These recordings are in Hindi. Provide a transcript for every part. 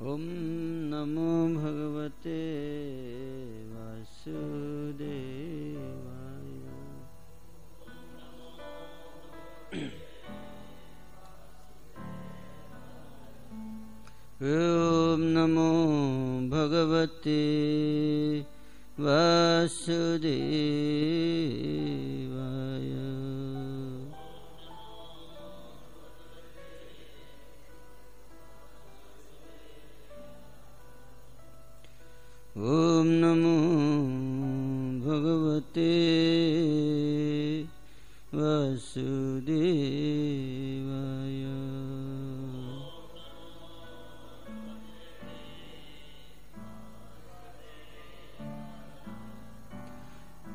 ओम नमो भगवते वासुदेवाय। ओम नमो भगवते वासुदेवाय। ओम नमो भगवते वासुदेवाय।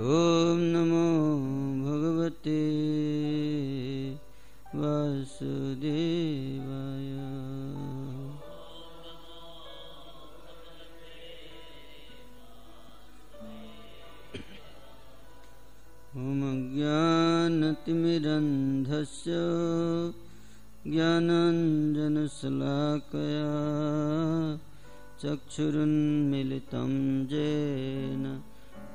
ओम नमो भगवते वासुदेवाय। ओम ज्ञानतिमिरन्धस्य ज्ञानाञ्जनशलाकया चक्षुरुन्मीलितं येन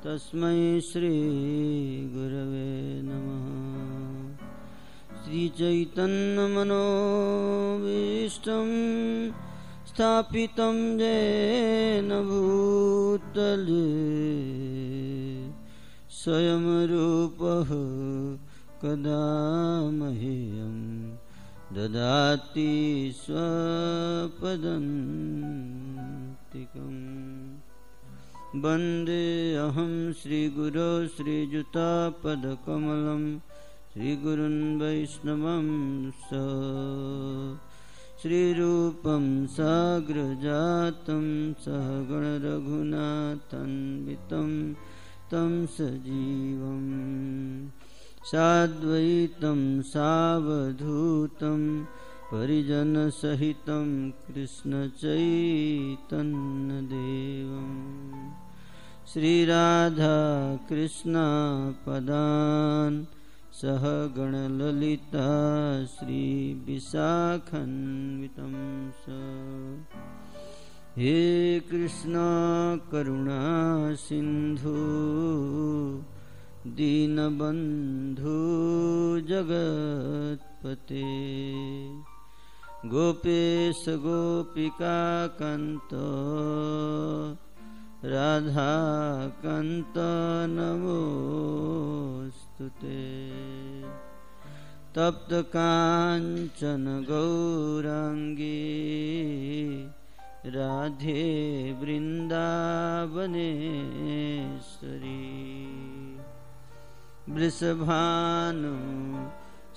तस्मै श्रीगुरवे नमः। श्रीचैतन्यमनोभीष्टं स्थापितं येन भूतले स्वयं रूपः कदा मह्यं ददाति स्वपदान्तिकम्। वन्दे अहं श्रीगुरो श्रीयुतापदकमलं श्रीगुरुन् वैष्णवंश। श्रीरूपं साग्रजातं सहगणरघुनाथान्वितं तं सजीवं साद्वैतं सावधूतं परिजनसहितं कृष्णचैतन्यदेवं श्रीराधा कृष्णपदान् सहगणललिता श्रीविशाखान्वितं च। हे कृष्ण करुणा सिंधु दीनबंधु जगत्पते गोपेश गोपिकाकान्त राधाकान्त नमोस्तुते। तप्त कांचन गौरांगी राधे वृंदावनेश्वरी वृषभानु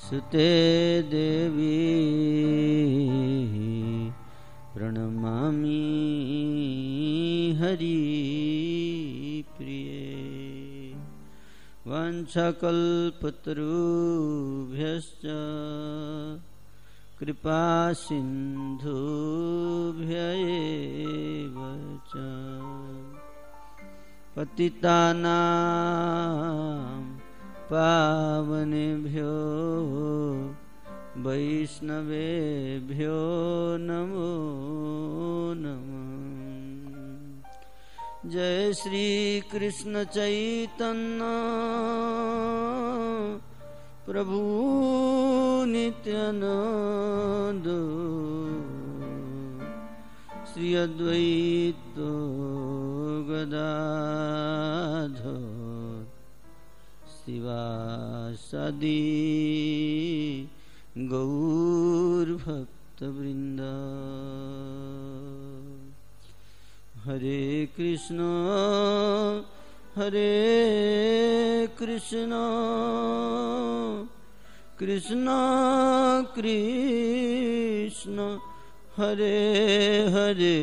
सुते देवी प्रणमामि हरिप्रिये। वाञ्छाकल्पतरुभ्यश्च कृपा सिन्धुभ्य एव च पतितानां पावनेभ्यो वैष्णवेभ्यो नमो नमः। जय श्री कृष्ण चैतन्य प्रभु नित्यानंद श्री अद्वैत गदाधर शिवासादि गौरभक्तवृंद। हरे कृष्ण कृष्ण कृष्ण हरे हरे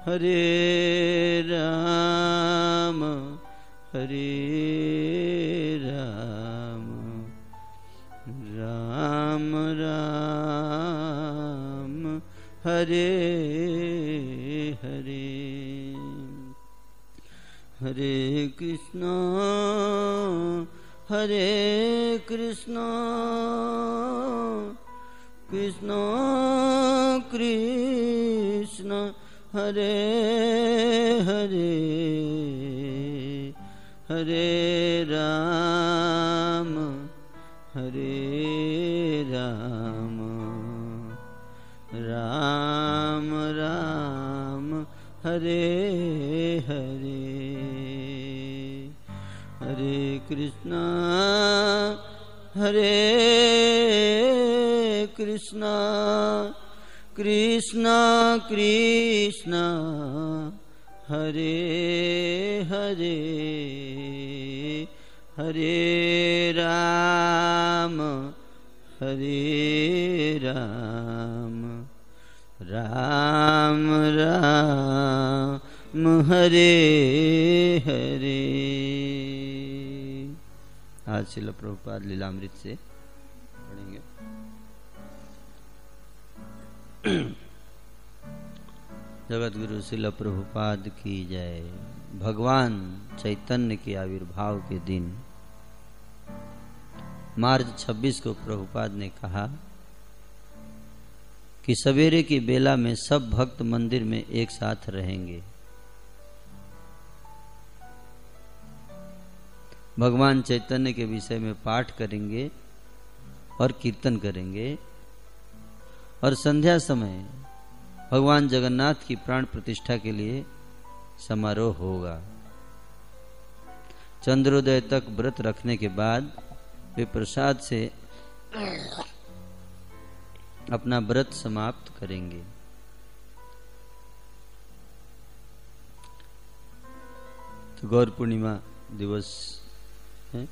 हरे राम राम राम हरे हरे। हरे कृष्णा हरे कृष्णा कृष्णा कृष्णा हरे हरे हरे राम राम राम हरे हरे हरे कृष्णा हरे कृष्णा कृष्णा कृष्णा हरे हरे हरे राम राम राम हरे हरे। आज श्रील प्रभुपाद लीलामृत से पढ़ेंगे। जगत गुरु श्रील प्रभुपाद की जय। भगवान चैतन्य के आविर्भाव के दिन मार्च 26 को प्रभुपाद ने कहा कि सवेरे की बेला में सब भक्त मंदिर में एक साथ रहेंगे। भगवान चैतन्य के विषय में पाठ करेंगे और कीर्तन करेंगे और संध्या समय भगवान जगन्नाथ की प्राण प्रतिष्ठा के लिए समारोह होगा। चंद्रोदय तक व्रत रखने के बाद वे प्रसाद से अपना व्रत समाप्त करेंगे। तो गौर पूर्णिमा दिवस है,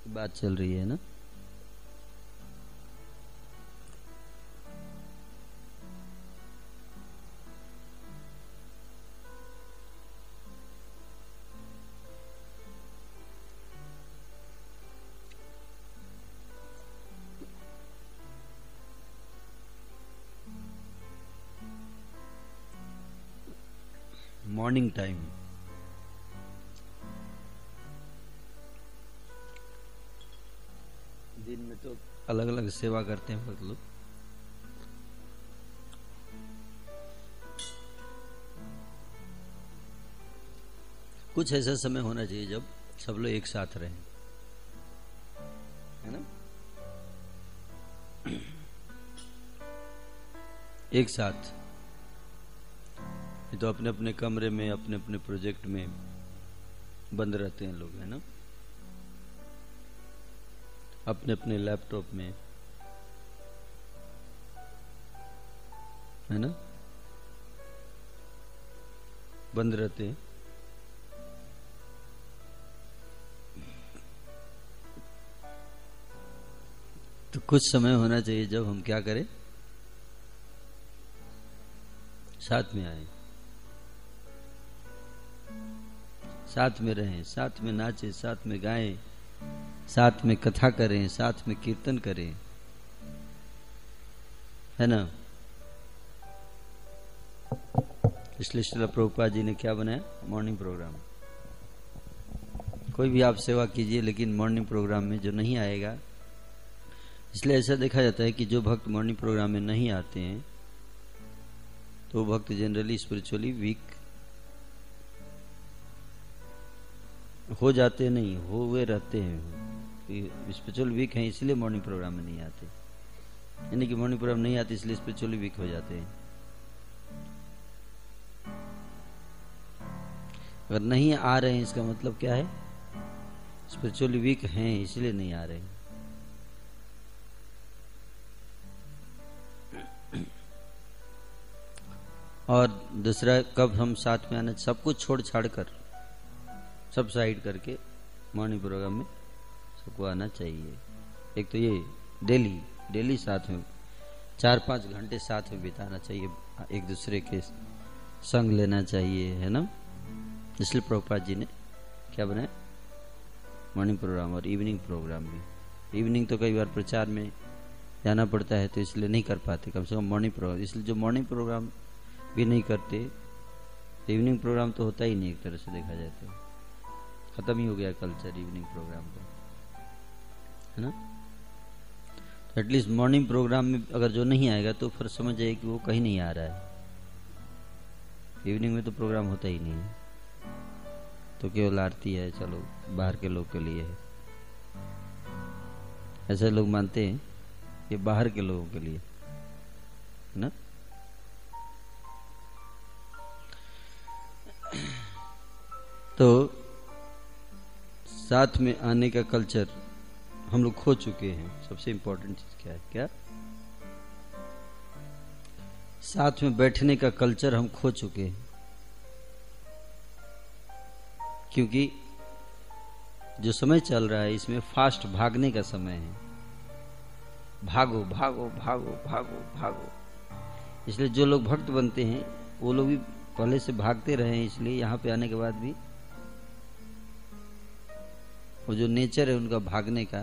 बात चल रही है ना। मॉर्निंग टाइम दिन में तो अलग अलग सेवा करते हैं भक्त लोग। कुछ ऐसा समय होना चाहिए जब सब लोग एक साथ रहें, है ना। एक साथ तो अपने अपने कमरे में अपने अपने प्रोजेक्ट में बंद रहते हैं लोग, है ना। अपने अपने लैपटॉप में, है ना, बंद रहते हैं। तो कुछ समय होना चाहिए जब हम क्या करें, साथ में आए, साथ में रहें, साथ में नाचें, साथ में गाएं, साथ में कथा करें, साथ में कीर्तन करें, है ना। इसलिए श्रील प्रभुपाद जी ने क्या बनाया, मॉर्निंग प्रोग्राम। कोई भी आप सेवा कीजिए, लेकिन मॉर्निंग प्रोग्राम में जो नहीं आएगा, इसलिए ऐसा देखा जाता है कि जो भक्त मॉर्निंग प्रोग्राम में नहीं आते हैं तो भक्त जनरली स्पिरिचुअली वीक हो जाते, नहीं हुए रहते हैं। स्पिरिचुअल वीक हैं इसलिए मॉर्निंग प्रोग्राम में नहीं आते, यानी कि मॉर्निंग प्रोग्राम नहीं आते इसलिए स्पिरिचुअली वीक हो जाते हैं। अगर नहीं आ रहे हैं इसका मतलब क्या है, स्पिरिचुअली वीक हैं इसलिए नहीं आ रहे हैं। और दूसरा, कब हम साथ में आना, सब कुछ छोड़ छाड़ कर, सब साइड करके मॉर्निंग प्रोग्राम में सबको आना चाहिए। एक तो ये डेली साथ में 4-5 घंटे साथ में बिताना चाहिए, एक दूसरे के संग लेना चाहिए, है ना। इसलिए प्रभुपाद जी ने क्या बनाया, मॉर्निंग प्रोग्राम और इवनिंग प्रोग्राम भी। इवनिंग तो कई बार प्रचार में जाना पड़ता है तो इसलिए नहीं कर पाते, कम से कम मॉर्निंग प्रोग्राम। इसलिए जो मॉर्निंग प्रोग्राम भी नहीं करते इवनिंग प्रोग्राम तो होता ही नहीं, एक तरह से देखा जाए तो खत्म ही हो गया कल्चर इवनिंग प्रोग्राम का, है ना। एटलीस्ट मॉर्निंग प्रोग्राम में अगर जो नहीं आएगा तो फिर समझ जाइए कि वो कहीं नहीं आ रहा है। इवनिंग में तो प्रोग्राम होता ही नहीं है, तो केवल आरती है, चलो बाहर के लोग के लिए है। ऐसे लोग मानते हैं कि बाहर के लोगों के लिए, है ना। तो साथ में आने का कल्चर हम लोग खो चुके हैं। सबसे इंपॉर्टेंट चीज क्या है, क्या साथ में बैठने का कल्चर हम खो चुके हैं, क्योंकि जो समय चल रहा है इसमें फास्ट भागने का समय है। भागो भागो भागो भागो भागो। इसलिए जो लोग भक्त बनते हैं वो लोग भी पहले से भागते रहे हैं, इसलिए यहाँ पे आने के बाद भी वो जो नेचर है उनका भागने का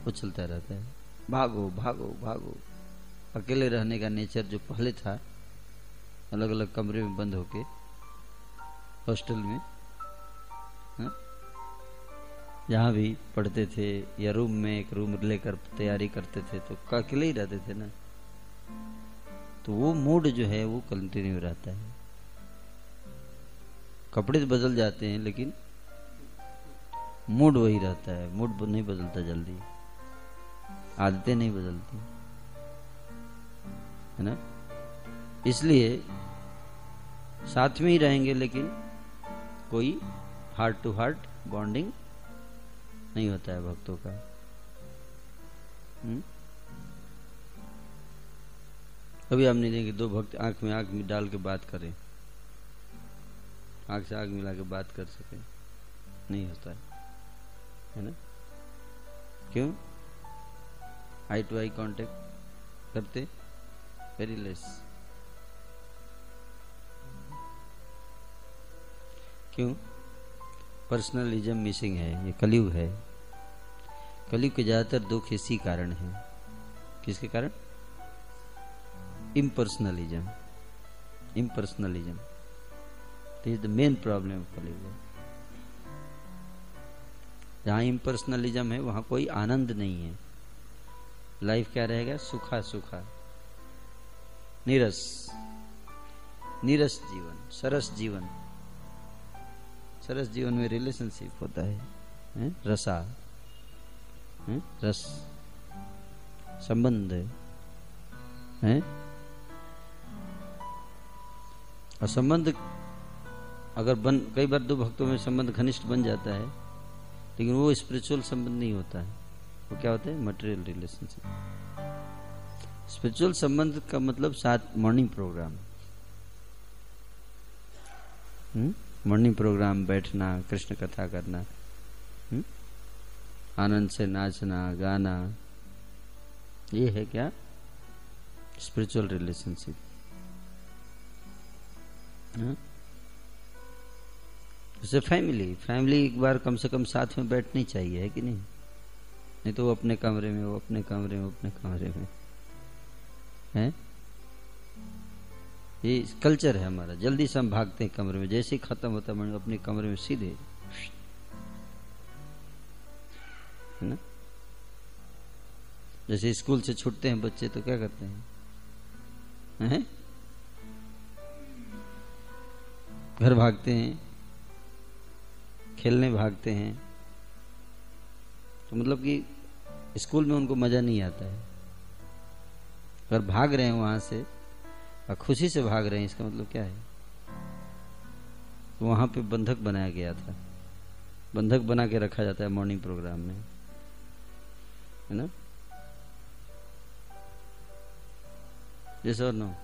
वो चलता रहता है। भागो भागो भागो। अकेले रहने का नेचर जो पहले था, अलग अलग कमरे में बंद होके हॉस्टल में, जहाँ भी पढ़ते थे या रूम में एक रूम लेकर तैयारी करते थे तो अकेले ही रहते थे ना, तो वो मूड जो है वो कंटिन्यू रहता है। कपड़े तो बदल जाते हैं लेकिन मूड वही रहता है। मूड नहीं बदलता जल्दी, आदतें नहीं बदलती, है ना। इसलिए साथ में ही रहेंगे लेकिन कोई हार्ट टू हार्ट बॉन्डिंग नहीं होता है भक्तों का। कभी हम नहीं देंगे दो भक्त आंख में आंख डाल के बात करें, आंख से आंख मिला के बात कर सके, नहीं होता है ना। क्यों? आई टू आई कांटेक्ट करते वेरी लेस। क्यों? पर्सनलिज्म मिसिंग है। ये कलयुग है। कलयुग के ज्यादातर दुख इसी कारण है। किसके कारण? Impersonalism. Impersonalism is the main problem of Kaliyuga. जहां इम्पर्सनलिज्म है वहां कोई आनंद नहीं है। लाइफ क्या रहेगा? सुखा सुखा, नीरस नीरस जीवन, सरस जीवन। सरस जीवन में रिलेशनशिप होता है, रसा, रस संबंध है। और संबंध अगर कई बार दो भक्तों में संबंध घनिष्ठ बन जाता है लेकिन वो स्पिरिचुअल संबंध नहीं होता है। वो क्या होता है? Material relationship. स्पिरिचुअल संबंध का मतलब साथ मॉर्निंग प्रोग्राम, मॉर्निंग प्रोग्राम, बैठना, कृष्ण कथा करना, आनंद से नाचना गाना, ये है क्या? Spiritual relationship. जैसे फैमिली एक बार कम से कम साथ में बैठनी चाहिए, है कि नहीं? नहीं तो वो अपने कमरे में, वो अपने कमरे में, अपने कमरे में है। ये कल्चर है हमारा। जल्दी से हम भागते हैं कमरे में, जैसे ही खत्म होता है अपने कमरे में सीधे, है ना। जैसे स्कूल से छूटते हैं बच्चे तो क्या करते हैं? घर भागते हैं, खेलने भागते हैं। तो मतलब कि स्कूल में उनको मजा नहीं आता है। अगर भाग रहे हैं वहां से और खुशी से भाग रहे हैं, इसका मतलब क्या है? तो वहां पे बंधक बनाया गया था, बंधक बना के रखा जाता है मॉर्निंग प्रोग्राम में, है ना। यस और नो?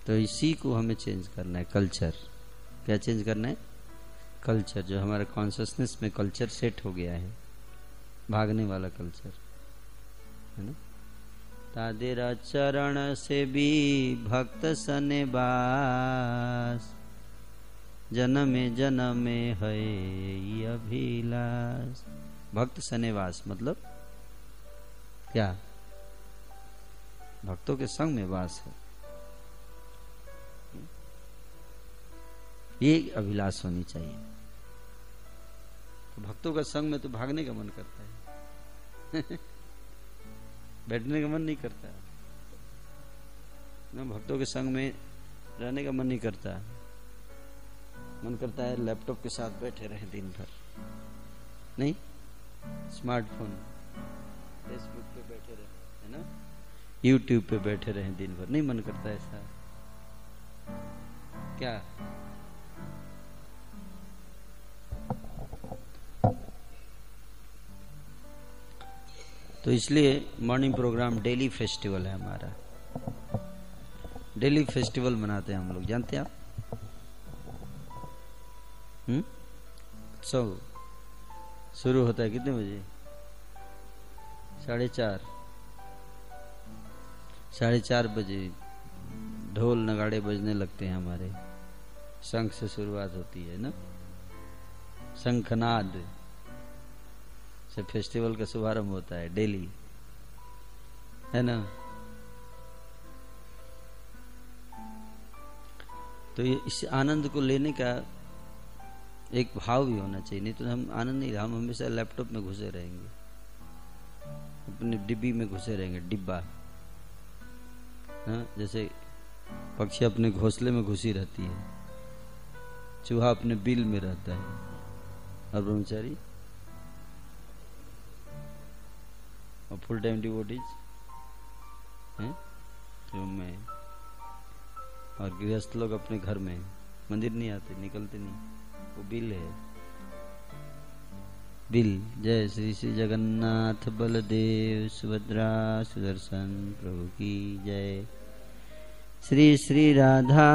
तो इसी को हमें चेंज करना है, कल्चर। क्या चेंज करना है? कल्चर। जो हमारे कॉन्शियसनेस में कल्चर सेट हो गया है, भागने वाला कल्चर, है ना। तादेरा चरण से भी भक्त सने बास, जन्मे जन्मे है ये अभिलाष। भक्त सनेवास मतलब क्या? भक्तों के संग में वास है, ये अभिलाष होनी चाहिए। तो भक्तों का संग में तो भागने का मन करता है बैठने का मन नहीं करता ना, भक्तों के संग में रहने का मन नहीं करता। मन करता है लैपटॉप के साथ बैठे रहे दिन भर, नहीं स्मार्टफोन फेसबुक पे बैठे रहे, है ना, यूट्यूब पे बैठे रहे दिन भर, नहीं मन करता ऐसा क्या? तो इसलिए मॉर्निंग प्रोग्राम डेली फेस्टिवल है हमारा, डेली फेस्टिवल मनाते हैं हम लोग, जानते हैं आप? उत्सव शुरू होता है कितने बजे? 4:30 बजे ढोल नगाड़े बजने लगते हैं हमारे, शंख से शुरुआत होती है ना, शंखनाद से फेस्टिवल का शुभारंभ होता है डेली, है ना। तो ये इस आनंद को लेने का एक भाव भी होना चाहिए, नहीं तो हम आनंद नहीं, हम हमेशा लैपटॉप में घुसे रहेंगे, अपने डिब्बी में घुसे रहेंगे, डिब्बा, हाँ, जैसे पक्षी अपने घोंसले में घुसी रहती है, चूहा अपने बिल में रहता है, और ब्रह्मचारी और फुल टाइम डिवोटीज हैं रूम में, और गृहस्थ लोग अपने घर में, मंदिर नहीं आते, निकलते नहीं, वो बिल है, बिल। जय श्री श्री जगन्नाथ बलदेव सुभद्रा सुदर्शन प्रभु की जय। श्री श्री राधा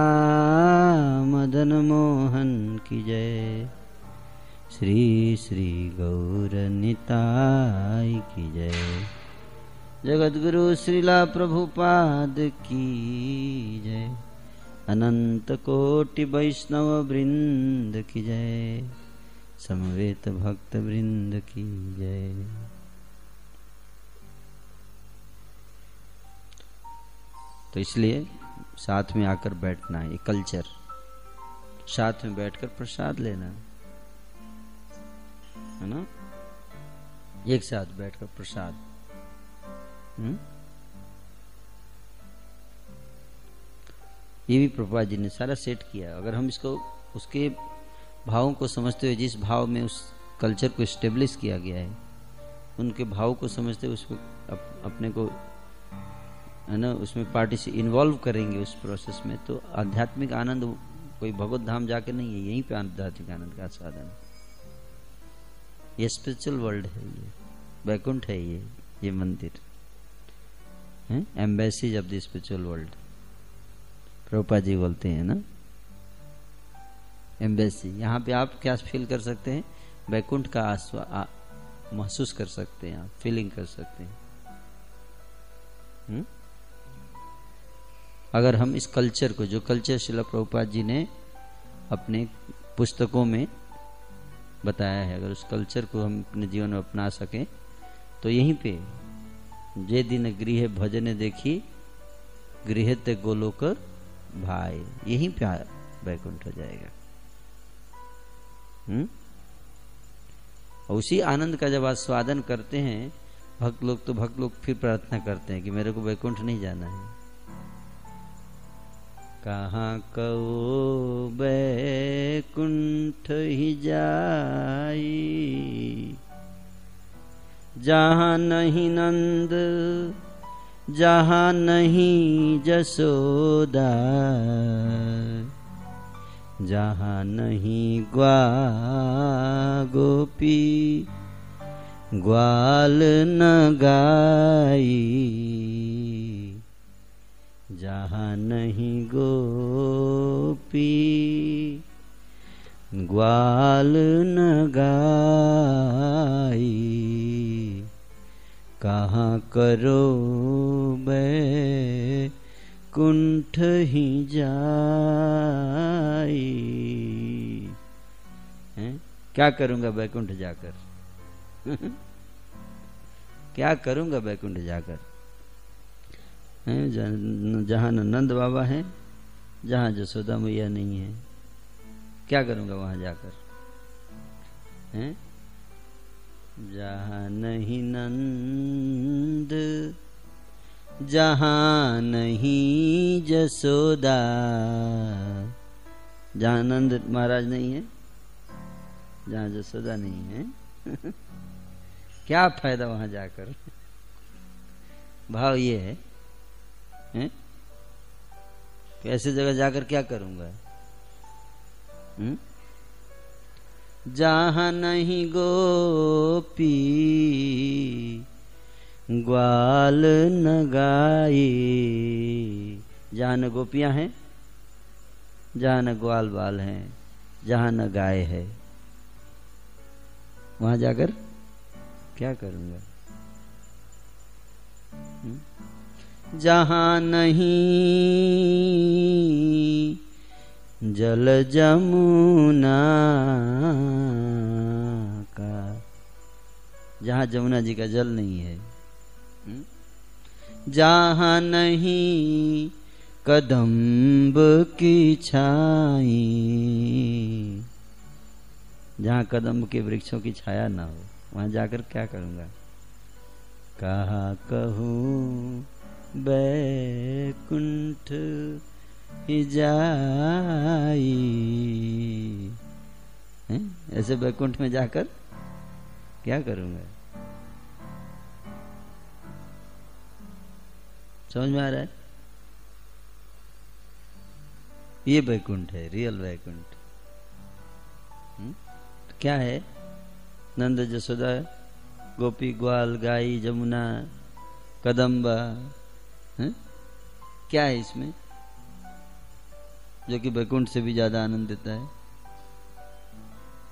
मदन मोहन की जय। श्री श्री गौर निताई की जय। जगद्गुरु श्रीला प्रभुपाद की जय। अनंत कोटि वैष्णव वृंद की जय। समवेत भक्त वृंद की जय। तो इसलिए साथ में आकर बैठना, ये कल्चर, साथ में बैठकर प्रसाद लेना, है ना, एक साथ बैठकर प्रसाद। ये भी प्रभुपाद जी ने सारा सेट किया। अगर हम इसको उसके भावों को समझते हुए, जिस भाव में उस कल्चर को एस्टेब्लिश किया गया है, उनके भाव को समझते हुए उसको अपने को, है ना, उसमें इन्वॉल्व करेंगे उस प्रोसेस में, तो आध्यात्मिक आनंद कोई भगवत धाम जाके नहीं है, यहीं पे आध्यात्मिक आनंद का साधन है। ये स्पिरिचुअल वर्ल्ड है, ये वैकुंठ है, ये मंदिर है, embassies of the spiritual world, Prabhupada ji बोलते हैं ना, एम्बेसी। यहाँ पे आप क्या फील कर सकते हैं? वैकुंठ का महसूस कर सकते हैं, आप फीलिंग कर सकते हैं। अगर हम इस कल्चर को, जो कल्चर श्रील प्रभुपाद जी ने अपने पुस्तकों में बताया है, अगर उस कल्चर को हम अपने जीवन में अपना सकें, तो यहीं पे जे दिन गृह भजने देखी गृह ते गोलोकर भाई, यहीं पे वैकुंठ हो जाएगा। और उसी आनंद का जब आस्वादन करते हैं भक्त लोग, तो भक्त लोग फिर प्रार्थना करते हैं कि मेरे को वैकुंठ नहीं जाना है। कहाँ कहो वैकुंठ ही जाई, जहाँ नहीं नंद, जहाँ नहीं जसोदा, जहाँ नहीं गोपी ग्वाल न गाई, जहाँ नहीं गोपी ग्वाल न गाई, कहाँ करो बैकुंठ ही जाई। क्या करूंगा बैकुंठ जाकर? क्या करूंगा बैकुंठ जाकर? हैं, जहाँ न नंद बाबा हैं, जहाँ जसोदा मैया नहीं है, क्या करूँगा वहाँ जाकर? हैं, जहाँ नहीं नंद, जहाँ नहीं जसोदा, जहाँ नंद महाराज नहीं है, जहाँ जसोदा नहीं है क्या फायदा वहां जाकर? भाव ये है, हैं? तो ऐसी जगह जाकर क्या करूंगा? जहाँ नहीं गोपी ग्वाल न गाए, जहाँ न गोपियां हैं, जहाँ न ग्वाल बाल हैं, जहाँ न गाय है, वहां जाकर क्या करूंगा? जहाँ नहीं जल जमुना का, जहाँ जमुना जी का जल नहीं है, जहाँ नहीं कदम्ब की छाई, जहाँ कदम्ब के वृक्षों की छाया ना हो, वहां जाकर क्या करूंगा? कहा कहूँ बैकुंठ ही जाई, ऐसे बैकुंठ में जाकर क्या करूंगा? समझ में आ रहा है? ये बैकुंठ है, रियल बैकुंठ। क्या है? नंद जसोदा, गोपी ग्वाल गाई जमुना कदम्बा, क्या है इसमें जो कि बैकुंठ से भी ज्यादा आनंद देता है,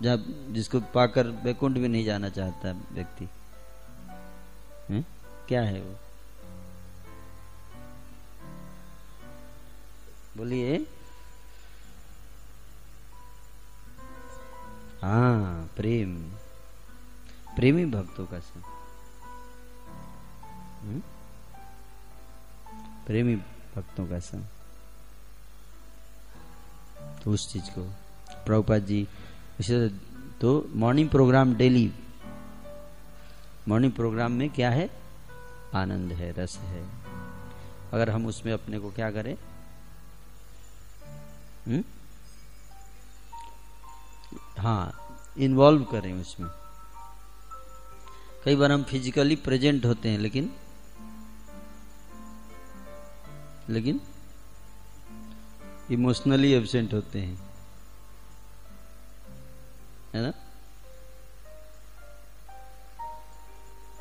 जहाँ जिसको पाकर बैकुंठ भी नहीं जाना चाहता व्यक्ति? क्या है वो? बोलिए। हाँ, प्रेम, प्रेमी भक्तों का संग, प्रेमी भक्तों का संग। तो उस चीज को प्रभुपाद जी इसे, तो morning programme, daily morning programme में क्या है? आनंद है, रस है। अगर हम उसमें अपने को क्या करें, हाँ, इन्वॉल्व करें उसमें। कई बार हम फिजिकली प्रेजेंट होते हैं, लेकिन इमोशनली एब्सेंट होते हैं, है ना?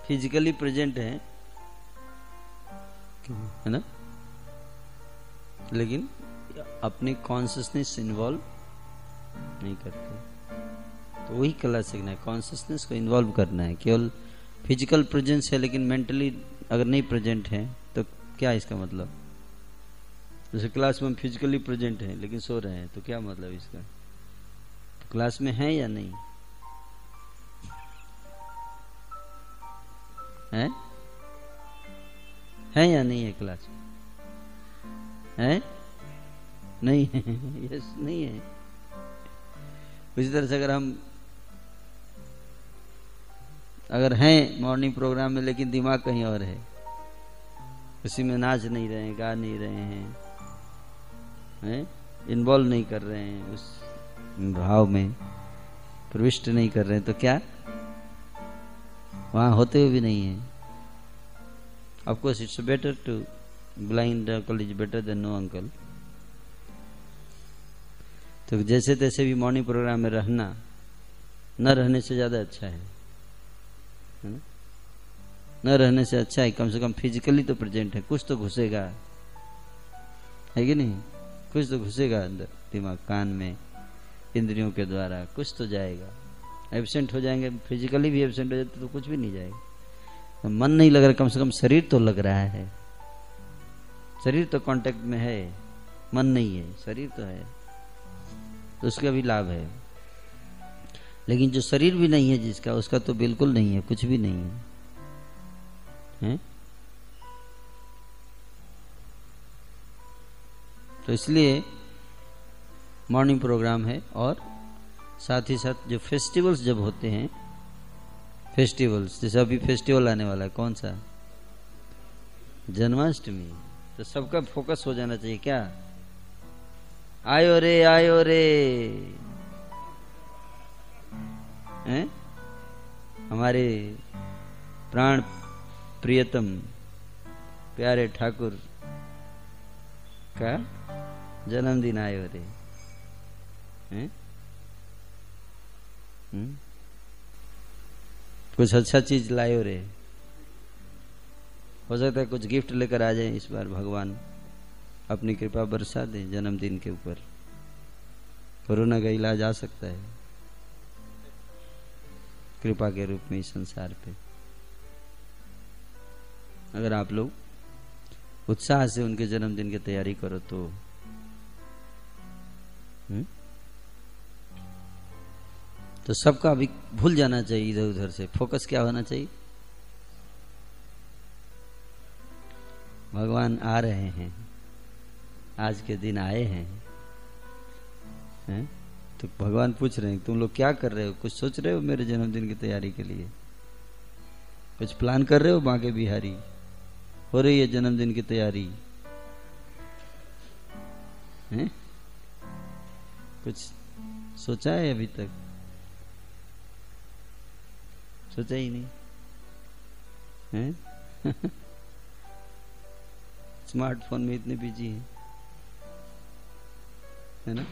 फिजिकली प्रेजेंट है ना, लेकिन अपनी कॉन्शियसनेस इन्वॉल्व नहीं करते। तो वही कला सीखना है, कॉन्शियसनेस को इन्वॉल्व करना है। केवल फिजिकल प्रेजेंस है लेकिन मेंटली अगर नहीं प्रेजेंट है तो क्या इसका मतलब? जैसे क्लास में हम फिजिकली प्रेजेंट हैं लेकिन सो रहे हैं, तो क्या मतलब इसका? तो क्लास में है या नहीं है या नहीं है? क्लास में है? नहीं है। यस, नहीं है। उसी तरह से अगर हैं मॉर्निंग प्रोग्राम में लेकिन दिमाग कहीं और है, उसी में नाच नहीं रहे हैं, गा नहीं रहे हैं, इन्वॉल्व नहीं कर रहे हैं, उस भाव में प्रविष्ट नहीं कर रहे हैं, तो क्या वहां होते हुए भी नहीं है? Of course it's better to blind uncle is better than no uncle. तो जैसे तैसे भी मॉर्निंग प्रोग्राम में रहना न रहने से ज्यादा अच्छा है ना? न रहने से अच्छा है कम से कम फिजिकली तो प्रेजेंट है, कुछ तो घुसेगा, है कि नहीं? कुछ तो घुसेगा अंदर, दिमाग, कान में, इंद्रियों के द्वारा कुछ तो जाएगा। एब्सेंट हो जाएंगे, फिजिकली भी एब्सेंट हो जाते तो कुछ भी नहीं जाएगा। तो मन नहीं लग रहा, कम से कम शरीर तो लग रहा है, शरीर तो कांटेक्ट में है, मन नहीं है, शरीर तो है, तो उसका भी लाभ है। लेकिन जो शरीर भी नहीं है जिसका, उसका तो बिल्कुल नहीं है, कुछ भी नहीं है, हैं? तो इसलिए मॉर्निंग प्रोग्राम है। और साथ ही साथ जो फेस्टिवल्स जब होते हैं, फेस्टिवल्स जैसे अभी फेस्टिवल आने वाला है, कौन सा? जन्माष्टमी। तो सबका फोकस हो जाना चाहिए क्या? आयो रे आयो रे, हैं? हमारे प्राण प्रियतम प्यारे ठाकुर का जन्मदिन आयो रे, हैं? कुछ अच्छा चीज लायो रे। हो सकता है कुछ गिफ्ट लेकर आ जाए इस बार, भगवान अपनी कृपा बरसा दे जन्मदिन के ऊपर। कोरोना का इलाज आ सकता है कृपा के रूप में इस संसार पे, अगर आप लोग उत्साह से उनके जन्मदिन की तैयारी करो तो। तो सबका अभी भूल जाना चाहिए इधर उधर से, फोकस क्या होना चाहिए? भगवान आ रहे हैं, आज के दिन आए हैं, हैं? तो भगवान पूछ रहे हैं तुम लोग क्या कर रहे हो? कुछ सोच रहे हो मेरे जन्मदिन की तैयारी के लिए? कुछ प्लान कर रहे हो? बांके बिहारी हो रही है जन्मदिन की तैयारी, हैं? कुछ सोचा है अभी तक? सोचा ही नहीं, हैं? स्मार्टफोन में इतने बिजी हैं, है ना?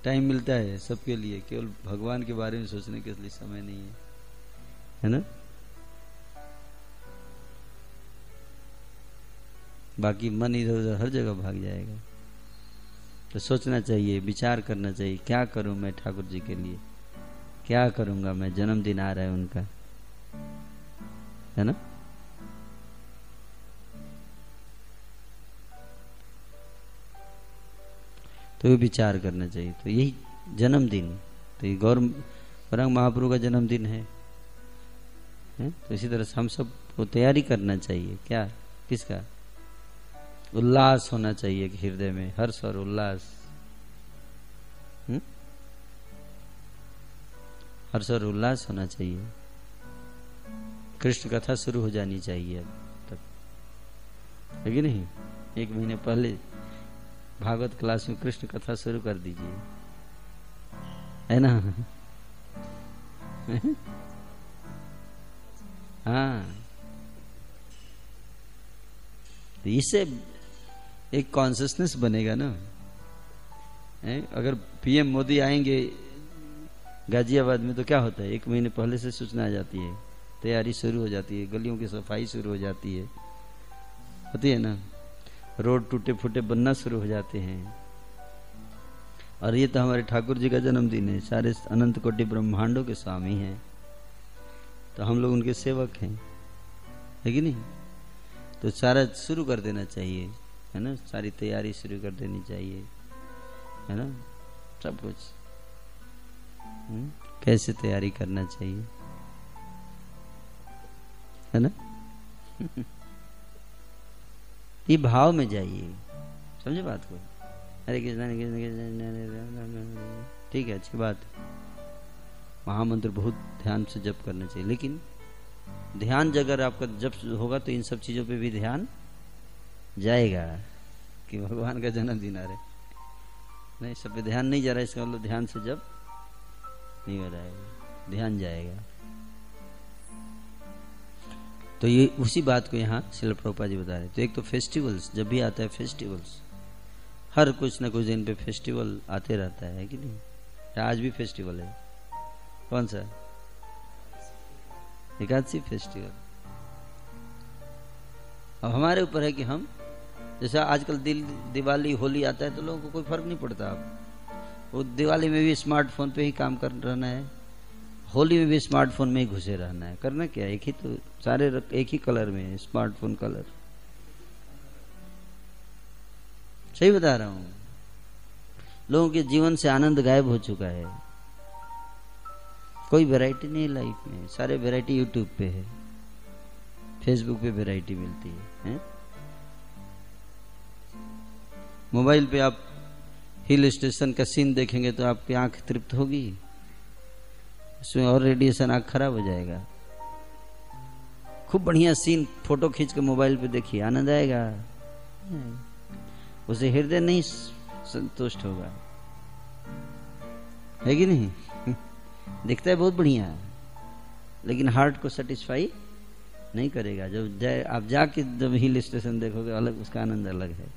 टाइम मिलता है सबके लिए, केवल भगवान के बारे में सोचने के लिए समय नहीं है ना? बाकी मन इधर उधर हर जगह भाग जाएगा। तो सोचना चाहिए, विचार करना चाहिए, क्या करूं मैं ठाकुर जी के लिए, क्या करूंगा मैं, जन्मदिन आ रहा है उनका, है ना? तो ये विचार करना चाहिए। तो यही जन्मदिन, तो ये गौरंग महाप्रभु का जन्मदिन है, तो इसी तरह से हम सब को तैयारी करना चाहिए। क्या? किसका? उल्लास होना चाहिए कि हृदय में हर्ष और उल्लास, हर्ष और उल्लास होना चाहिए। कृष्ण कथा शुरू हो जानी चाहिए अब तक, है कि नहीं? 1 महीने पहले भागवत क्लास में कृष्ण कथा शुरू कर दीजिए, है ना? हाँ, तो इससे एक कॉन्सियसनेस बनेगा ना। अगर पीएम मोदी आएंगे गाजियाबाद में तो क्या होता है, 1 महीने पहले से सूचना आ जाती है, तैयारी शुरू हो जाती है, गलियों की सफाई शुरू हो जाती है, होती है ना? रोड टूटे फूटे बनना शुरू हो जाते हैं। और ये तो हमारे ठाकुर जी का जन्मदिन है, सारे अनंत कोटि ब्रह्मांडों के स्वामी हैं, तो हम लोग उनके सेवक हैं, है कि नहीं? तो सारा शुरू कर देना चाहिए, है ना? सारी तैयारी शुरू कर देनी चाहिए, है ना? सब कुछ कैसे तैयारी करना चाहिए, है ना? ये भाव में जाइए, समझे बात को? हरे कृष्ण कृष्ण कृष्ण, ठीक है, अच्छी बात है। महामंत्र बहुत ध्यान से जप करना चाहिए, लेकिन ध्यान अगर आपका जप होगा तो इन सब चीजों पे भी ध्यान जाएगा कि भगवान का जन्मदिन आ रहा है। नहीं, सब पे ध्यान नहीं जा रहा है, इसका मतलब ध्यान से जप नहीं हो रहा है, ध्यान जाएगा। तो ये उसी बात को यहाँ श्रील प्रभुपाद जी बता रहे। तो एक तो फेस्टिवल्स, जब भी आता है फेस्टिवल्स, हर कुछ न कुछ दिन पे फेस्टिवल आते रहता है कि नहीं? आज भी फेस्टिवल है, कौन सा? एकादशी फेस्टिवल। अब हमारे ऊपर है कि हम, जैसे आजकल दिवाली होली आता है तो लोगों को कोई फर्क नहीं पड़ता। अब वो दिवाली में भी स्मार्टफोन पे ही काम कर रहना है, होली में भी स्मार्टफोन में ही घुसे रहना है। करना क्या? एक ही तो, सारे एक ही कलर में है, स्मार्टफोन कलर। सही बता रहा हूं, लोगों के जीवन से आनंद गायब हो चुका है, कोई वैरायटी नहीं लाइफ में। सारे वैरायटी यूट्यूब पे है, फेसबुक पे वैरायटी मिलती है, मोबाइल पे आप हिल स्टेशन का सीन देखेंगे तो आपकी आंख तृप्त होगी, उसमें और रेडिएशन, आंख खराब हो जाएगा। खूब बढ़िया सीन फोटो खींच के मोबाइल पे देखिए, आनंद आएगा, उसे हृदय नहीं संतुष्ट होगा, है कि नहीं? दिखता है बहुत बढ़िया, लेकिन हार्ट को सेटिस्फाई नहीं करेगा। जब आप जाके जब हिल स्टेशन देखोगे, अलग उसका आनंद अलग है।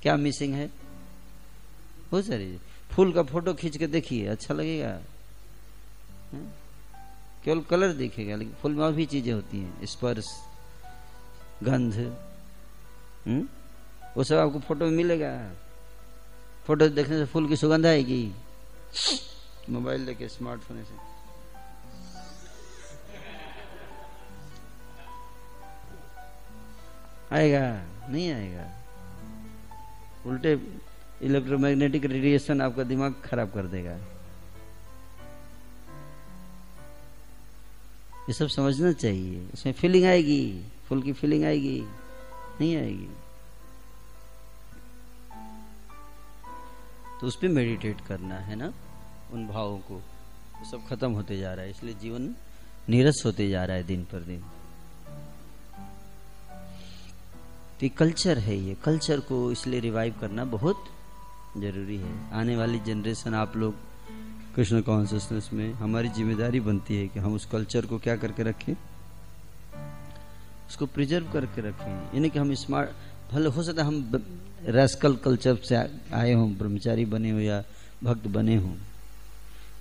क्या मिसिंग है? बहुत सारी। फूल का फोटो खींच के देखिए, अच्छा लगेगा, केवल कलर दिखेगा, लेकिन फूल में और भी चीजें होती हैं, स्पर्श, गंध, वो सब आपको फोटो में मिलेगा। फोटो देखने से फूल की सुगंध आएगी, मोबाइल लेके, स्मार्टफोन से आएगा? नहीं आएगा। उल्टे इलेक्ट्रोमैग्नेटिक रेडिएशन आपका दिमाग खराब कर देगा। ये सब समझना चाहिए। इसमें फीलिंग आएगी, फूल की फीलिंग आएगी? नहीं आएगी। तो उस पर मेडिटेट करना है ना, उन भावों को। वो सब खत्म होते जा रहा है, इसलिए जीवन नीरस होते जा रहा है दिन पर दिन। तो ये कल्चर है, ये कल्चर को इसलिए रिवाइव करना बहुत जरूरी है। आने वाली जनरेशन, आप लोग कृष्ण कॉन्शियसनेस में, हमारी जिम्मेदारी बनती है कि हम उस कल्चर को क्या करके रखें, उसको प्रिजर्व करके रखें। यानी कि हम स्मार्ट, भले हो सकता है हम रैस्कल कल्चर से आए हों, ब्रह्मचारी बने हो या भक्त बने हों,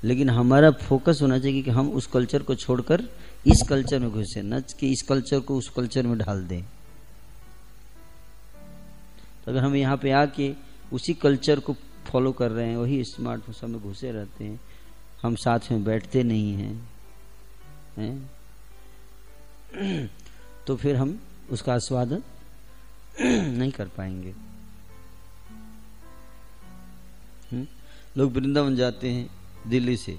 लेकिन हमारा फोकस होना चाहिए कि हम उस कल्चर को छोड़कर इस कल्चर में घुसे, न कि इस कल्चर को उस कल्चर में ढाल दें। तो अगर हम यहाँ पे आके उसी कल्चर को फॉलो कर रहे हैं, वही स्मार्टफोन में घुसे रहते हैं, हम साथ में बैठते नहीं हैं, तो फिर हम उसका आस्वादन नहीं कर पाएंगे। लोग वृंदावन जाते हैं दिल्ली से,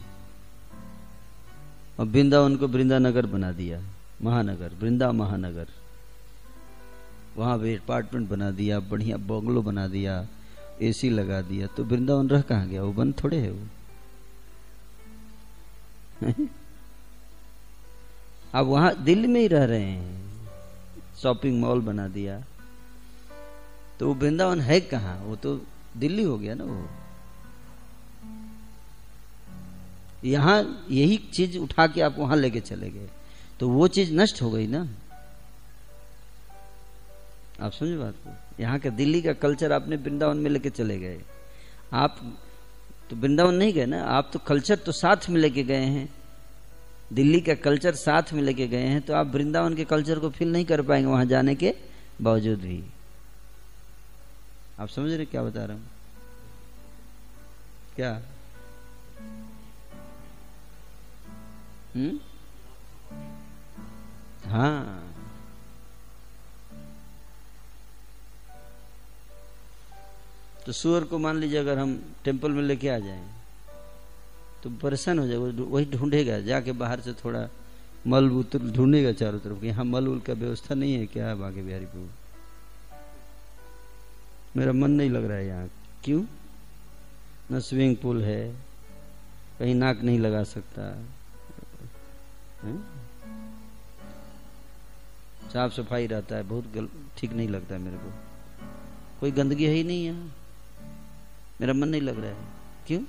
और वृंदावन को वृंदानगर बना दिया, महानगर, वृंदा महानगर। वहां पे अपार्टमेंट बना दिया, बढ़िया बंगलो बना दिया, एसी लगा दिया, तो वृंदावन रह कहाँ गया? वो बंद थोड़े है वो। आप वहां दिल्ली में ही रह रहे हैं, शॉपिंग मॉल बना दिया, तो वो वृंदावन है कहाँ? वो तो दिल्ली हो गया ना। वो यहां यही चीज उठा के आप वहां लेके चले गए, तो वो चीज नष्ट हो गई ना। आप समझे बात को? यहाँ का दिल्ली का कल्चर आपने वृंदावन में लेके चले गए। आप तो वृंदावन नहीं गए ना, आप तो कल्चर तो साथ में लेके गए हैं, दिल्ली का कल्चर साथ में लेके गए हैं, तो आप वृंदावन के कल्चर को फील नहीं कर पाएंगे वहां जाने के बावजूद भी। आप समझ रहे क्या बता रहा हूं? क्या? हाँ, तो सुअर को मान लीजिए अगर हम टेम्पल में लेके आ जाएं तो परेशान हो जाएगा, वही ढूंढेगा जाके बाहर से, थोड़ा मल मूत्र ढूंढेगा चारों तरफ कि यहाँ मल उल का व्यवस्था नहीं है क्या? बाके बिहारी प्रभु, मेरा मन नहीं लग रहा है यहाँ। क्यों? न स्विमिंग पूल है, कहीं नाक नहीं लगा सकता, साफ सफाई रहता है, बहुत ठीक नहीं लगता है मेरे को, कोई गंदगी है ही नहीं यहाँ, मेरा मन नहीं लग रहा है। क्यों?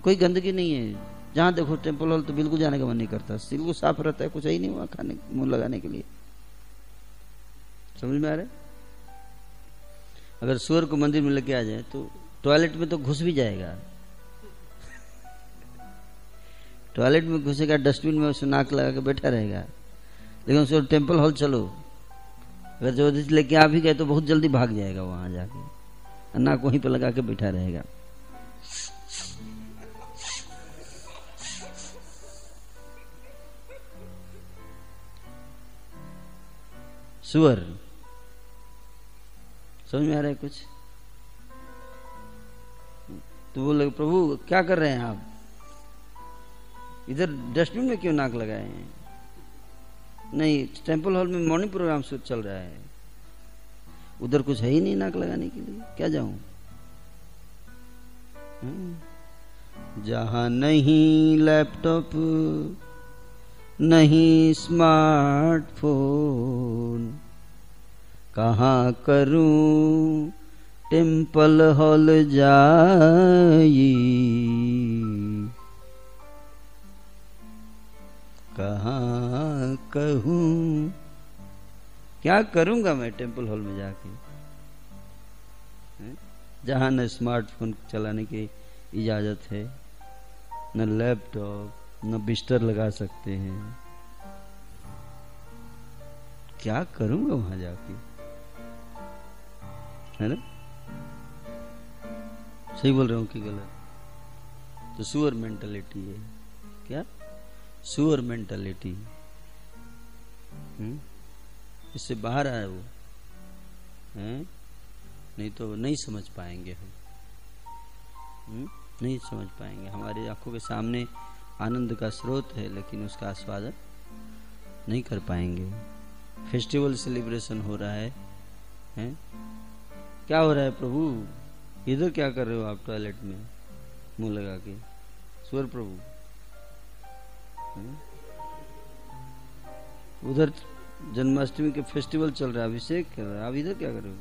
कोई गंदगी नहीं है, जहां देखो टेम्पल हॉल तो बिल्कुल जाने का मन नहीं करता, बिल्कुल साफ रहता है, कुछ है ही नहीं वहां खाने मुंह लगाने के लिए। समझ में आ रहा है? अगर सुअर को मंदिर में लेके आ जाए तो टॉयलेट में तो घुस भी जाएगा, टॉयलेट में घुसेगा, डस्टबिन में उसे नाक लगा के बैठा रहेगा, लेकिन उसको टेम्पल हॉल चलो, अगर जबरदस्ती लेके आ भी गए तो बहुत जल्दी भाग जाएगा वहां जाके, नाक वहीं पर लगा के बैठा रहेगा। सुअर, समझ में आ रहा है कुछ? तो बोले प्रभु क्या कर रहे हैं आप, इधर डस्टबिन में क्यों नाक लगाए हैं? नहीं, टेम्पल हॉल में मॉर्निंग प्रोग्राम चल रहा है। उधर कुछ है ही नहीं नाक लगाने के लिए, क्या जाऊं? जहां नहीं लैपटॉप, नहीं स्मार्टफोन, कहाँ करूं टेम्पल हॉल जाई, कहाँ कहूं, क्या करूंगा मैं टेम्पल हॉल में जाके, जहां न स्मार्टफोन चलाने की इजाजत है, न लैपटॉप, न बिस्तर लगा सकते हैं, क्या करूंगा वहां जाके, है ना? सही बोल रहा हूं कि गलत? तो सुअर मेंटालिटी है क्या? सुअर मेंटालिटी, इससे बाहर आया वो, हैं? नहीं तो नहीं समझ पाएंगे हम, नहीं समझ पाएंगे। हमारी आंखों के सामने आनंद का स्रोत है, लेकिन उसका आस्वादन नहीं कर पाएंगे। फेस्टिवल सेलिब्रेशन हो रहा है, हैं? क्या हो रहा है प्रभु? इधर क्या कर रहे हो आप टॉयलेट में मुंह लगा के, सुअर प्रभु? उधर जन्माष्टमी के फेस्टिवल चल रहा है, अभिषेक कर रहा है, आप इधर क्या कर रहे हो?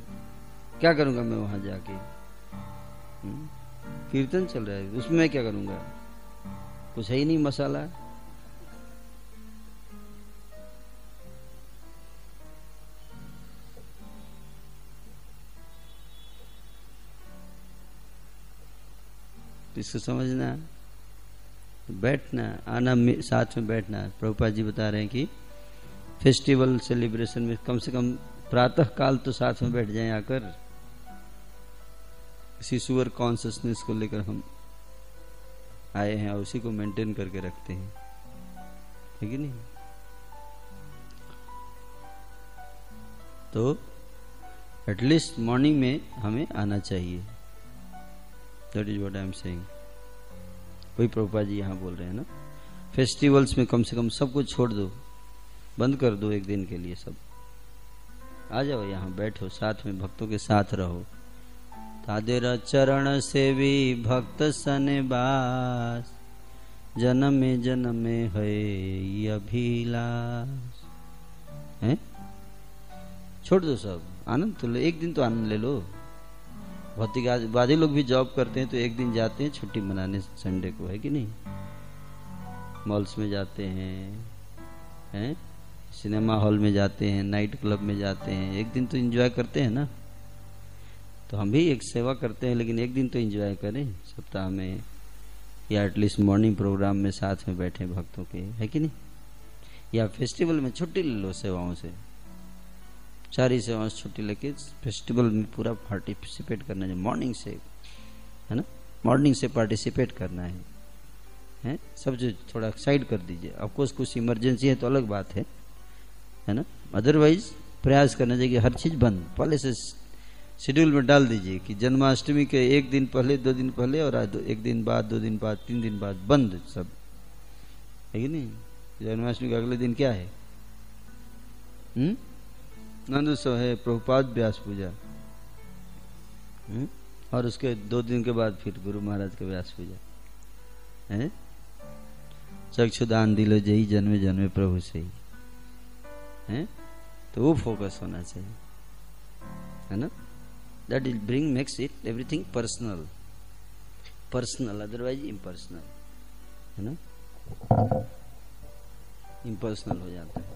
क्या करूंगा मैं वहां जाके? कीर्तन चल रहा है, उसमें मैं क्या करूंगा? कुछ है ही नहीं मसाला। इसको समझना, बैठना, आना, साथ में बैठना। प्रभुपाद जी बता रहे हैं कि फेस्टिवल सेलिब्रेशन में कम से कम प्रातः काल तो साथ में बैठ जाएं आकर। इसी सुअर कॉन्शियसनेस को लेकर हम आए हैं और उसी को मेंटेन करके रखते हैं, है कि नहीं? तो एटलीस्ट मॉर्निंग में हमें आना चाहिए। That is what I am saying. वही प्रभुपाद जी यहाँ बोल रहे हैं ना, फेस्टिवल्स में कम से कम सब कुछ छोड़ दो, बंद कर दो एक दिन के लिए, सब आ जाओ यहाँ, बैठो साथ में, भक्तों के साथ रहो। तादेर चरण सेवी भक्त सने बास, जन्मे जन्मे है अभिलाष, हैं? छोड़ दो सब, आनंद तो लो, एक दिन तो आनंद ले लो। भौतिकवादी लोग भी जॉब करते हैं तो एक दिन जाते हैं छुट्टी मनाने संडे को, है कि नहीं? मॉल्स में जाते हैं, सिनेमा हॉल में जाते हैं, नाइट क्लब में जाते हैं, एक दिन तो एंजॉय करते हैं ना। तो हम भी एक सेवा करते हैं, लेकिन एक दिन तो एंजॉय करें सप्ताह में, या एटलीस्ट मॉर्निंग प्रोग्राम में साथ में बैठे भक्तों के, है कि नहीं? या फेस्टिवल में छुट्टी ले लो सेवाओं से, सारी सेवाओं से छुट्टी लेके फेस्टिवल में पूरा पार्टिसिपेट करना है, मॉर्निंग से, है ना? मॉर्निंग से पार्टिसिपेट करना है? सब जो थोड़ा साइड कर दीजिए। ऑफकोर्स कुछ इमरजेंसी है तो अलग बात है ना? अदरवाइज प्रयास करना चाहिए कि हर चीज बंद, पहले से शेड्यूल में डाल दीजिए कि जन्माष्टमी के एक दिन पहले, 2 दिन पहले, और एक दिन बाद, 2 दिन बाद, 3 दिन बाद बंद सब, है कि नहीं? जन्माष्टमी का अगले दिन क्या है? नंदोत्सव है, प्रभुपाद व्यास पूजा, और उसके 2 दिन के बाद फिर गुरु महाराज का व्यास पूजा है। चक्षुदान दिलो जही जन्मे जन्मे प्रभु से ही है, तो वो फोकस होना चाहिए, है ना? That will bring makes it everything personal, otherwise impersonal, है ना? इम्पर्सनल हो जाता है।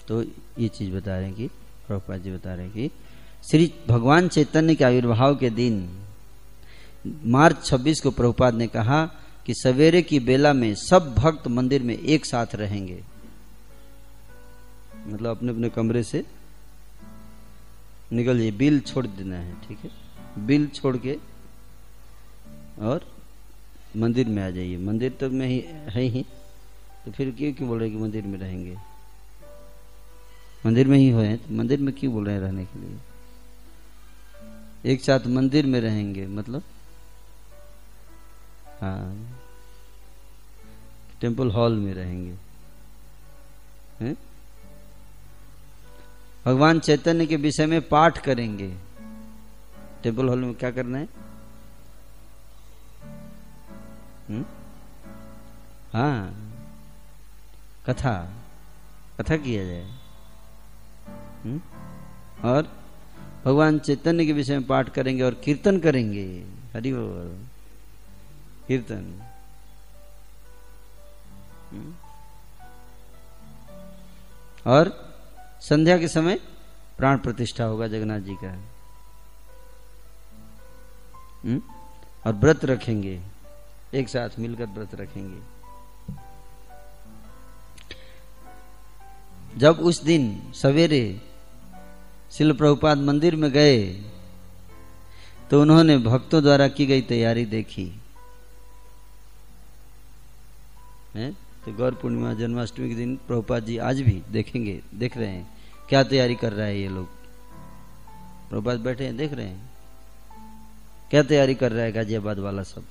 तो ये चीज बता रहे हैं कि प्रभुपाद जी बता रहे हैं कि श्री भगवान चैतन्य के आविर्भाव के दिन मार्च 26 को प्रभुपाद ने कहा कि सवेरे की बेला में सब भक्त मंदिर में एक साथ रहेंगे, मतलब अपने अपने कमरे से निकल जाइए, बिल छोड़ देना है, ठीक है? बिल छोड़ के और मंदिर में आ जाइए। मंदिर तो में ही है ही, तो फिर क्यों बोल रहे कि मंदिर में रहेंगे? मंदिर में ही हो, तो मंदिर में क्यों बोल रहे हैं रहने के लिए? एक साथ मंदिर में रहेंगे मतलब, हाँ, टेम्पल हॉल में रहेंगे, हैं? भगवान चैतन्य के विषय में पाठ करेंगे। टेम्पल हॉल में क्या करना है? हाँ, कथा कथा किया जाए। और भगवान चैतन्य के विषय में पाठ करेंगे और कीर्तन करेंगे। हरि बोल। कीर्तन। और संध्या के समय प्राण प्रतिष्ठा होगा जगन्नाथ जी का। और व्रत रखेंगे, एक साथ मिलकर व्रत रखेंगे। जब उस दिन सवेरे श्रील प्रभुपाद मंदिर में गए तो उन्होंने भक्तों द्वारा की गई तैयारी देखी है। तो गौर पूर्णिमा जन्माष्टमी के दिन प्रभुपाद जी आज भी देखेंगे, देख रहे हैं क्या तैयारी कर रहा है ये लोग। प्रभुपाद बैठे हैं, देख रहे हैं क्या तैयारी कर रहा है गाजियाबाद वाला सब।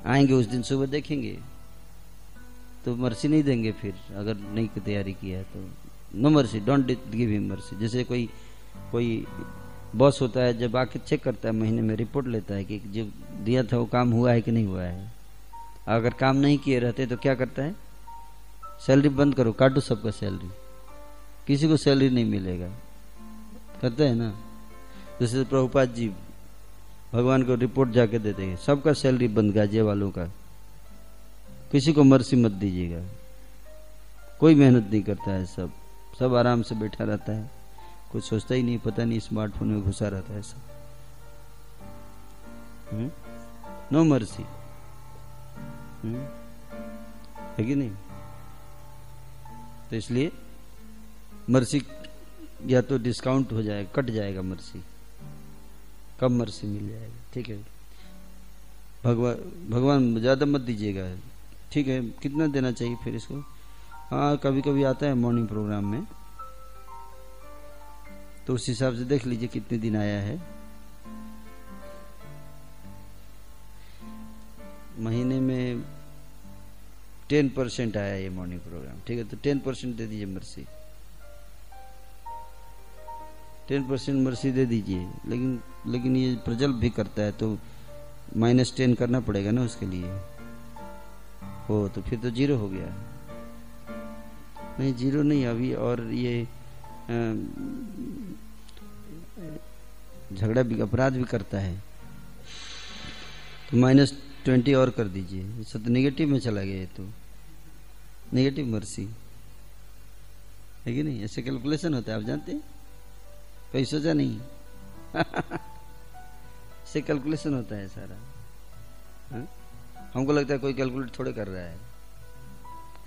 आएंगे उस दिन सुबह, देखेंगे तो मर्सी नहीं देंगे फिर, अगर नहीं की तैयारी किया है तो। No mercy, don't give him mercy. जैसे कोई बॉस होता है, जब आके चेक करता है महीने में, रिपोर्ट लेता है कि जो दिया था वो काम हुआ है कि नहीं हुआ है। अगर काम नहीं किए रहते तो क्या करता है? सैलरी बंद करो, काटो सबका सैलरी, किसी को सैलरी नहीं मिलेगा, करते हैं ना। जैसे प्रभुपाद जी भगवान को रिपोर्ट जाके देते हैं, सबका सैलरी बंद, गाजिया वालों का, किसी को मर्सी मत दीजिएगा। कोई मेहनत नहीं करता है, सब आराम से बैठा रहता है, कुछ सोचता ही नहीं, पता नहीं स्मार्टफोन में घुसा रहता है सब। नो मर्सी है कि नहीं? तो इसलिए मर्सी या तो डिस्काउंट हो जाएगा, कट जाएगा मर्सी, कम मर्सी मिल जाएगा। ठीक है, भगवान ज्यादा मत दीजिएगा। ठीक है, कितना देना चाहिए फिर इसको? हाँ, कभी कभी आता है मॉर्निंग प्रोग्राम में, तो उस हिसाब से देख लीजिए कितने दिन आया है। महीने में 10% आया ये मॉर्निंग प्रोग्राम। ठीक है, तो 10% दे दीजिए मर्सी, 10% मर्सी दे दीजिए। लेकिन ये प्रजल्प भी करता है तो -10 करना पड़ेगा ना उसके लिए। हो तो फिर तो 0 हो गया। नहीं, 0 नहीं अभी। और ये झगड़ा भी, अपराध भी करता है, तो -20 और कर दीजिए। इससे तो नेगेटिव में चला गया, तो नेगेटिव मर्सी है कि नहीं? ऐसे कैलकुलेशन होता है, आप जानते हैं? कहीं सोचा नहीं? ऐसे कैलकुलेशन होता है सारा। हा? हमको लगता है कोई कैलकुलेट थोड़े कर रहा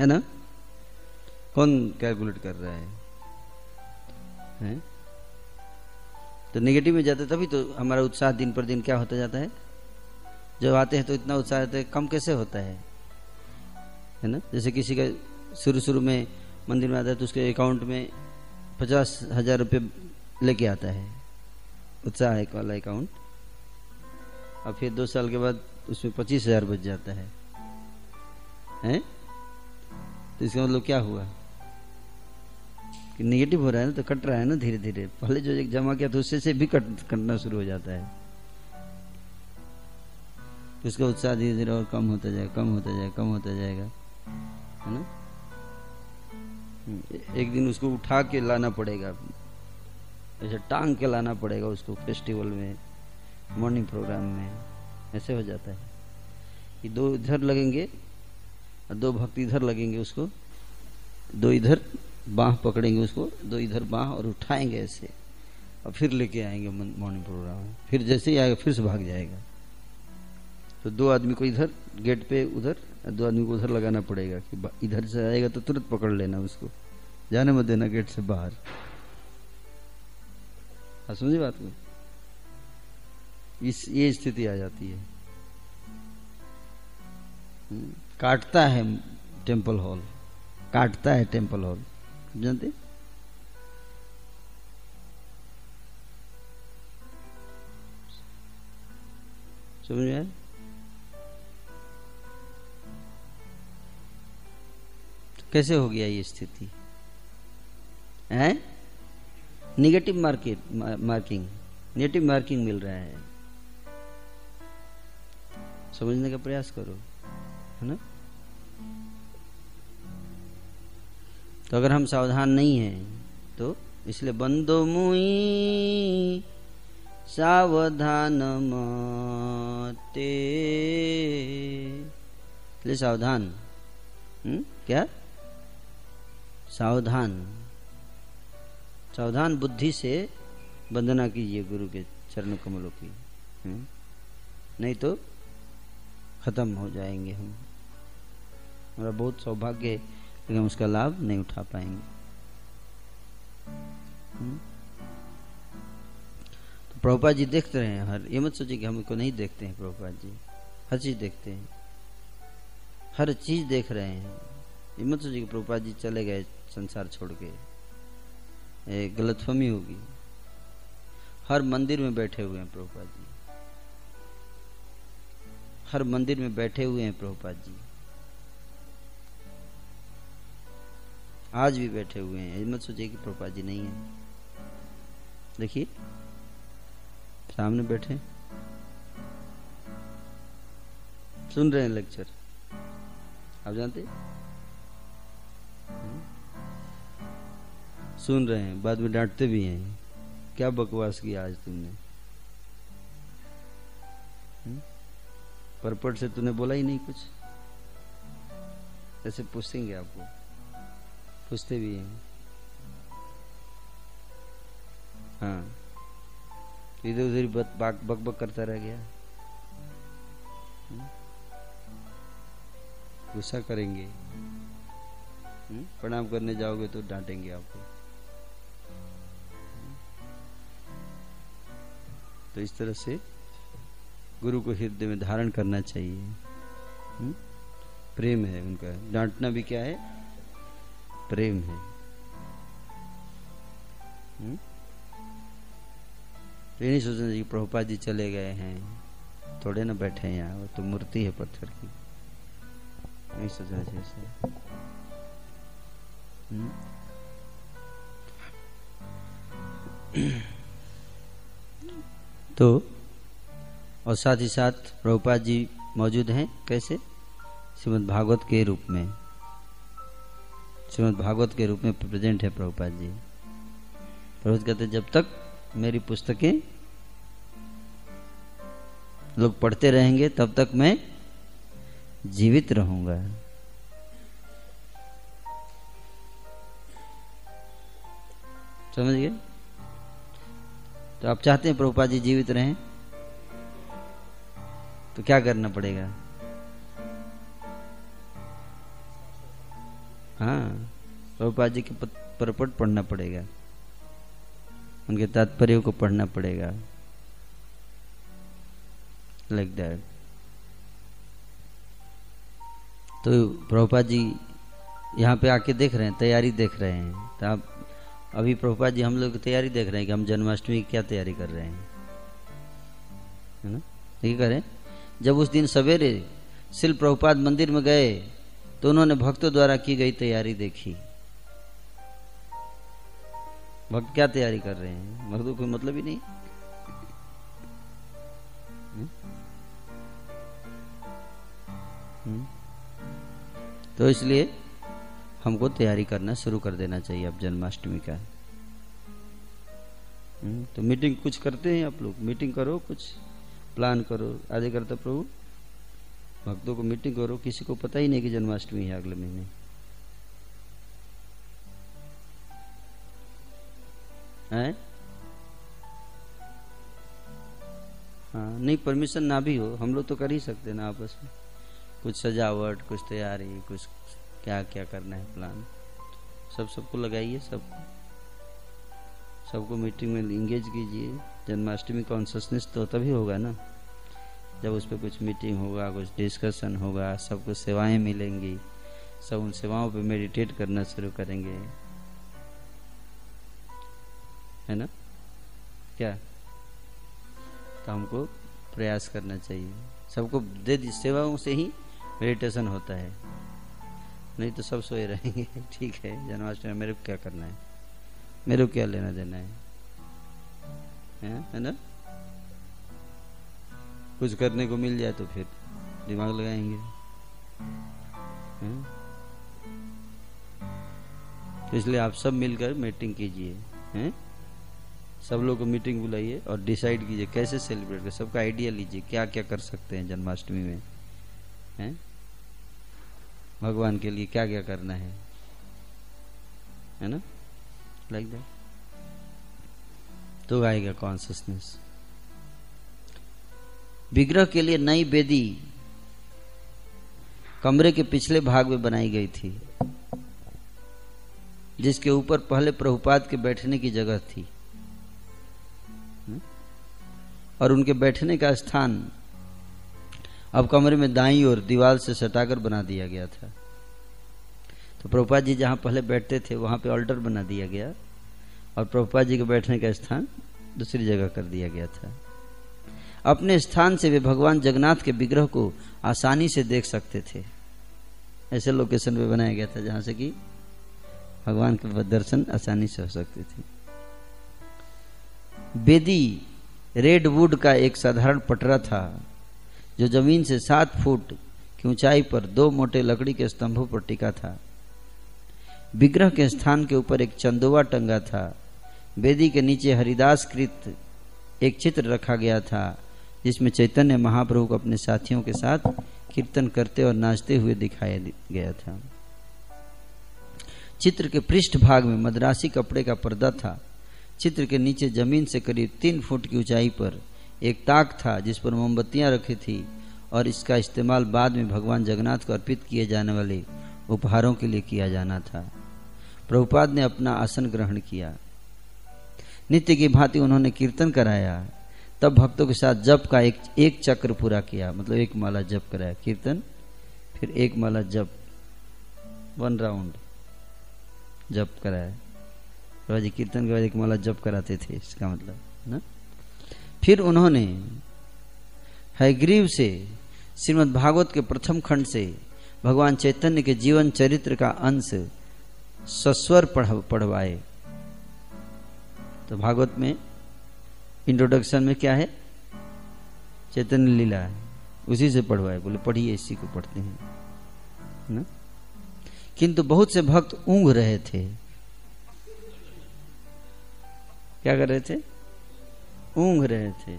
है ना? कौन कैलकुलेट कर रहा है? तो नेगेटिव में जाते तभी तो हमारा उत्साह दिन पर दिन क्या होता जाता है। जब आते हैं तो इतना उत्साह आता है, कम कैसे होता है ना? जैसे किसी का शुरू में मंदिर में आता है तो उसके अकाउंट में 50,000 रुपये लेके आता है, उत्साह एक वाला अकाउंट, और फिर 2 साल के बाद उसमें 25,000 बच जाता है। तो इसका मतलब क्या हुआ कि नेगेटिव हो रहा है ना, तो कट रहा है ना धीरे धीरे। पहले जो एक जमा किया तो उससे से भी कटना शुरू हो जाता है, तो उसका उत्साह धीरे धीरे और कम होता जाएगा, कम होता जाएगा, है ना? एक दिन उसको उठा के लाना पड़ेगा, ऐसे टांग के लाना पड़ेगा उसको, फेस्टिवल में, मॉर्निंग प्रोग्राम में। ऐसे हो जाता है कि 2 इधर लगेंगे और 2 भक्त इधर लगेंगे, उसको 2 इधर बाह पकड़ेंगे उसको, 2 इधर बाह, और उठाएंगे ऐसे, और फिर लेके आएंगे मॉर्निंग प्रोग्राम में। फिर जैसे ही आएगा फिर से भाग जाएगा। तो 2 आदमी को इधर गेट पे उधर, 2 आदमी को उधर लगाना पड़ेगा कि इधर से आएगा तो तुरंत पकड़ लेना उसको, जाने मत देना गेट से बाहर। समझे बात को? ये स्थिति आ जाती है। काटता है टेम्पल हॉल, काटता है टेम्पल हॉल, जानते? समझ में आया? कैसे हो गया ये स्थिति है? निगेटिव मार्किंग, नेगेटिव मार्किंग मिल रहा है। समझने का प्रयास करो, है ना? तो अगर हम सावधान नहीं हैं तो इसलिए बंदो मुई सावधान मते, इसलिए सावधान। क्या? सावधान, सावधान बुद्धि से वंदना कीजिए गुरु के चरण कमलों की, नहीं तो खत्म हो जाएंगे हम। हमारा बहुत सौभाग्य है लेकिन हम उसका लाभ नहीं उठा पाएंगे। तो प्रभुपाद जी देखते रहे हैं हर, ये मत सोचिए कि हमको नहीं देखते हैं। प्रभुपाद जी हर चीज देखते हैं, हर चीज देख रहे हैं। ये मत सोचिए कि प्रभुपाद जी चले गए संसार छोड़ के, गलतफहमी होगी। हर मंदिर में बैठे हुए हैं प्रभुपाद जी, हर मंदिर में बैठे हुए हैं प्रभुपाद जी, आज भी बैठे हुए हैं। मत सोचिए कि प्रभुपाद जी नहीं है। देखिए सामने बैठे, सुन रहे हैं लेक्चर, आप जानते सुन रहे हैं, बाद में डांटते भी हैं, क्या बकवास किया आज तुमने, परपट से तूने बोला ही नहीं कुछ, ऐसे पूछेंगे आपको, पूछते भी हैं। हाँ, इधर उधर बक बक करता रह गया, गुस्सा करेंगे, प्रणाम करने जाओगे तो डांटेंगे आपको। तो इस तरह से गुरु को हृदय में धारण करना चाहिए। प्रेम है उनका, डांटना भी क्या है? प्रेम है। तो ये नहीं सोचना चाहिए प्रभुपाद जी चले गए हैं, थोड़े ना बैठे हैं यहाँ, वो तो मूर्ति है पत्थर की, नहीं सोचना चाहिए ऐसा। तो और साथ ही साथ प्रभुपाद जी मौजूद हैं कैसे? श्रीमद् भागवत के रूप में, श्रीमद् भागवत के रूप में प्रेजेंट है प्रभुपाद जी। प्रभुपाद कहते जब तक मेरी पुस्तकें लोग पढ़ते रहेंगे तब तक मैं जीवित रहूंगा। समझ गए? तो आप चाहते हैं प्रभुपाद जी जीवित रहें तो क्या करना पड़ेगा? हाँ, प्रभुपाद जी के परपट पढ़ना पड़ेगा, उनके तात्पर्य को पढ़ना पड़ेगा, लाइक दैट। तो प्रभुपाद जी यहाँ पे आके देख रहे हैं, तैयारी देख रहे हैं। तो आप अभी प्रभुपाद जी हम लोग तैयारी देख रहे हैं कि हम जन्माष्टमी की क्या तैयारी कर रहे हैं, है ना? ये करें। जब उस दिन सवेरे शिल प्रभुपाद मंदिर में गए तो उन्होंने भक्तों द्वारा की गई तैयारी देखी। भक्त क्या तैयारी कर रहे हैं, भक्तों को कोई मतलब ही नहीं। तो इसलिए हमको तैयारी करना शुरू कर देना चाहिए अब जन्माष्टमी का। तो मीटिंग कुछ करते हैं आप लोग, मीटिंग करो, कुछ प्लान करो। आदि करता प्रभु भक्तों को मीटिंग करो, किसी को पता ही नहीं कि जन्माष्टमी है अगले महीने। है? हाँ, नहीं परमिशन ना भी हो हम लोग तो कर ही सकते ना आपस में, कुछ सजावट, कुछ तैयारी, कुछ क्या क्या करना है प्लान, सबको लगाइए, सबको मीटिंग में इंगेज कीजिए। जन्माष्टमी कॉन्शसनेस तो तभी होगा ना जब उस पर कुछ मीटिंग होगा, कुछ डिस्कशन होगा, सबको सेवाएं मिलेंगी, सब उन सेवाओं पे मेडिटेट करना शुरू करेंगे, है ना? क्या? तो हमको प्रयास करना चाहिए, सबको दे दी सेवाओं से ही मेडिटेशन होता है, नहीं तो सब सोए रहेंगे। ठीक है, जन्माष्टमी मेरे को क्या करना है, मेरे को क्या लेना देना है ना? कुछ करने को मिल जाए तो फिर दिमाग लगाएंगे। तो इसलिए आप सब मिलकर मीटिंग कीजिए, हैं? सब लोग को मीटिंग बुलाइए और डिसाइड कीजिए कैसे सेलिब्रेट कर, सबका आइडिया लीजिए क्या क्या कर सकते हैं जन्माष्टमी में, हैं? भगवान के लिए क्या क्या करना है ना? लाइक दैट तो आएगा कॉन्शियसनेस। विग्रह के लिए नई वेदी कमरे के पिछले भाग में बनाई गई थी, जिसके ऊपर पहले प्रभुपाद के बैठने की जगह थी और उनके बैठने का स्थान अब कमरे में दाईं ओर दीवार से सटाकर बना दिया गया था। तो प्रभुपाद जी जहां पहले बैठते थे वहां पे ऑल्टर बना दिया गया और प्रभुपाद जी के बैठने का स्थान दूसरी जगह कर दिया गया था। अपने स्थान से वे भगवान जगन्नाथ के विग्रह को आसानी से देख सकते थे। ऐसे लोकेशन पे बनाया गया था जहां से कि भगवान के दर्शन आसानी से हो सकते थे। वेदी रेड वुड का एक साधारण पटरा था जो जमीन से 7 फुट की ऊंचाई पर 2 मोटे लकड़ी के स्तंभों पर टिका था। विग्रह के स्थान के ऊपर एक चंदोवा टंगा था। वेदी के नीचे हरिदास कृत एक चित्र रखा गया था जिसमें चैतन्य महाप्रभु को अपने साथियों के साथ कीर्तन करते और नाचते हुए दिखाया गया था। चित्र के पृष्ठ भाग में मद्रासी कपड़े का पर्दा था। चित्र के नीचे जमीन से करीब 3 फुट की ऊंचाई पर एक ताक था जिस पर मोमबत्तियां रखी थी और इसका इस्तेमाल बाद में भगवान जगन्नाथ को अर्पित किए जाने वाले उपहारों के लिए किया जाना था। प्रभुपाद ने अपना आसन ग्रहण किया। नित्य की भांति उन्होंने कीर्तन कराया। तब भक्तों के साथ जप का एक चक्र पूरा किया, मतलब 1 माला जप कराया। कीर्तन फिर 1 माला जप, 1 राउंड जप कराया। बाबा जी कीर्तन के बाद 1 माला जप कराते थे, इसका मतलब ना। फिर उन्होंने हयग्रीव से श्रीमद् भागवत के प्रथम खंड से भगवान चैतन्य के जीवन चरित्र का अंश सस्वर पढ़वाए। तो भागवत में इंट्रोडक्शन में क्या है, चैतन्य लीला है, उसी से पढ़वाए। बोले पढ़िए, इसी को पढ़ते हैं ना। किंतु बहुत से भक्त ऊंघ रहे थे। क्या कर रहे थे? ऊंघ रहे थे।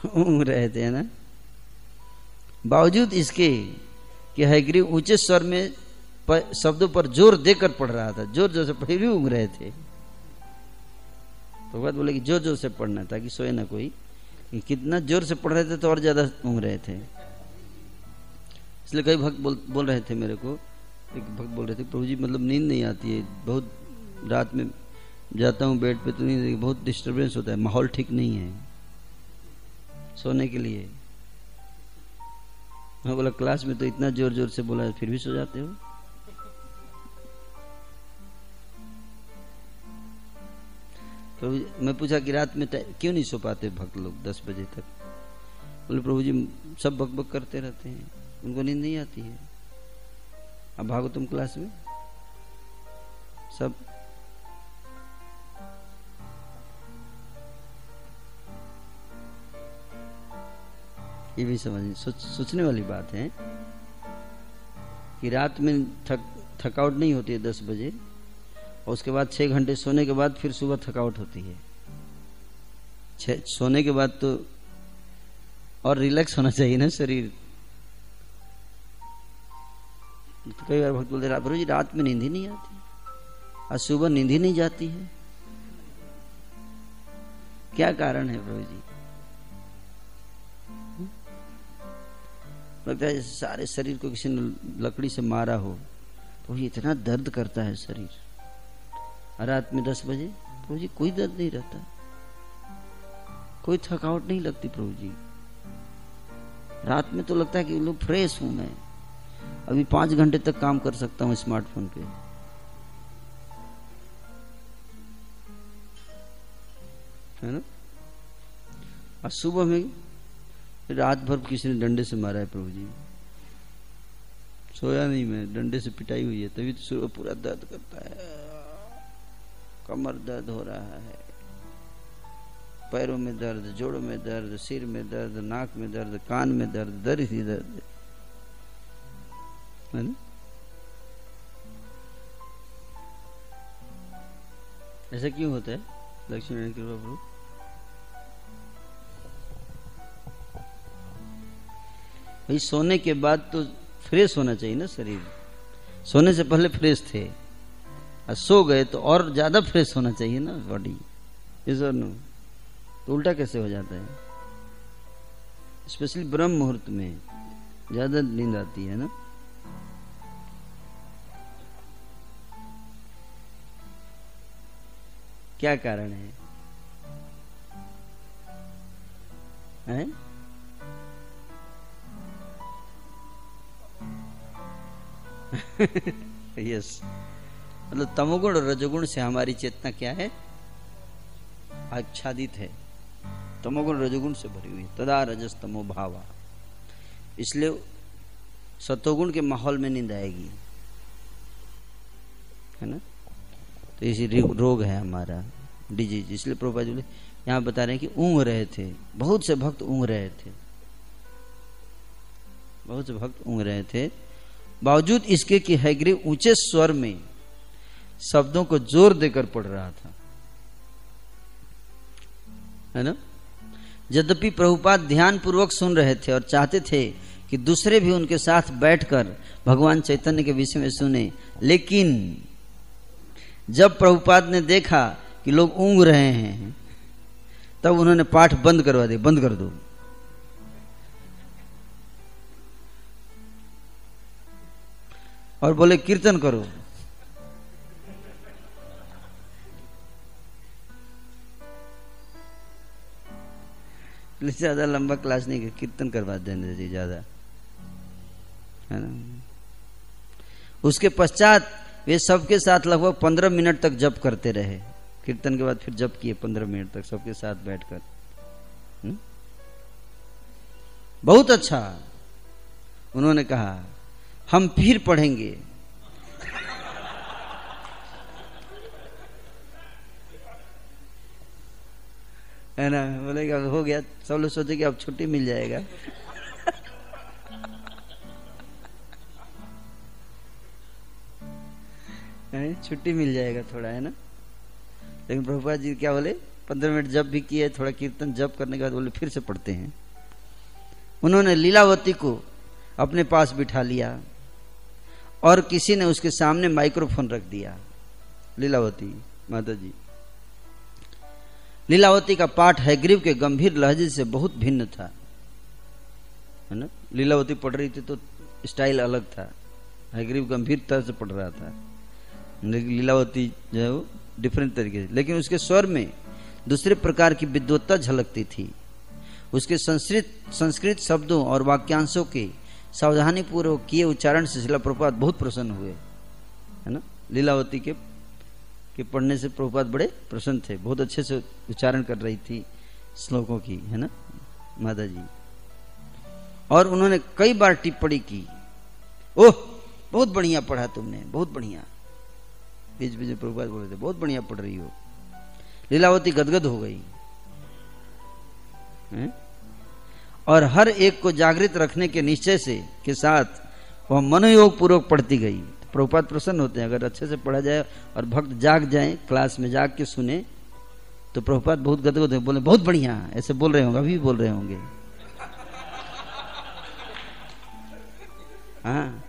ऊँघ रहे थे ना। बावजूद इसके कि हयग्रीव ऊंचे स्वर में शब्दों पर जोर देकर पढ़ रहा था, जोर जोर से, फिर भी ऊँघ रहे थे। तो बात बोले कि जोर जोर से पढ़ना ताकि सोए ना कोई। कितना जोर से पढ़ रहे थे तो और ज्यादा ऊँघ रहे थे। इसलिए कई भक्त बोल रहे थे मेरे को, एक भक्त बोल रहे थे प्रभु जी मतलब नींद नहीं आती है, बहुत रात में जाता हूँ बेड पे तो नींद, बहुत डिस्टर्बेंस होता है, माहौल ठीक नहीं है सोने के लिए। मैं बोला क्लास में तो इतना जोर जोर से बोला फिर भी सो जाते हो। तो मैं पूछा कि रात में क्यों नहीं सो पाते भक्त लोग 10 बजे तक? बोले प्रभु जी सब बकबक करते रहते हैं, उनको नींद नहीं आती है। अब भागो तुम क्लास में सब ये भी समझ सोचने वाली बात है कि रात में थकावट नहीं होती है 10 बजे और उसके बाद 6 घंटे सोने के बाद फिर सुबह थकावट होती है। सोने के बाद तो और रिलैक्स होना चाहिए ना शरीर। तो कई बार भक्त बोलते प्रभु जी रात में नींद ही नहीं आती, आज सुबह नींद ही नहीं जाती है, क्या कारण है प्रभु जी? लगता है जैसे सारे शरीर को किसी ने लकड़ी से मारा हो, तो ये इतना दर्द करता है शरीर। रात में 10 बजे प्रभु जी कोई दर्द नहीं रहता, कोई थकावट नहीं लगती प्रभु जी। रात में तो लगता है कि लोग फ्रेश हूं मैं, अभी 5 घंटे तक काम कर सकता हूं स्मार्टफोन पे। है ना? और सुबह में रात भर किसी ने डंडे से मारा है प्रभु जी, सोया नहीं मैं, डंडे से पिटाई हुई है, तभी तो सुबह पूरा दर्द करता है, कमर दर्द हो रहा है, पैरों में दर्द, जोड़ों में दर्द, सिर में दर्द, नाक में दर्द, कान में दर्द, दर्द ही दर्द है ना? ऐसा क्यों होता है लक्ष्मी नारायण कृपा प्रभु? भाई सोने के बाद तो फ्रेश होना चाहिए ना शरीर, सोने से पहले फ्रेश थे और सो गए तो और ज्यादा फ्रेश होना चाहिए ना बॉडी, इस और नो तो उल्टा कैसे हो जाता है? स्पेशली ब्रह्म मुहूर्त में ज्यादा नींद आती है ना। क्या कारण है? हैं? यस, मतलब तमोगुण और रजोगुण से हमारी चेतना क्या है? आच्छादित है, तमोगुण रजोगुण से भरी हुई, तदा रजस तमो भावा। इसलिए सतोगुण के माहौल में नींद आएगी, है ना? तो इसी रोग है हमारा, डिजीज। इसलिए प्रभुपाद जी यहाँ बता रहे हैं कि ऊँघ रहे थे, बहुत से भक्त ऊँघ रहे थे, बहुत से भक्त ऊँघ रहे थे, बावजूद इसके कि हैग्रीव ऊंचे स्वर में शब्दों को जोर देकर पढ़ रहा था, है ना? यद्यपि प्रभुपाद ध्यान पूर्वक सुन रहे थे और चाहते थे कि दूसरे भी उनके साथ बैठकर भगवान चैतन्य के विषय में सुने, लेकिन जब प्रभुपाद ने देखा कि लोग ऊँघ रहे हैं तब उन्होंने पाठ बंद करवा दिया, बंद कर दो। और बोले कीर्तन करो। ज्यादा लंबा क्लास नहीं, कीर्तन करवा देने दीजिए ज्यादा, है ना? उसके पश्चात वे सबके साथ लगभग 15 मिनट तक जप करते रहे। कीर्तन के बाद फिर जप किए 15 मिनट तक सबके साथ बैठकर। बहुत अच्छा, उन्होंने कहा हम फिर पढ़ेंगे। है ना? बोलेगा हो गया, सब लोग सोचे कि अब छुट्टी मिल जाएगा। छुट्टी मिल जाएगा थोड़ा, है ना? लेकिन प्रभुपाद जी क्या बोले, 15 मिनट जप भी किए, थोड़ा कीर्तन जप करने के बाद बोले फिर से पढ़ते हैं। उन्होंने लीलावती को अपने पास बिठा लिया और किसी ने उसके सामने माइक्रोफोन रख दिया। लीलावती माता जी, लीलावती का पाठ हैग्रीव के गंभीर लहजे से बहुत भिन्न था, है ना? लीलावती पढ़ रही थी तो स्टाइल अलग था, हैग्रीव गंभीरता से पढ़ रहा था, लेकिन लीलावती जो है वो डिफरेंट तरीके से, लेकिन उसके स्वर में दूसरे प्रकार की विद्वत्ता झलकती थी। उसके संस्कृत शब्दों और वाक्यांशों के सावधानी पूर्वक किए उच्चारण से श्रील प्रभुपाद बहुत प्रसन्न हुए, है ना? लीलावती के पढ़ने से प्रभुपाद बड़े प्रसन्न थे, बहुत अच्छे से उच्चारण कर रही थी श्लोकों की, है ना माता जी? और उन्होंने कई बार टिप्पणी की, ओह बहुत बढ़िया पढ़ा तुमने, बहुत बढ़िया। बीच बीच में प्रभुपाद बोल रहे थे बहुत बढ़िया पढ़ रही हो। लीलावती गदगद हो गई है? और हर एक को जागृत रखने के निश्चय से के साथ वह मनोयोग पूर्वक पढ़ती गई। प्रभुपाद प्रसन्न होते हैं अगर अच्छे से पढ़ा जाए और भक्त जाग जाए, क्लास में जाग के सुने तो प्रभुपाद बहुत गदगद है, बोले बहुत बढ़िया, ऐसे बोल रहे होंगे, अभी भी बोल रहे होंगे। हाँ,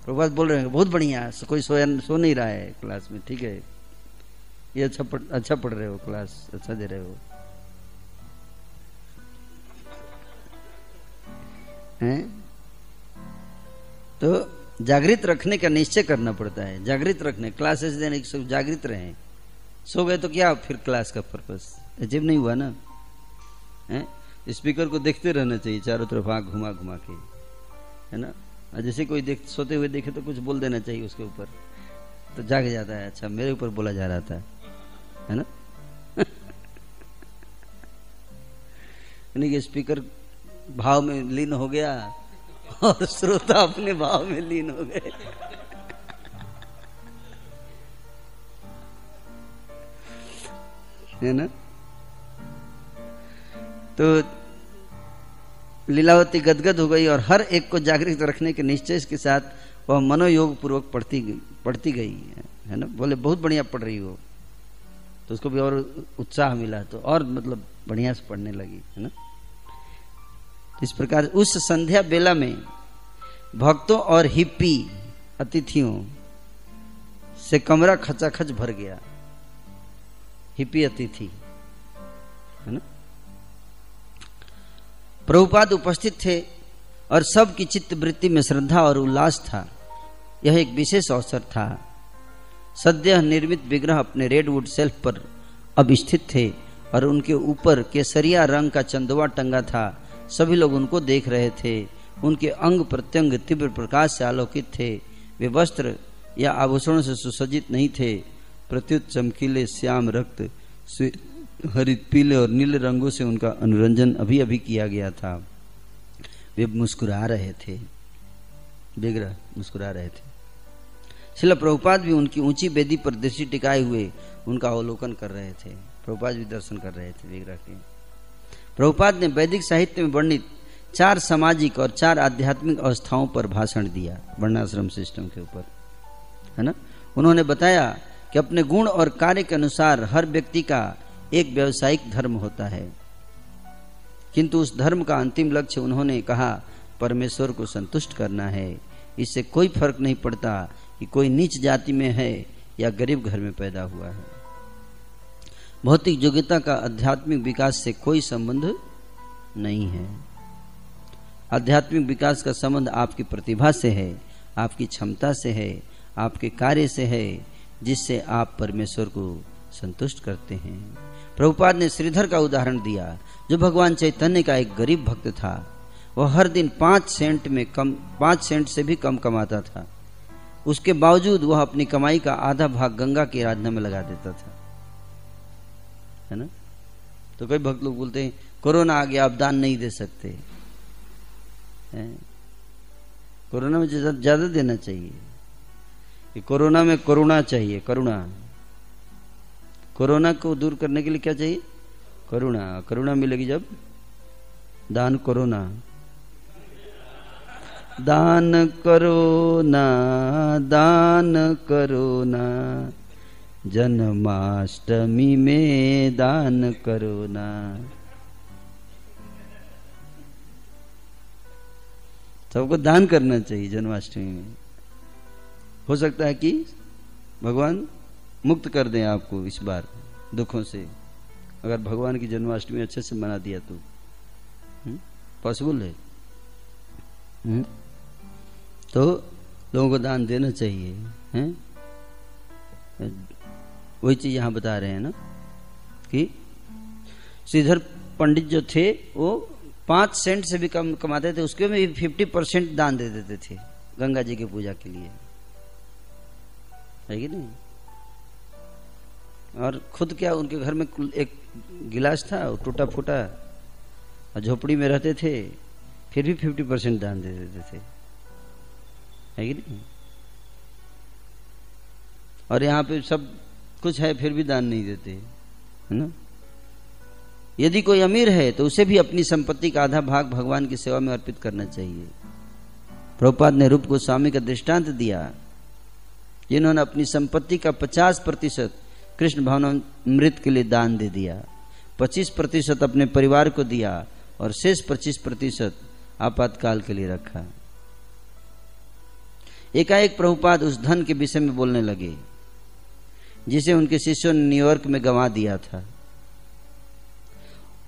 प्रभुपाद बोल रहे होंगे बहुत बढ़िया, कोई सो नहीं रहा है क्लास में, ठीक है, ये अच्छा पढ़ रहे हो, क्लास अच्छा दे रहे हो, हैं? तो जागृत रखने का निश्चय करना पड़ता है, जागृत रखने, क्लासेस देने की सब जागृत रहें, सो गए तो क्या फिर क्लास का पर्पस? अजीब नहीं हुआ ना? है स्पीकर को देखते रहना चाहिए चारों तरफ आँख घुमा घुमा के, है ना? जैसे कोई सोते हुए देखे तो कुछ बोल देना चाहिए उसके ऊपर, तो जाग जाता है, अच्छा मेरे ऊपर बोला जा रहा था, है ना? यानी कि स्पीकर भाव में लीन हो गया और श्रोता अपने भाव में लीन हो गए। है ना? तो लीलावती गदगद हो गई और हर एक को जागृत रखने के निश्चय के साथ वह मनोयोग पूर्वक पढ़ती गई, है ना? बोले बहुत बढ़िया पढ़ रही हो, तो उसको भी और उत्साह मिला, तो और मतलब बढ़िया से पढ़ने लगी, है ना? इस प्रकार उस संध्या बेला में भक्तों और हिप्पी अतिथियों से कमरा खचाखच भर गया। हिप्पी अतिथि, है ना? प्रभुपाद उपस्थित थे और सबकी चित्त वृत्ति में श्रद्धा और उल्लास था। यह एक विशेष अवसर था। सद्य निर्मित विग्रह अपने रेडवुड शेल्फ पर अब स्थित थे और उनके ऊपर केसरिया रंग का चंदवा टंगा था। सभी लोग उनको देख रहे थे। उनके अंग प्रत्यंग तीव्र प्रकाश से आलोकित थे। वे वस्त्र या आभूषणों से सुसज्जित नहीं थे, प्रत्युत चमकीले श्याम, रक्त, हरित, पीले और नीले रंगों से उनका अनुरंजन अभी अभी किया गया था। वे मुस्कुरा रहे थे, विग्रह मुस्कुरा रहे थे। श्रील प्रभुपाद भी उनकी ऊंची वेदी पर दृष्टि टिकाए हुए उनका अवलोकन कर रहे थे। प्रभुपाद भी दर्शन कर रहे थे विग्रह के। प्रभुपाद ने वैदिक साहित्य में वर्णित 4 सामाजिक और 4 आध्यात्मिक अवस्थाओं पर भाषण दिया, वर्णाश्रम सिस्टम के ऊपर, है ना? उन्होंने बताया कि अपने गुण और कार्य के अनुसार हर व्यक्ति का एक व्यावसायिक धर्म होता है, किंतु उस धर्म का अंतिम लक्ष्य उन्होंने कहा परमेश्वर को संतुष्ट करना है। इससे कोई फर्क नहीं पड़ता कि कोई नीच जाति में है या गरीब घर में पैदा हुआ है। भौतिक योग्यता का आध्यात्मिक विकास से कोई संबंध नहीं है। आध्यात्मिक विकास का संबंध आपकी प्रतिभा से है, आपकी क्षमता से है, आपके कार्य से है, जिससे आप परमेश्वर को संतुष्ट करते हैं। प्रभुपाद ने श्रीधर का उदाहरण दिया, जो भगवान चैतन्य का एक गरीब भक्त था। वह हर दिन 5 सेंट से भी कम कमाता था। उसके बावजूद वह अपनी कमाई का आधा भाग गंगा की आराधना में लगा देता था, है ना? तो कई भक्त लोग बोलते हैं कोरोना आ गया, आप दान नहीं दे सकते। कोरोना में ज्यादा देना चाहिए। कि कोरोना में करुणा चाहिए, करुणा। कोरोना को दूर करने के लिए क्या चाहिए? करुणा। करुणा मिलेगी जब दान करो ना, दान करो ना, दान करो ना, जन्माष्टमी में दान करो ना। सबको दान करना चाहिए जन्माष्टमी में। हो सकता है कि भगवान मुक्त कर दें आपको इस बार दुखों से, अगर भगवान की जन्माष्टमी अच्छे से मना दिया तो। पॉसिबल है। तो लोगों को दान देना चाहिए, हैं? वही चीज यहां बता रहे हैं ना कि श्रीधर पंडित जो थे वो 5 सेंट से भी कम कमाते थे, उसके में भी 50% दान दे देते थे गंगा जी की पूजा के लिए, है कि नहीं? और खुद क्या उनके घर में एक गिलास था, टूटा फूटा, और झोपड़ी में रहते थे, फिर भी 50% दान दे देते थे, है कि नहीं? और यहाँ पे सब कुछ है फिर भी दान नहीं देते, है ना? यदि कोई अमीर है तो उसे भी अपनी संपत्ति का आधा भाग भगवान की सेवा में अर्पित करना चाहिए। प्रभुपाद ने रूप गोस्वामी का दृष्टांत दिया, जिन्होंने अपनी संपत्ति का 50% कृष्ण भावनामृत के लिए दान दे दिया, 25% अपने परिवार को दिया और शेष 25% आपातकाल के लिए रखा। एकाएक प्रभुपाद उस धन के विषय में बोलने लगे जिसे उनके शिष्यों ने न्यूयॉर्क में गंवा दिया था।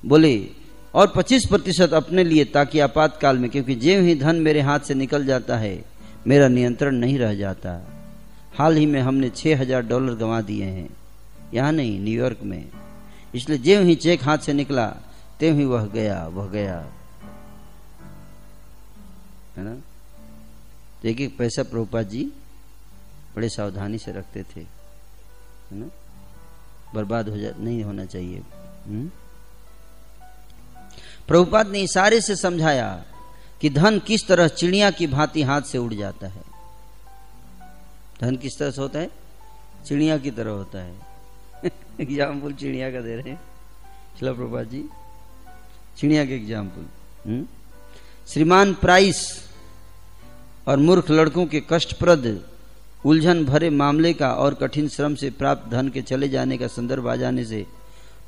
बोले, और 25% अपने लिए, ताकि आपातकाल में, क्योंकि ज्यों ही धन मेरे हाथ से निकल जाता है मेरा नियंत्रण नहीं रह जाता। हाल ही में हमने $6000 गंवा दिए हैं। यहाँ नहीं, न्यूयॉर्क में। इसलिए ज्यों ही चेक हाथ से निकला त्यों ही वह गया, है ना। तो एक एक पैसा प्रभुपाद जी बड़े सावधानी से रखते थे, है ना, बर्बाद नहीं होना चाहिए। प्रभुपाद ने इशारे से समझाया कि धन किस तरह चिड़िया की भांति हाथ से उड़ जाता है। धन किस तरह से होता है? चिड़िया की तरह होता है। एग्जाम्पल चिड़िया का दे रहे हैं शिला प्रभुपाद जी, चिड़िया के एग्जाम्पल। श्रीमान प्राइस और मूर्ख लड़कों के कष्टप्रद उलझन भरे मामले का और कठिन श्रम से प्राप्त धन के चले जाने का संदर्भ आ जाने से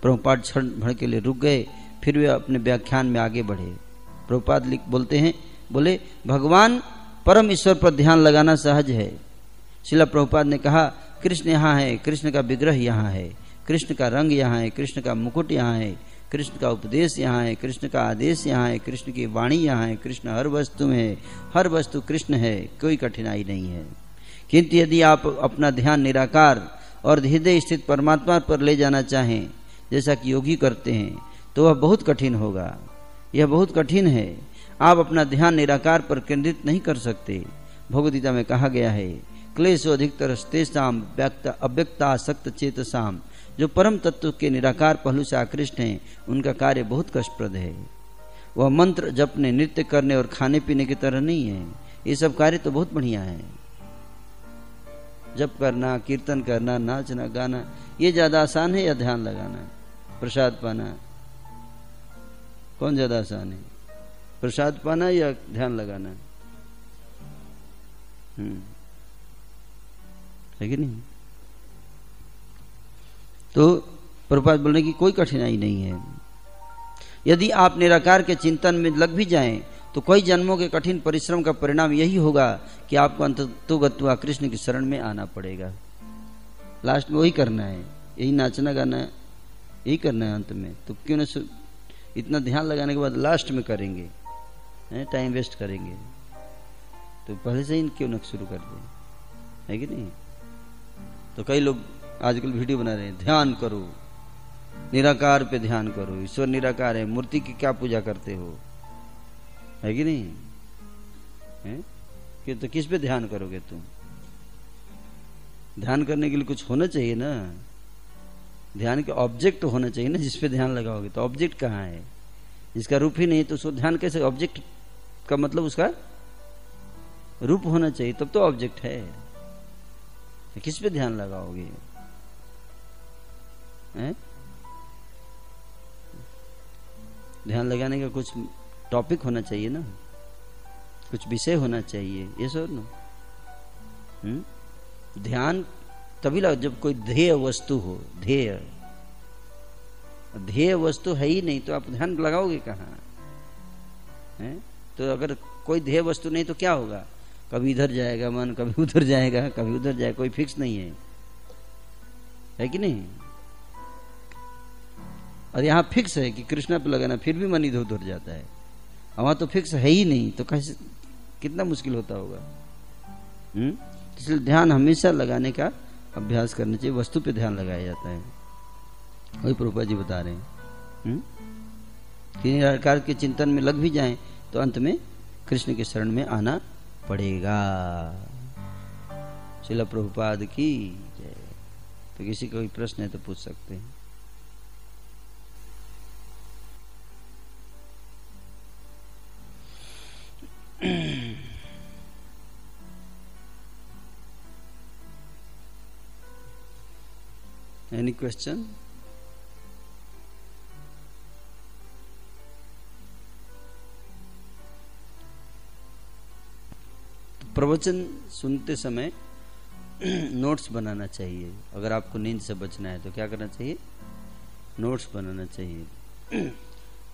प्रभुपाद क्षण भर के लिए रुक गए, फिर वे अपने व्याख्यान में आगे बढ़े। प्रभुपाद बोले भगवान परम ईश्वर पर ध्यान लगाना सहज है। शिला प्रभुपाद ने कहा कृष्ण यहाँ है, कृष्ण का विग्रह यहाँ है, कृष्ण का रंग यहाँ है, कृष्ण का मुकुट यहाँ है, कृष्ण का उपदेश यहाँ है, कृष्ण का आदेश यहाँ है, कृष्ण की वाणी यहाँ है, कृष्ण हर वस्तु में है, हर वस्तु कृष्ण है, कोई कठिनाई नहीं है। किंतु यदि आप अपना ध्यान निराकार और हृदय स्थित परमात्मा पर ले जाना चाहें, जैसा कि योगी करते हैं, तो वह बहुत कठिन होगा। यह बहुत कठिन है। आप अपना ध्यान निराकार पर केंद्रित नहीं कर सकते। भगवद्गीता में कहा गया है क्लेशो अधिकतर तेषाम अव्यक्तासक्त चेतसाम, जो परम तत्व के निराकार पहलू से आकृष्ट हैं उनका कार्य बहुत कष्टप्रद है। वह मंत्र जपने, नृत्य करने और खाने पीने की तरह नहीं है। ये सब कार्य तो बहुत बढ़िया है, जप करना, कीर्तन करना, नाचना गाना, ये ज्यादा आसान है या ध्यान लगाना, प्रसाद पाना? कौन ज्यादा आसान है, प्रसाद पाना या ध्यान लगाना? है कि नहीं? तो प्रभुपाद बोलने की कोई कठिनाई नहीं है। यदि आप निराकार के चिंतन में लग भी जाएं तो कई जन्मों के कठिन परिश्रम का परिणाम यही होगा कि आपको अंततोगत्वा कृष्ण की शरण में आना पड़ेगा। लास्ट में वही करना है, यही नाचना गाना यही करना है अंत में। तो क्यों न इतना ध्यान लगाने के बाद लास्ट में करेंगे, टाइम वेस्ट करेंगे, तो पहले से ही क्यों न शुरू कर दें, है कि नहीं? तो कई लोग आजकल वीडियो बना रहे हैं, ध्यान करो, निराकार पे ध्यान करो, ईश्वर निराकार है, मूर्ति की क्या पूजा करते हो, है कि नहीं? है कि तो किस पे ध्यान करोगे तुम? ध्यान करने के लिए कुछ होना चाहिए ना, ध्यान के ऑब्जेक्ट तो होना चाहिए ना जिस पे ध्यान लगाओगे। तो ऑब्जेक्ट कहाँ है? जिसका रूप ही नहीं तो उसको ध्यान कैसे? ऑब्जेक्ट का मतलब उसका रूप होना चाहिए, तब तो ऑब्जेक्ट है। तो किस पे ध्यान लगाओगे? है? ध्यान लगाने का कुछ टॉपिक होना चाहिए ना, कुछ विषय होना चाहिए, ये सब ना। ध्यान तभी लगा जब कोई ध्येय वस्तु हो। ध्येय वस्तु है ही नहीं तो आप ध्यान लगाओगे कहाँ? है? तो अगर कोई ध्येय वस्तु नहीं तो क्या होगा? कभी इधर जाएगा मन, कभी उधर जाएगा, कभी उधर जाएगा, कोई फिक्स नहीं है कि नहीं? और यहाँ फिक्स है कि कृष्णा पे लगाना, फिर भी मन इधर उधर जाता है। वहां तो फिक्स है ही नहीं, तो कैसे, कितना मुश्किल होता होगा। इसलिए ध्यान हमेशा लगाने का अभ्यास करना चाहिए। वस्तु पे ध्यान लगाया जाता है, वही प्रभुपाद जी बता रहे हैं कि निराकार के चिंतन में लग भी जाएं तो अंत में कृष्ण के शरण में आना पड़ेगा। शिला प्रभुपाद की जय। तो किसी का कोई प्रश्न है तो पूछ सकते हैं। Any question? प्रवचन सुनते समय नोट्स बनाना चाहिए। अगर आपको नींद से बचना है तो क्या करना चाहिए? नोट्स बनाना चाहिए।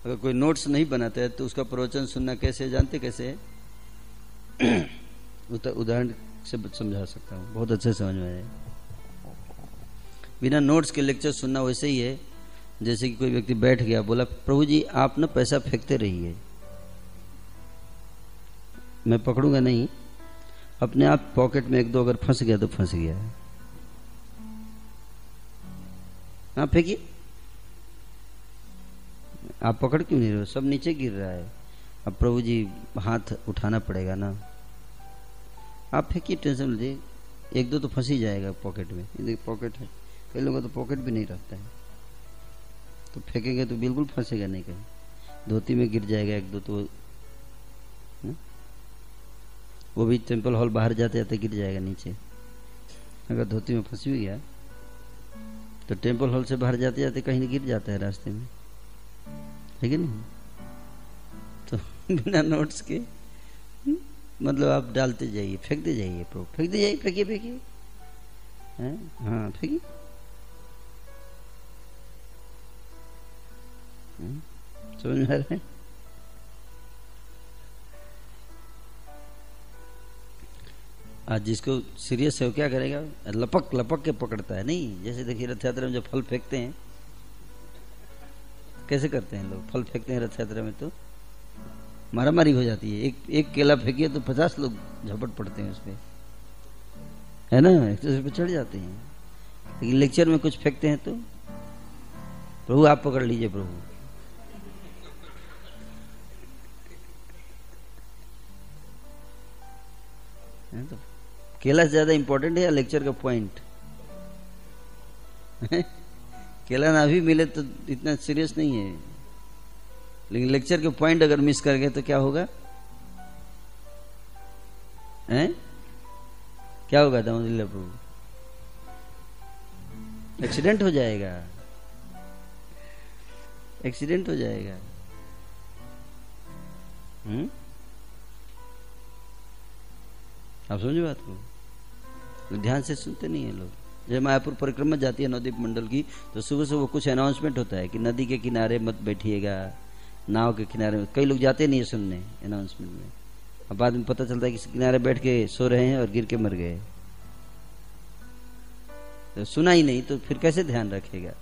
अगर कोई नोट्स नहीं बनाता है तो उसका प्रवचन सुनना कैसे, जानते कैसे है? उदाहरण से समझा सकता हूँ, बहुत अच्छे समझ में आए। बिना नोट्स के लेक्चर सुनना वैसे ही है जैसे कि कोई व्यक्ति बैठ गया, बोला प्रभु जी आप ना पैसा फेंकते रहिए, मैं पकड़ूंगा नहीं, अपने आप पॉकेट में एक दो अगर फंस गया तो फंस गया, हाँ फेंकिए। आप पकड़ क्यों नहीं रहे हो? सब नीचे गिर रहा है। अब प्रभु जी हाथ उठाना पड़ेगा ना। आप फेंकिए, टेंशन लीजिए। एक दो तो फंस ही जाएगा पॉकेट में। ये देखिए पॉकेट है, कई लोगों का तो पॉकेट भी नहीं रहता है, तो फेंकेंगे तो बिल्कुल फंसेगा नहीं, कहीं धोती में गिर जाएगा एक दो तो न? वो भी टेम्पल हॉल बाहर जाते जाते गिर जाएगा नीचे। अगर धोती में फंस भी गया तो टेम्पल हॉल से बाहर जाते जाते कहीं गिर जाता है रास्ते में, है कि नहीं? तो बिना नोट्स के मतलब आप डालते जाइए, फेंकते जाइए, फेंकते जाइए, फेंकिए फेंकिए, हाँ फेंकिए। समझ में आ रहा है? आज जिसको सीरियस है वो क्या करेगा? लपक लपक के पकड़ता है। नहीं, जैसे देखिए रथ यात्रा में जो फल फेंकते हैं, कैसे करते हैं लोग? फल फेंकते हैं रथ यात्रा में तो मारामारी हो जाती है। एक केला फेंकिए तो 50 लोग झपट पड़ते हैं उस पर, है ना, एक दूसरे पे चढ़ जाते हैं। लेकिन लेक्चर में कुछ फेंकते हैं तो प्रभु आप पकड़ लीजिए, प्रभु। तो केला से ज्यादा इंपॉर्टेंट है या लेक्चर का पॉइंट? केला ना भी मिले तो इतना सीरियस नहीं है, लेकिन लेक्चर के पॉइंट अगर मिस कर गए तो क्या होगा? हैं? क्या होगा दामोदर प्रभु? एक्सीडेंट हो जाएगा, एक्सीडेंट हो जाएगा। आप समझे बात को? तो ध्यान से सुनते नहीं है लोग। जब मायापुर परिक्रमा जाती है नवद्वीप मंडल की, तो सुबह सुबह कुछ अनाउंसमेंट होता है कि नदी के किनारे मत बैठिएगा, नाव के किनारे में। कई लोग जाते नहीं है सुनने अनाउंसमेंट में। अब बाद में पता चलता है कि किनारे बैठ के सो रहे हैं और गिर के मर गए। तो सुना ही नहीं तो फिर कैसे ध्यान रखेगा?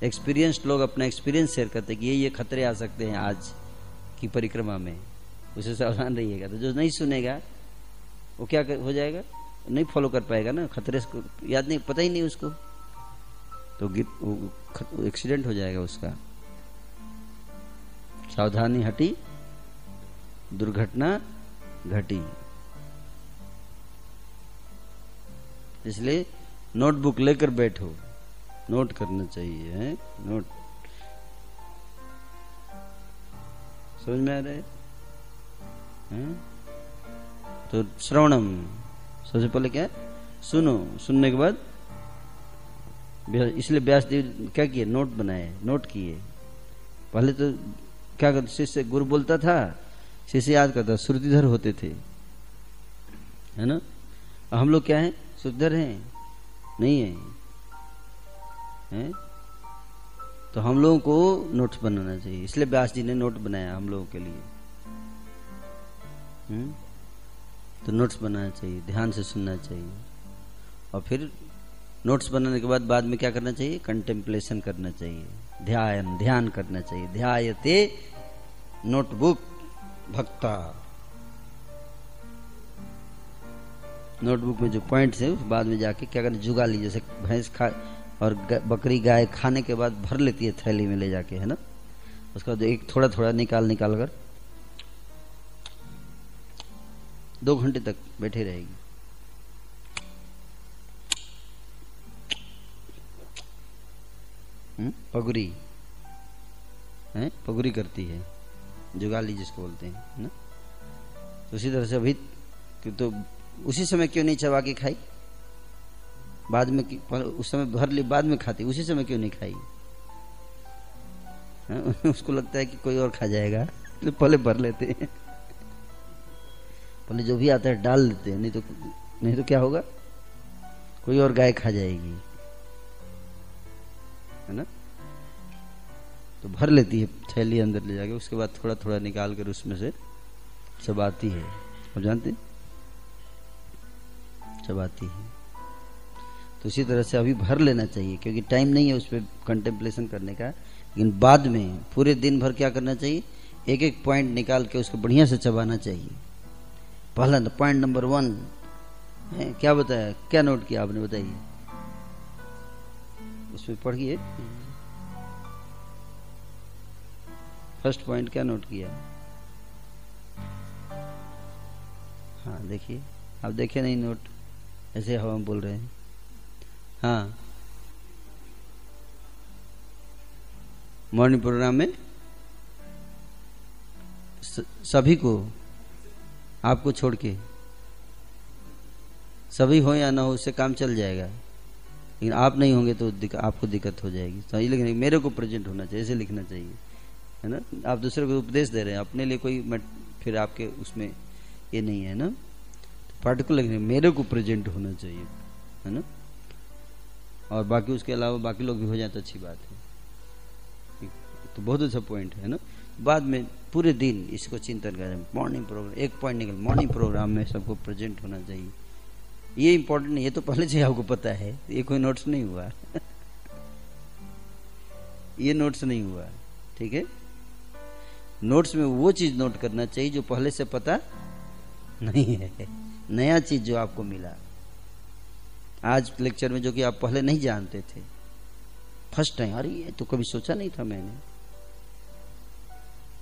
एक्सपीरियंस्ड लोग अपना एक्सपीरियंस शेयर करते हैं कि ये खतरे आ सकते हैं आज की परिक्रमा में, उसे सावधान रहिएगा। तो जो नहीं सुनेगा वो क्या हो जाएगा? नहीं फॉलो कर पाएगा ना, खतरे को याद नहीं, पता ही नहीं उसको, तो एक्सीडेंट हो जाएगा उसका। सावधानी हटी, दुर्घटना घटी। इसलिए नोटबुक लेकर बैठो, नोट करना चाहिए, है नोट। समझ में आ रहा है? तो श्रवणम, सबसे पहले क्या है? सुनो, सुनने के बाद इसलिए व्यासदेव क्या किए? नोट बनाए, नोट किए। पहले तो क्या करते? शिष्य गुरु बोलता था, शिष्य याद करता, श्रुतिधर होते थे, है ना। हम लोग क्या है? श्रुतिधर हैं? नहीं है, हैं? तो हम लोगों को नोट्स बनाना चाहिए। इसलिए व्यास जी ने नोट बनाया हम लोगों के लिए। तो नोट्स बनाना चाहिए, ध्यान से सुनना चाहिए। और फिर नोट्स बनाने के बाद में क्या करना चाहिए? कंटेम्पलेशन करना चाहिए, ध्यान करना चाहिए। ध्यायते नोटबुक भक्ता। नोटबुक में जो पॉइंट्स है उस बाद में जाके क्या करना? जुगा ली, जैसे भैंस खा और बकरी गाय खाने के बाद भर लेती है थैली में ले जाके, है ना। उसका बाद एक थोड़ा थोड़ा निकाल कर 2 घंटे तक बैठी रहेगी। पगुरी है, पगुरी करती है, जुगाली जिसको बोलते हैं, है ना। तो उसी तरह से अभी तो उसी समय क्यों नहीं चबा के खाई? बाद में उस समय भर ली, बाद में खाती, उसी समय क्यों नहीं खाई? उसको लगता है कि कोई और खा जाएगा, तो पहले भर लेते हैं, पहले जो भी आता है डाल देते हैं, नहीं तो क्या होगा? कोई और गाय खा जाएगी, है ना। तो भर लेती है थैली अंदर ले जाके, उसके बाद थोड़ा थोड़ा निकाल कर उसमें से चबाती है। आप जानते हैं, चबाती है। तो इसी तरह से अभी भर लेना चाहिए, क्योंकि टाइम नहीं है उस पर कंटेम्पलेशन करने का। लेकिन बाद में पूरे दिन भर क्या करना चाहिए? एक एक पॉइंट निकाल के उसको बढ़िया से चबाना चाहिए। पहला पॉइंट नंबर 1 है, क्या बताया, क्या नोट किया आपने, बताइए। उसमें पढ़िए। फर्स्ट पॉइंट क्या नोट किया? हाँ देखिए, आप देखे नहीं नोट, ऐसे हवा में बोल रहे हैं। हाँ, मॉर्निंग प्रोग्राम में सभी को, आपको छोड़ के सभी हो या ना हो, उससे काम चल जाएगा। लेकिन आप नहीं होंगे तो आपको दिक्कत हो जाएगी। तो ये लिखने, मेरे को प्रेजेंट होना चाहिए, ऐसे लिखना चाहिए, है ना। आप दूसरे को उपदेश दे रहे हैं, अपने लिए कोई फिर आपके उसमें ये नहीं है ना। तो पार्टिकुलर लिखने, मेरे को प्रेजेंट होना चाहिए, है ना। और बाकी उसके अलावा बाकी लोग भी हो जाए तो अच्छी बात है। तो बहुत अच्छा पॉइंट है ना। बाद में पूरे दिन इसको चिंतन करें। मॉर्निंग प्रोग्राम, एक पॉइंट निकल, मॉर्निंग प्रोग्राम में सबको प्रेजेंट होना चाहिए। ये इंपॉर्टेंट नहीं, ये तो पहले से आपको पता है, ये कोई नोट्स नहीं हुआ ये नोट्स नहीं हुआ, ठीक है। नोट्स में वो चीज नोट करना चाहिए जो पहले से पता नहीं है, नया चीज जो आपको मिला आज लेक्चर में, जो कि आप पहले नहीं जानते थे, फर्स्ट टाइम, अरे ये तो कभी सोचा नहीं था मैंने,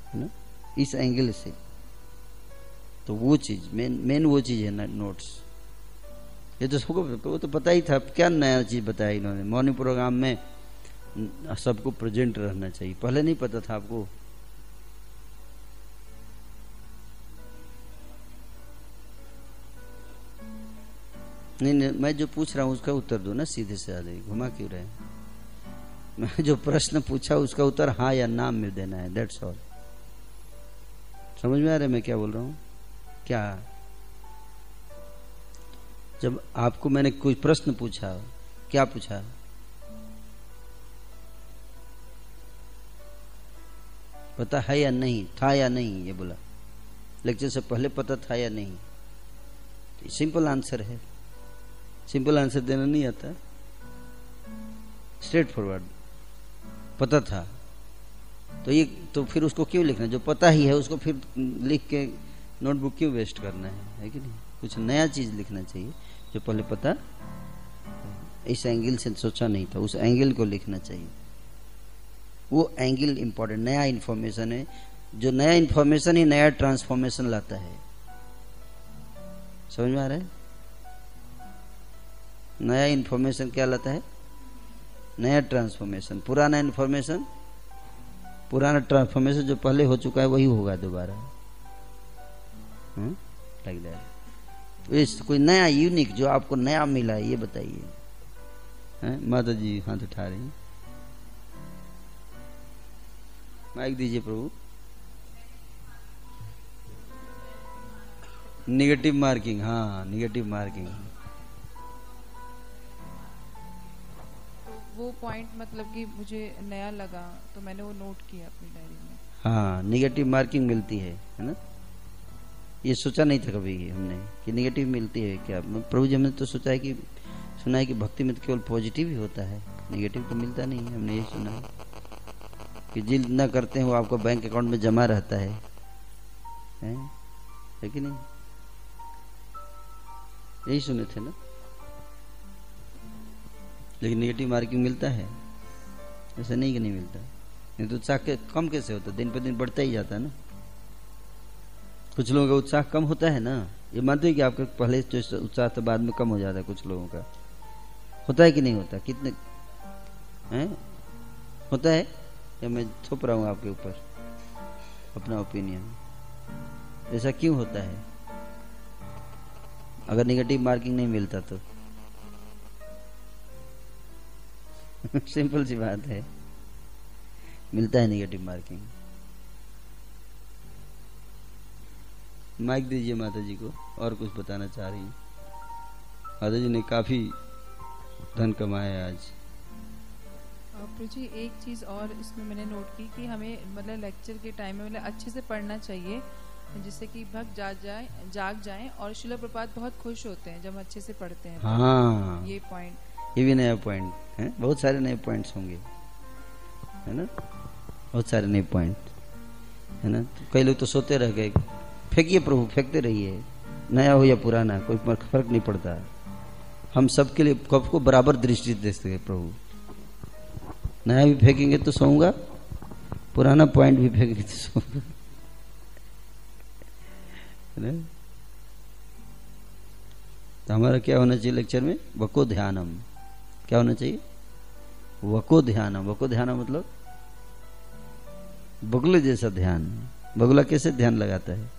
है ना, इस एंगल से। तो वो चीज मेन वो चीज है ना, नोट्स। ये तो सबको वो तो पता ही था, क्या नया चीज बताया इन्होंने। मॉर्निंग प्रोग्राम में सबको प्रेजेंट रहना चाहिए, पहले नहीं पता था आपको। नहीं, मैं जो पूछ रहा हूँ उसका उत्तर दो ना, सीधे से आधे घुमा क्यों रहे। मैं जो प्रश्न पूछा उसका उत्तर हाँ या ना में देना है, दैट्स ऑल। समझ में आ रहा है मैं क्या बोल रहा हूँ? क्या, जब आपको मैंने कोई प्रश्न पूछा, क्या पूछा? पता है या नहीं, था या नहीं, ये बोला। लेक्चर से पहले पता था या नहीं? तो सिंपल आंसर है। सिंपल आंसर देना नहीं आता, स्ट्रेट फॉरवर्ड, पता था। तो ये तो फिर उसको क्यों लिखना, जो पता ही है उसको फिर लिख के नोटबुक क्यों वेस्ट करना है कि नहीं। कुछ नया चीज लिखना चाहिए जो पहले पता, इस एंगल से सोचा नहीं था, उस एंगल को लिखना चाहिए। वो एंगल इंपॉर्टेंट, नया इंफॉर्मेशन है। जो नया इंफॉर्मेशन ही नया ट्रांसफॉर्मेशन लाता है। समझ में आ रहा है? नया इंफॉर्मेशन क्या लाता है? नया ट्रांसफॉर्मेशन। पुराना इंफॉर्मेशन, पुराना ट्रांसफॉर्मेशन जो पहले हो चुका है वही होगा दोबारा, लाइक दैट। इस कोई नया यूनिक जो आपको नया मिला है, ये बताइए। माता जी हाथ उठा रही, माइक दीजिए प्रभु। निगेटिव मार्किंग, हाँ निगेटिव मार्किंग। वो पॉइंट मतलब कि मुझे नया लगा तो मैंने वो नोट किया अपनी डायरी में। हाँ, निगेटिव मार्किंग मिलती है ना। ये सोचा नहीं था कभी हमने कि निगेटिव मिलती है क्या। प्रभु जी हमने तो सोचा है कि, सुना है कि भक्ति में तो केवल पॉजिटिव ही होता है, निगेटिव तो मिलता नहीं है। हमने ये सुना है कि जिल ना करते हैं वो आपको बैंक अकाउंट में जमा रहता है कि नहीं? यही सुने थे ना। लेकिन नेगेटिव मार्किंग मिलता है, ऐसा नहीं कि नहीं मिलता। नहीं तो उत्साह कम कैसे होता, दिन पर दिन बढ़ता ही जाता है ना। कुछ लोगों का उत्साह कम होता है ना, ये मानते हैं कि आपका पहले जो उत्साह था बाद में कम हो जाता है। कुछ लोगों का होता है कि नहीं होता? कितने हैं होता है, या मैं थोप रहा हूँ आपके ऊपर अपना ओपिनियन? ऐसा क्यों होता है? अगर नेगेटिव मार्किंग नहीं मिलता तो सिंपल सी बात है, मिलता है नेगेटिव मार्किंग। माइक दीजिए माता जी को, और कुछ बताना चाह रही हैं। माता जी ने काफी धन कमाया आज। प्रभु जी एक चीज और इसमें मैंने नोट की कि हमें मतलब लेक्चर के टाइम में मतलब अच्छे से पढ़ना चाहिए, जिससे कि भक्त जाग जाएं। और शिला प्रपात बहुत खुश होते हैं जब हम अच्छे से पढ़ते हैं। हाँ, ये पॉइंट, ये भी नया पॉइंट है। बहुत सारे नए पॉइंट्स होंगे, है ना, बहुत सारे नए पॉइंट, है ना। तो कई लोग तो सोते रह गए। फेंकिए प्रभु, फेंकते रहिए, नया हो या पुराना कोई फर्क नहीं पड़ता। हम सबके लिए सबको बराबर दृष्टि देते हैं प्रभु, नया भी फेंकेंगे तो सोऊंगा, पुराना पॉइंट भी फेंकेंगे तो सोऊंगा, है ना? तो हमारा क्या होना चाहिए लेक्चर में? वको ध्यानम। क्या होना चाहिए? वको ध्यानम। वको ध्यानम मतलब बगुले जैसा ध्यान। बगुला कैसे ध्यान लगाता है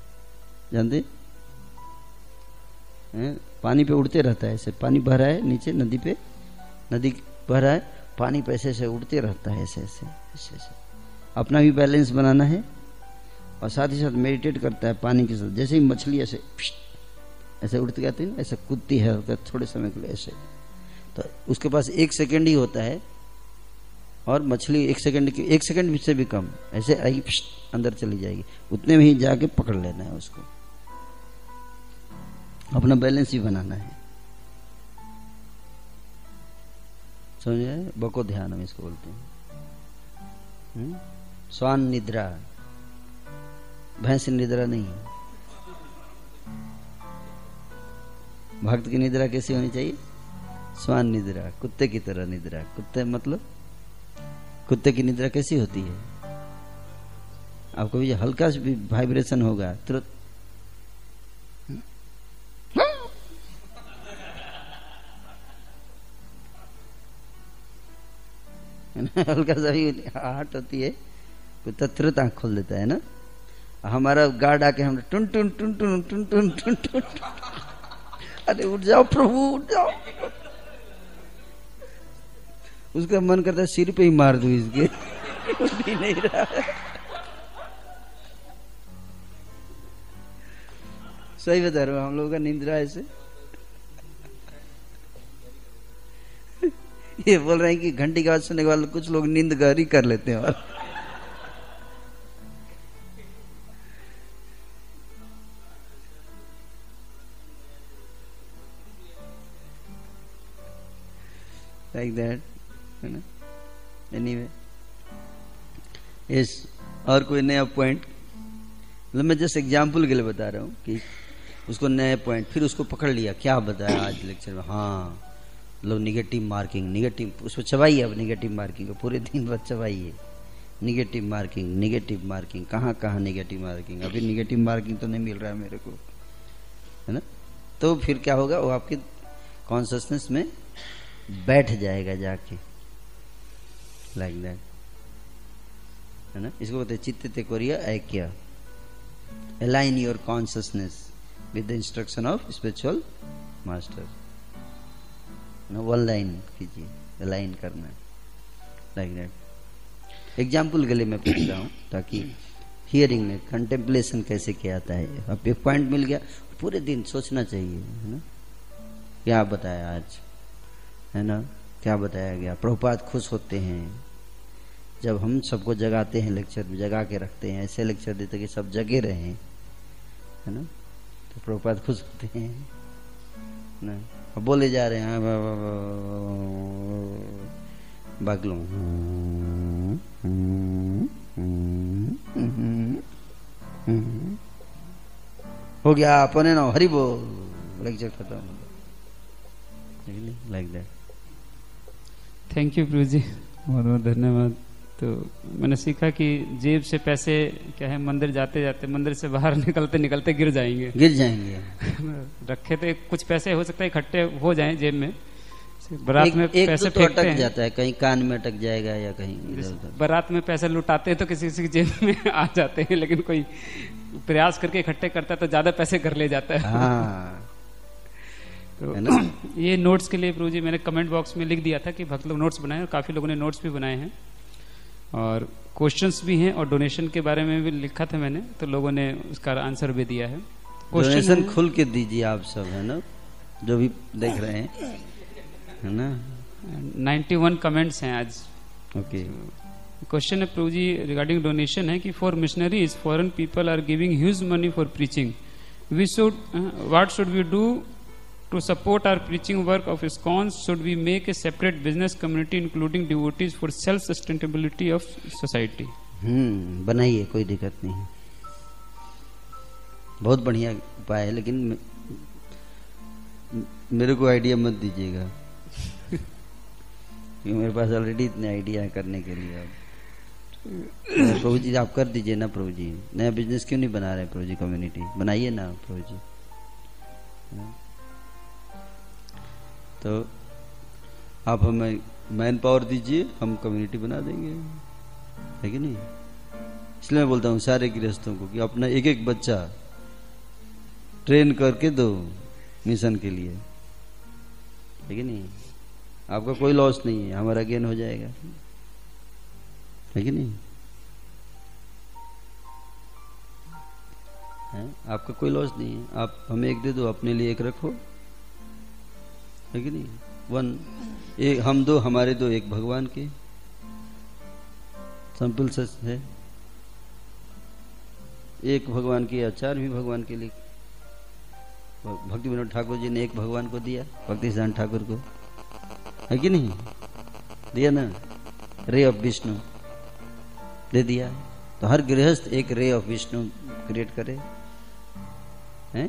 जानते हैं? पानी पे उड़ते रहता है, ऐसे पानी बह रहा है नीचे नदी पे, नदी बह रहा है, पानी पे ऐसे ऐसे उड़ते रहता है, ऐसे ऐसे ऐसे ऐसे। अपना भी बैलेंस बनाना है और साथ ही साथ मेडिटेट करता है पानी के साथ। जैसे ही मछली ऐसे ऐसे उड़ती जाती है ना, ऐसे कूदती है थोड़े समय के लिए ऐसे, तो उसके पास 1 सेकंड ही होता है और मछली 1 सेकंड से भी कम ऐसे आएगी, अंदर चली जाएगी, उतने में ही जाके पकड़ लेना है उसको। अपना बैलेंस ही बनाना है, समझे? बको ध्यान हम इसको बोलते हैं। स्वान निद्रा, भैंस निद्रा नहीं है। भक्त की निद्रा कैसी होनी चाहिए? स्वान निद्रा, कुत्ते की तरह निद्रा। कुत्ते मतलब कुत्ते की निद्रा कैसी होती है? आपको भी हल्का सा भी वाइब्रेशन होगा तुरंत हल्का सा भी आहट होती है, कुत्ता तुरंत आंख खोल देता है ना। हमारा गार्ड आके हम टुन टुन टुन टुन टुन टुन टुन टुन, अरे उठ जाओ प्रभु उठ जाओ। उसका मन करता है सिर पे ही मार दूं इसके, उठ भी नहीं रहा है। सही बता रहा हूं, हम लोगों का निंद्रा ऐसे। ये बोल रहे हैं कि घंटी की आवाज सुनने के बाद कुछ लोग नींद गहरी कर लेते हैं। और like that, है ना? Anyway, yes, और कोई नया पॉइंट? मतलब मैं जस्ट एग्जाम्पल के लिए बता रहा हूँ कि उसको नए पॉइंट, फिर उसको पकड़ लिया, क्या बताया आज लेक्चर में? हाँ, लो निगेटिव मार्किंग, निगेटिव, उसको चबाइए। अब निगेटिव मार्किंग को पूरे दिन भर चबाइए। निगेटिव मार्किंग, निगेटिव मार्किंग, कहाँ कहाँ निगेटिव मार्किंग? अभी निगेटिव मार्किंग तो नहीं मिल रहा है मेरे को, है ना? तो फिर क्या होगा? वो आपके कॉन्शियसनेस में बैठ जाएगा जाके, लाइक दैट, है ना? इसको बोलते हैं चित्त कोरिया ऐक्य। Align your consciousness with the instruction of spiritual master. One line कीजिए, अलाइन करना है, लाइक दैट। एग्जाम्पल के लिए मैं पूछ रहा हूँ ताकि हियरिंग में कंटेम्पलेशन कैसे किया जाता है। अब एक पॉइंट मिल गया, पूरे दिन सोचना चाहिए, है ना? क्या बताया आज, है ना? क्या बताया गया? प्रभुपाद खुश होते हैं जब हम सबको जगाते हैं, लेक्चर में जगा के रखते हैं, ऐसे लेक्चर देते कि सब जगे रहे, है ना? तो प्रभुपाद खुश होते हैं ना। बोले जा रहे हैं बागलों, हो गया अपने ना, हरि बोल, लेक्चर खत्म, लाइक दैट। थैंक यू प्रभु जी, बहुत बहुत धन्यवाद। तो मैंने सीखा कि जेब से पैसे क्या है, मंदिर जाते जाते, मंदिर से बाहर निकलते निकलते गिर जाएंगे, गिर जाएंगे। रखे तो कुछ पैसे हो सकता है इकट्ठे हो जाएं जेब में, बारात में एक पैसे तो फेंकते अटक हैं, जाता है, कहीं कान में अटक जाएगा या कहीं इधर उधर। बारात में पैसे लुटाते हैं तो किसी किसी की जेब में आ जाते हैं, लेकिन कोई प्रयास करके इकट्ठे करता है तो ज्यादा पैसे घर ले जाता है। हाँ, तो है ना? ये नोट्स के लिए प्रभु जी मैंने कमेंट बॉक्स में लिख दिया था कि भक्त लोग नोट्स बनाए, और काफी लोगों ने नोट्स भी बनाए हैं और क्वेश्चंस भी हैं, और डोनेशन के बारे में भी लिखा था मैंने, तो लोगों ने उसका आंसर भी दिया है। डोनेशन खुल के दीजिए आप सब, है ना, जो भी देख रहे हैं, है ना? 91 कमेंट्स हैं आज। ओके। क्वेश्चन है प्रभु जी रिगार्डिंग डोनेशन है कि for missionaries foreign people are giving huge money for preaching, we should what should we do to support our preaching work of ISKCON? Should we make a separate business community including devotees for self sustainability of society? बनाइए, कोई दिक्कत नहीं है, बहुत बढ़िया उपाय है, लेकिन मेरे को आइडिया मत दीजिएगा क्योंकि मेरे पास ऑलरेडी इतने आइडिया है करने के लिए। अब प्रभु जी आप कर दीजिए ना प्रभु जी, नया बिजनेस क्यों नहीं बना रहे प्रभु जी? कम्युनिटी बनाइए ना प्रभु जी। तो आप हमें मैन पावर दीजिए, हम कम्युनिटी बना देंगे, है कि नहीं? इसलिए मैं बोलता हूँ सारे गृहस्थों को कि अपना एक एक बच्चा ट्रेन करके दो मिशन के लिए, है कि नहीं? आपका कोई लॉस नहीं है, हमारा गेन हो जाएगा, है कि नहीं? है? आपका कोई लॉस नहीं है। आप हमें एक दे दो, अपने लिए एक रखो, है कि नहीं? वन एक हम दो, हमारे दो, एक भगवान के। सिंपल सच है, एक भगवान के या चार भी भगवान के लिए। भक्ति विनोद ठाकुर जी ने एक भगवान को दिया, भक्ति सिद्धांत ठाकुर को, है कि नहीं? दिया ना, रे ऑफ विष्णु दे दिया। तो हर गृहस्थ एक रे ऑफ विष्णु क्रिएट करे, है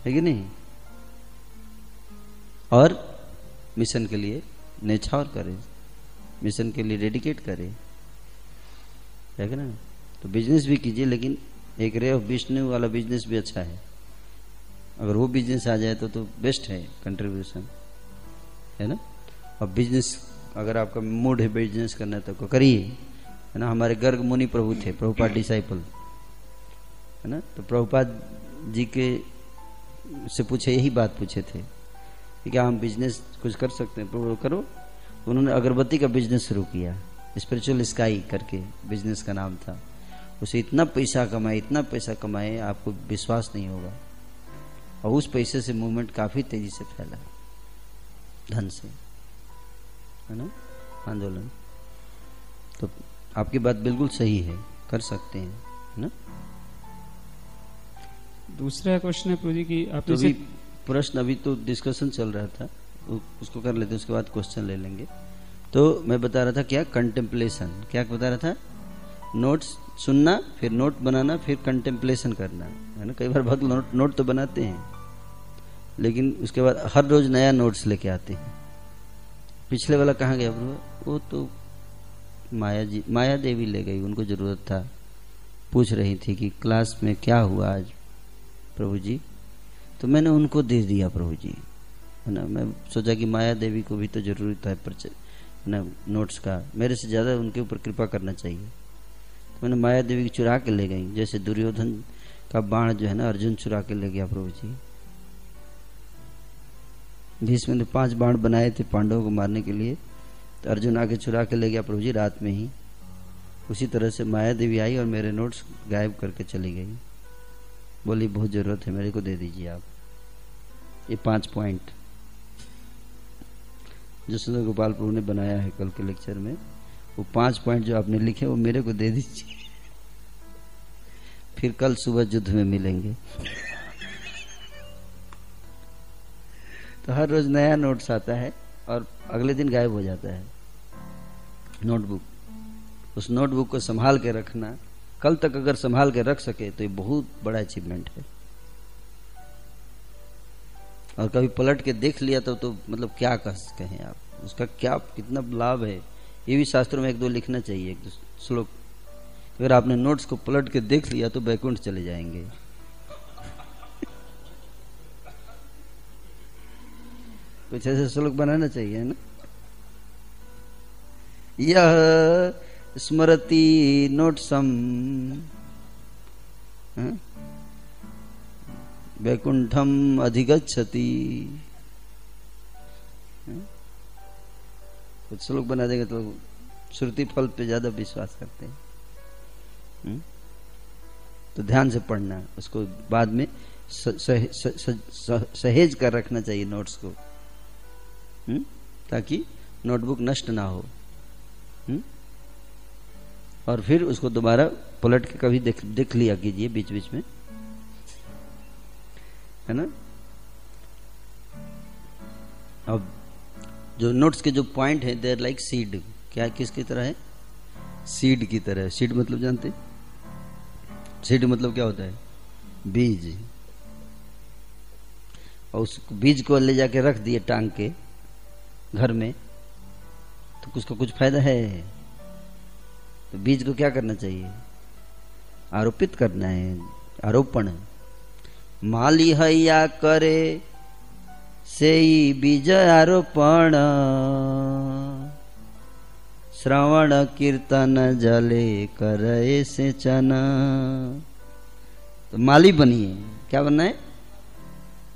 कि नहीं? और मिशन के लिए नेछावर करे, मिशन के लिए डेडिकेट करे, है कि ना? तो बिजनेस भी कीजिए, लेकिन एक रे ऑफ विष्णु वाला बिजनेस भी अच्छा है। अगर वो बिजनेस आ जाए तो बेस्ट है कंट्रीब्यूशन, है ना? अब बिजनेस अगर आपका मूड है बिजनेस करना तो करिए, है ना? हमारे गर्ग मुनि प्रभु थे, प्रभुपाद डिसाइपल, है ना? तो प्रभुपाद जी के से पूछे, यही बात पूछे थे कि क्या हम बिजनेस कुछ कर सकते हैं? प्रभु करो। उन्होंने अगरबत्ती का बिजनेस शुरू किया, स्पिरिचुअल स्काई करके बिजनेस का नाम था। उसे इतना पैसा कमाए, इतना पैसा कमाए, आपको विश्वास नहीं होगा। और उस पैसे से मूवमेंट काफी तेजी से फैला, धन से, है ना? आंदोलन। तो आपकी बात बिल्कुल सही है, कर सकते हैं, है ना? दूसरा क्वेश्चन है प्रभु जी की तो अभी प्रश्न अभी तो डिस्कशन चल रहा था, उसको कर लेते हैं, उसके बाद क्वेश्चन ले लेंगे। तो मैं बता रहा था क्या, कंटेम्पलेशन। क्या बता रहा था? नोट्स सुनना, फिर नोट बनाना, फिर कंटेम्पलेशन करना, है ना? कई बार भक्त नोट तो बनाते हैं, लेकिन उसके बाद हर रोज नया नोट्स लेके आते हैं। पिछले वाला कहाँ गया प्रभु? वो तो माया देवी ले गई, उनको जरूरत था। पूछ रही थी कि क्लास में क्या हुआ आज प्रभु जी, तो मैंने उनको दे दिया प्रभु जी, है ना? मैं सोचा कि माया देवी को भी तो जरूरत है ना नोट्स का, मेरे से ज्यादा उनके ऊपर कृपा करना चाहिए। तो मैंने माया देवी की चुरा के ले गई, जैसे दुर्योधन का बाण जो है ना अर्जुन चुरा के ले गया प्रभु जी। भीष्म ने 5 बाण बनाए थे पांडवों को मारने के लिए, तो अर्जुन आके चुरा के ले गया प्रभु जी रात में ही। उसी तरह से माया देवी आई और मेरे नोट्स गायब करके चली गई। बोली बहुत जरूरत है, मेरे को दे दीजिए आप ये 5 पॉइंट जो सुंदर गोपाल प्रभु ने बनाया है कल के लेक्चर में। वो 5 पॉइंट जो आपने लिखे वो मेरे को दे दीजिए, फिर कल सुबह युद्ध में मिलेंगे। तो हर रोज नया नोट्स आता है और अगले दिन गायब हो जाता है नोटबुक। उस नोटबुक को संभाल के रखना, कल तक अगर संभाल के रख सके तो ये बहुत बड़ा अचीवमेंट है। और कभी पलट के देख लिया तो मतलब क्या कहें आप, उसका क्या कितना लाभ है, ये भी शास्त्रों में 1-2 लिखना चाहिए, 1-2 श्लोक। अगर आपने नोट्स को पलट के देख लिया तो बैकुंठ चले जाएंगे। कुछ ऐसे श्लोक बनाना चाहिए, है ना? यह स्मरति नोट्सम वैकुंठम अधिगच्छति। कुछ श्लोक बना देगा तो श्रुति फल पे ज्यादा विश्वास करते हैं। तो ध्यान से पढ़ना, उसको बाद में सहेज कर रखना चाहिए नोट्स को, ताकि नोटबुक नष्ट ना हो। और फिर उसको दोबारा पलट के कभी देख लिया कीजिए बीच बीच में, है ना? अब जो नोट्स के जो पॉइंट है देयर लाइक सीड। क्या किसकी तरह है? सीड की तरह। सीड मतलब जानते? सीड मतलब क्या होता है? बीज। और उस बीज को ले जाके रख दिए टांग के घर में, तो उसका कुछ फायदा है। तो बीज को क्या करना चाहिए? आरोपित करना है, आरोपण। माली हैया करे सेई बीज आरोपण, श्रवण कीर्तन जले करे सेचन। तो माली बनिए। क्या बनना है?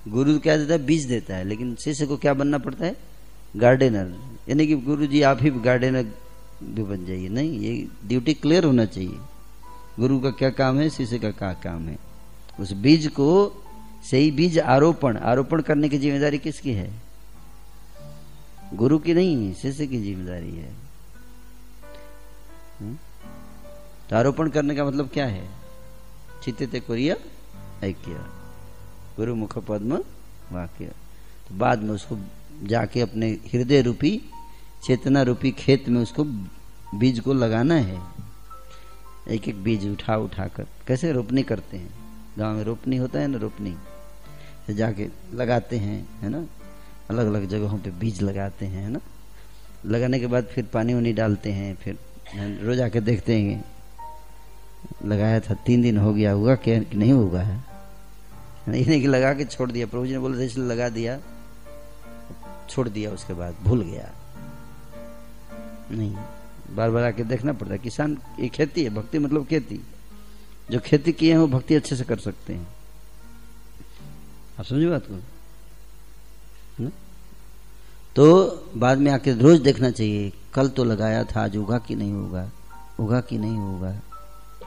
गुरु क्या देता है? बीज देता है, लेकिन शिष्य को क्या बनना पड़ता है? गार्डनर। यानी कि गुरु जी आप ही गार्डनर भी बन जाइए। नहीं, ये ड्यूटी क्लियर होना चाहिए। गुरु का क्या काम है, शिष्य का क्या काम है। उस बीज को सही बीज आरोपण, आरोपण करने की जिम्मेदारी किसकी है? गुरु की नहीं, शिष्य की जिम्मेदारी है। तो आरोपण करने का मतलब क्या है? चित्ते कोरिया ऐक्य, गुरु मुख पद्म वाक्य। तो बाद में उसको जाके अपने हृदय रूपी चेतना रूपी खेत में उसको बीज को लगाना है। एक एक बीज उठा उठा कर, कैसे रोपनी करते हैं, गांव में रोपनी होता है ना, रोपनी से जाके लगाते हैं, है ना, अलग अलग जगहों पे बीज लगाते हैं, है ना। लगाने के बाद फिर पानी वानी डालते हैं, फिर रोज आके देखते हैं लगाया था 3 दिन हो गया, होगा क्या कि नहीं होगा है। ये नहीं कि लगा के छोड़ दिया, प्रभु जी ने बोला था इसलिए लगा दिया, छोड़ दिया, उसके बाद भूल गया। नहीं, बार बार आके देखना पड़ता है। किसान, ये खेती है, भक्ति मतलब खेती। जो खेती किए हैं वो भक्ति अच्छे से कर सकते हैं। आप समझे बात को, है ना। तो बाद में आके रोज देखना चाहिए, कल तो लगाया था, आज उगा कि नहीं होगा, उगा कि नहीं होगा,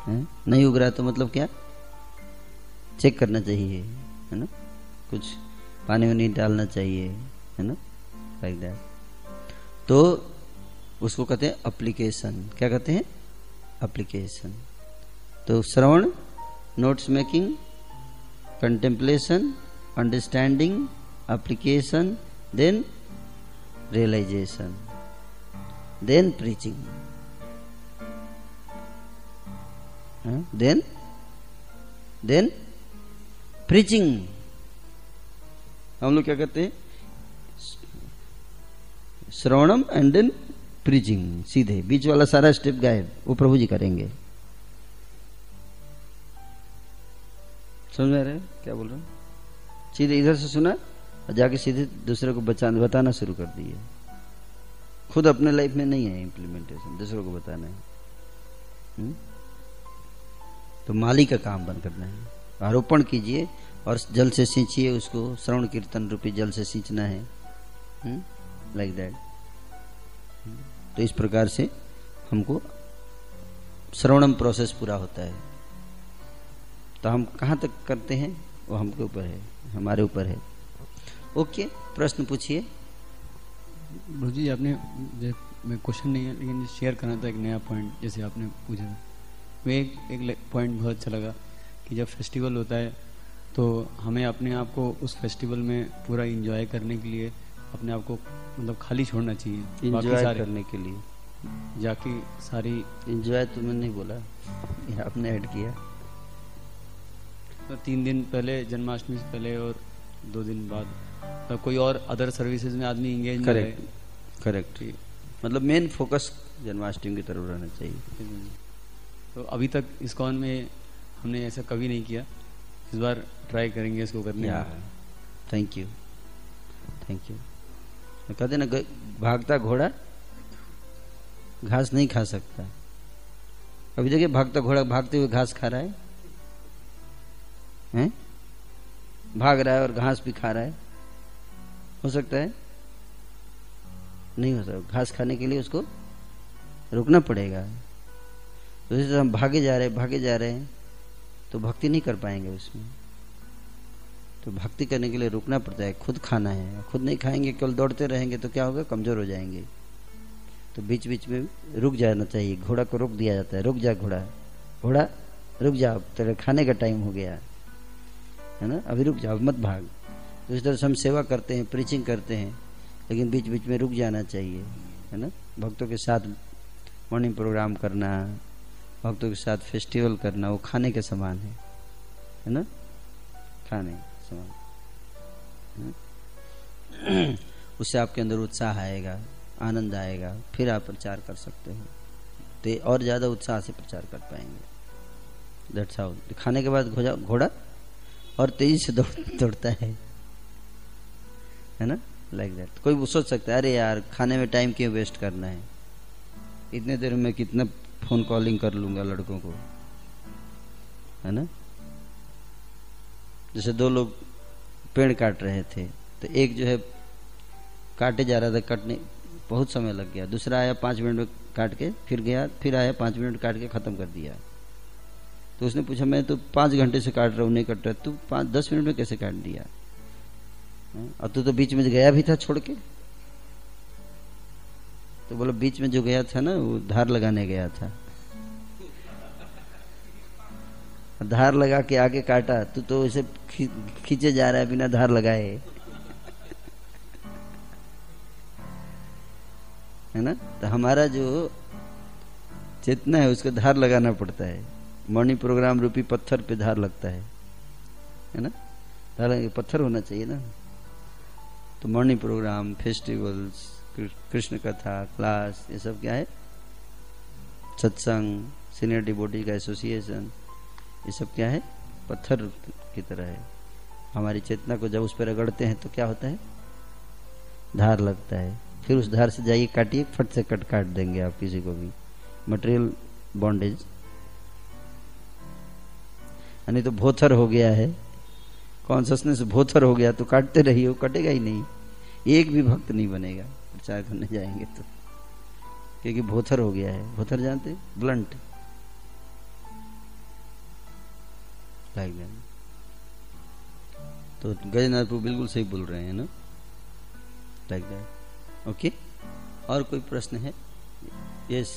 है? नहीं उग रहा तो मतलब क्या, चेक करना चाहिए, है ना। कुछ पानी वानी डालना चाहिए, है ना, लाइक दैट। तो उसको कहते हैं एप्लीकेशन। क्या कहते हैं? एप्लीकेशन। तो shravan, notes making, contemplation, understanding, application, then realization, then preaching, then preaching. हम लोग क्या कहते हैं? Shravanam and then preaching. सीधे बीच वाला सारा स्टेप गायब, वो प्रभु जी करेंगे। समझ में आ रहा है क्या बोल रहा हूं? सीधे इधर से सुना और जाके सीधे दूसरे को बताना शुरू कर दिए। खुद अपने लाइफ में नहीं है इम्प्लीमेंटेशन, दूसरों को बताना है। तो माली का काम बंद करना है। आरोपण कीजिए और जल से सींचिए उसको, श्रवण कीर्तन रूपी जल से सींचना है, लाइक दैट। तो इस प्रकार से हमको श्रवणम प्रोसेस पूरा होता है। तो हम कहाँ तक करते हैं वो हमके ऊपर है, हमारे ऊपर है। ओके, प्रश्न पूछिए। गुरु जी, आपने, मैं क्वेश्चन नहीं है लेकिन शेयर करना था एक नया पॉइंट, जैसे आपने पूछा था। मैं एक पॉइंट बहुत अच्छा लगा कि जब फेस्टिवल होता है तो हमें अपने आप को उस फेस्टिवल में पूरा एंजॉय करने के लिए अपने आप को मतलब खाली छोड़ना चाहिए, एंजॉय करने के लिए। जाके सारी एंजॉय तो मैंने नहीं बोला, ये आपने ऐड किया। तो 3 दिन पहले, जन्माष्टमी से पहले और 2 दिन बाद, तो कोई और अदर सर्विसेज में आदमी इंगेज। करेक्ट। मतलब मेन फोकस जन्माष्टमी की तरफ रहना चाहिए। तो अभी तक इस्कॉन में हमने ऐसा कभी नहीं किया, इस बार ट्राई करेंगे इसको करने का। Thank you, thank you. कहते ना, भागता घोड़ा घास नहीं खा सकता। अभी देखिए, भागता घोड़ा भागते हुए घास खा रहा है? भाग रहा है और घास भी खा रहा है। हो सकता है? नहीं हो सकता। घास खाने के लिए उसको रुकना पड़ेगा। तो जैसे हम भागे जा रहे हैं तो भक्ति नहीं कर पाएंगे उसमें। तो भक्ति करने के लिए रुकना पड़ता है, खुद खाना है। खुद नहीं खाएंगे, केवल दौड़ते रहेंगे तो क्या होगा? कमजोर हो जाएंगे। तो बीच बीच में रुक जाना चाहिए। घोड़ा को रोक दिया जाता है, रुक जा घोड़ा, घोड़ा रुक जा, तेरे खाने का टाइम हो गया है ना, अभी रुक जाओ, मत भाग। तो इस तरह से हम सेवा करते हैं, प्रीचिंग करते हैं, लेकिन बीच बीच में रुक जाना चाहिए, है ना। भक्तों के साथ मॉर्निंग प्रोग्राम करना, भक्तों के साथ फेस्टिवल करना, वो खाने के समान है ना, खाने के समान। उससे आपके अंदर उत्साह आएगा, आनंद आएगा, फिर आप प्रचार कर सकते हो, तो और ज़्यादा उत्साह से प्रचार कर पाएंगे। That's how. खाने के बाद घोड़ा और तेजी से दौड़ता है ना, लाइक दैट। कोई सोच सकता है अरे यार खाने में टाइम क्यों वेस्ट करना है, इतने देर में कितना फोन कॉलिंग कर लूंगा लड़कों को, है ना। जैसे दो लोग पेड़ काट रहे थे, तो एक जो है काटे जा रहा था, कटने बहुत समय लग गया, दूसरा आया 5 मिनट में काट के फिर गया, फिर आया 5 मिनट काट के ख़त्म कर दिया। तो उसने पूछा मैं तो 5 घंटे से काट रहा हूँ, नहीं कट रहा, तू 5-10 मिनट में कैसे काट दिया, और तू तो बीच में गया भी था छोड़ के। तो बोला बीच में जो गया था ना वो धार लगाने गया था, धार लगा के आगे काटा, तू तो इसे खींचे जा रहा है बिना धार लगाए, है ना। तो हमारा जो चेतना है उसको धार लगाना पड़ता है। मॉर्निंग प्रोग्राम रूपी पत्थर पे धार लगता है ना, धार पत्थर होना चाहिए ना। तो मॉर्निंग प्रोग्राम, फेस्टिवल्स, कृष्ण कथा, क्लास, ये सब क्या है, सत्संग, सीनियर डिवोटी का एसोसिएशन, ये सब क्या है, पत्थर की तरह है। हमारी चेतना को जब उस पर रगड़ते हैं तो क्या होता है, धार लगता है। फिर उस धार से जाइए काटिए, फट से काट देंगे आप किसी को भी, मटेरियल बॉन्डेज। यानी तो भोथर हो गया है, कॉन्शसनेस भोथर हो गया तो काटते रहिए, वो कटेगा ही नहीं, एक भी भक्त नहीं बनेगा प्रचार करने जाएंगे तो, क्योंकि भोथर हो गया है। भोथर जानते, ब्लंट, लाइक दैट। तो गजनाथ प्रभु बिल्कुल सही बोल रहे हैं ना, लाइक दैट। ओके, और कोई प्रश्न है? यस,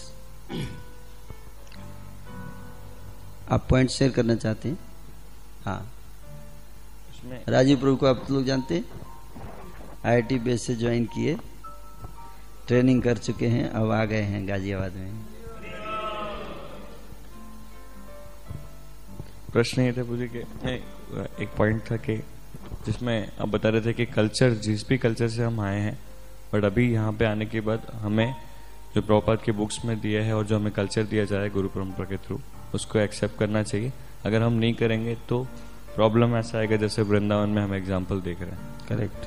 आप पॉइंट शेयर करना चाहते हैं? हाँ, राजीव प्रभु को आप लोग जानते हैं, IIT बेस से ज्वाइन किए, ट्रेनिंग कर चुके हैं, अब आ गए हैं गाजियाबाद में। प्रश्न ये था पूछे कि एक पॉइंट था कि जिसमें आप बता रहे थे कि कल्चर, जिस भी कल्चर से हम आए हैं, बट अभी यहाँ पे आने के बाद हमें जो प्रभुपाद के बुक्स में दिया है और जो हमें कल्चर दिया जाए गुरु परंपरा के थ्रू, उसको एक्सेप्ट करना चाहिए। अगर हम नहीं करेंगे तो प्रॉब्लम ऐसा आएगा जैसे वृंदावन में हम एग्जाम्पल देख रहे हैं। करेक्ट।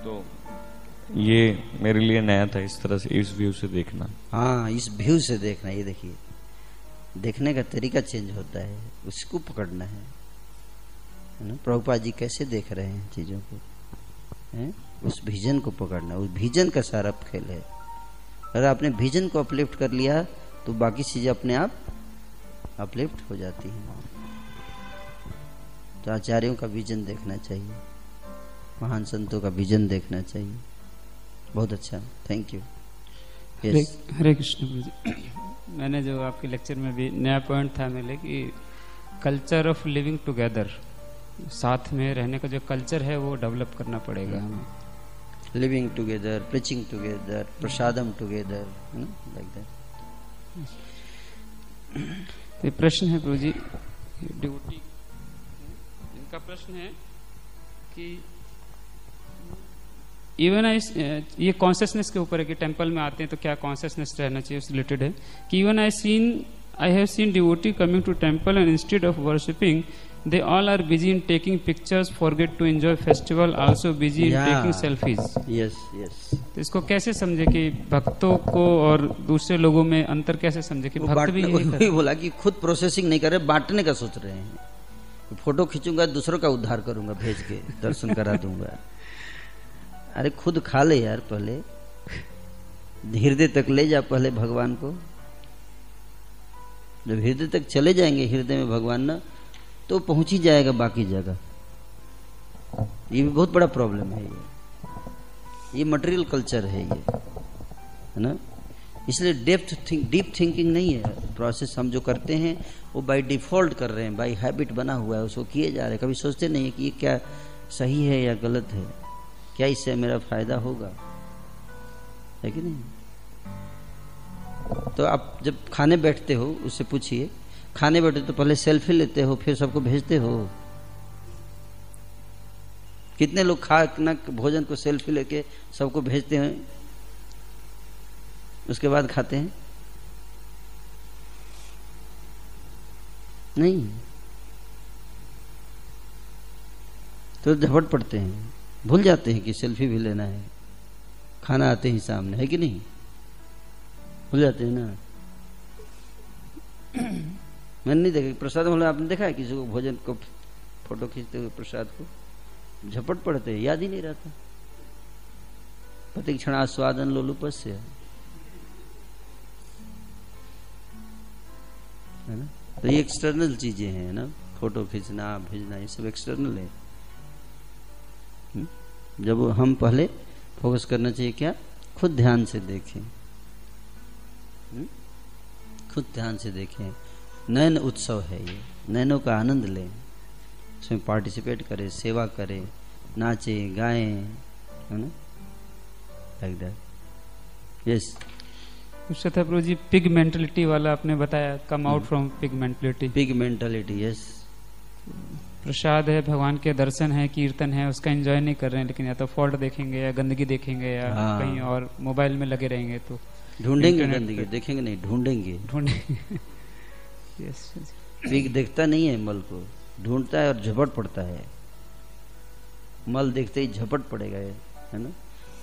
तो ये मेरे लिए नया था, इस तरह से, इस व्यू से देखना। हाँ, इस व्यू से देखना, ये देखिए, देखने का तरीका चेंज होता है, उसको पकड़ना है ना। प्रभुपाद जी कैसे देख रहे हैं चीजों को, है? उस विजन को पकड़ना, उस विजन का सारा खेल है। अगर आपने विजन को अपलिफ्ट कर लिया तो बाकी चीजें अपने आप अपलिफ्ट हो जाती हैं। तो आचार्यों का विजन देखना चाहिए, महान संतों का विजन देखना चाहिए। बहुत अच्छा, थैंक यू। हरे कृष्ण प्रभु जी, मैंने जो आपके लेक्चर में भी नया पॉइंट था मेरे कि कल्चर ऑफ लिविंग टुगेदर, साथ में रहने का जो कल्चर है वो डेवलप करना पड़ेगा हमें। Living together, preaching together, prasadam together, like that. तो प्रश्न है प्रभु जी, ड्यूटी, इनका प्रश्न है कि इवन ये कॉन्शियसनेस के ऊपर है कि टेंपल में आते हैं तो क्या कॉन्शियसनेस रहना चाहिए, उससे रिलेटेड है कि even I have seen devotee coming to temple and instead of worshipping they all are busy in taking pictures, forget to enjoy festival, also busy in taking selfies. Yes, yes. तो इसको कैसे समझे कि भक्तों को और दूसरे लोगों में अंतर कैसे समझे कि भक्त भी यही कर, बोला कि खुद प्रोसेसिंग नहीं कर रहे, बांटने का सोच रहे हैं। फोटो खींचूंगा, दूसरों का उद्धार करूंगा, भेज के दर्शन करा दूंगा। अरे खुद खा ले यार, पहले हृदय तक ले जा पहले भगवान को। जब हृदय तक चले जाएंगे, हृदय में भगवान ना, तो पहुंच ही जाएगा बाकी जगह। ये भी बहुत बड़ा प्रॉब्लम है, ये मटेरियल कल्चर है ये, है ना। इसलिए डीप थिंकिंग नहीं है। प्रोसेस हम जो करते हैं वो बाय डिफॉल्ट कर रहे हैं, बाय हैबिट बना हुआ है, उसको किए जा रहे हैं। कभी सोचते नहीं है कि ये क्या सही है या गलत है, क्या इससे मेरा फायदा होगा, है कि नहीं। तो आप जब खाने बैठते हो उससे पूछिए, खाने बैठे तो पहले सेल्फी लेते हो फिर सबको भेजते हो? कितने लोग खाना भोजन को सेल्फी लेके सबको भेजते हैं? उसके बाद खाते हैं? नहीं, तो झपट पड़ते हैं, भूल जाते हैं कि सेल्फी भी लेना है, खाना आते ही सामने, है कि नहीं? भूल जाते हैं ना। मैंने नहीं देखा प्रसाद में, आपने देखा है किसी को भोजन को फोटो खींचते हुए प्रसाद को? झपट पड़ते हैं, याद ही नहीं रहता। प्रतिक्षण आस्वादन लोलुपस्य, है ना। तो ये एक्सटर्नल चीजें हैं ना, फोटो खींचना, भेजना, ये सब एक्सटर्नल है। जब हम पहले फोकस करना चाहिए क्या? खुद ध्यान से देखें, खुद ध्यान से देखें। नयन उत्सव है ये, नयनों का आनंद लें, उसमें पार्टिसिपेट करें, सेवा करें, नाचें गाएं, है ना, लाइक दैट। यस उससे था प्रभु जी, पिग मेंटलिटी वाला आपने बताया, come out from pig mentality. Pig mentality, yes. प्रसाद है, भगवान के दर्शन है, कीर्तन है, उसका एंजॉय नहीं कर रहे हैं, लेकिन या तो फॉल्ट देखेंगे या गंदगी देखेंगे या कहीं और मोबाइल में लगे रहेंगे, तो ढूंढेंगे गंदगी, देखेंगे नहीं, ढूंढेंगे। यस, पिग देखता नहीं है मल को, ढूंढता है और झपट पड़ता है। मल देखते ही झपट पड़ेगा, है ना।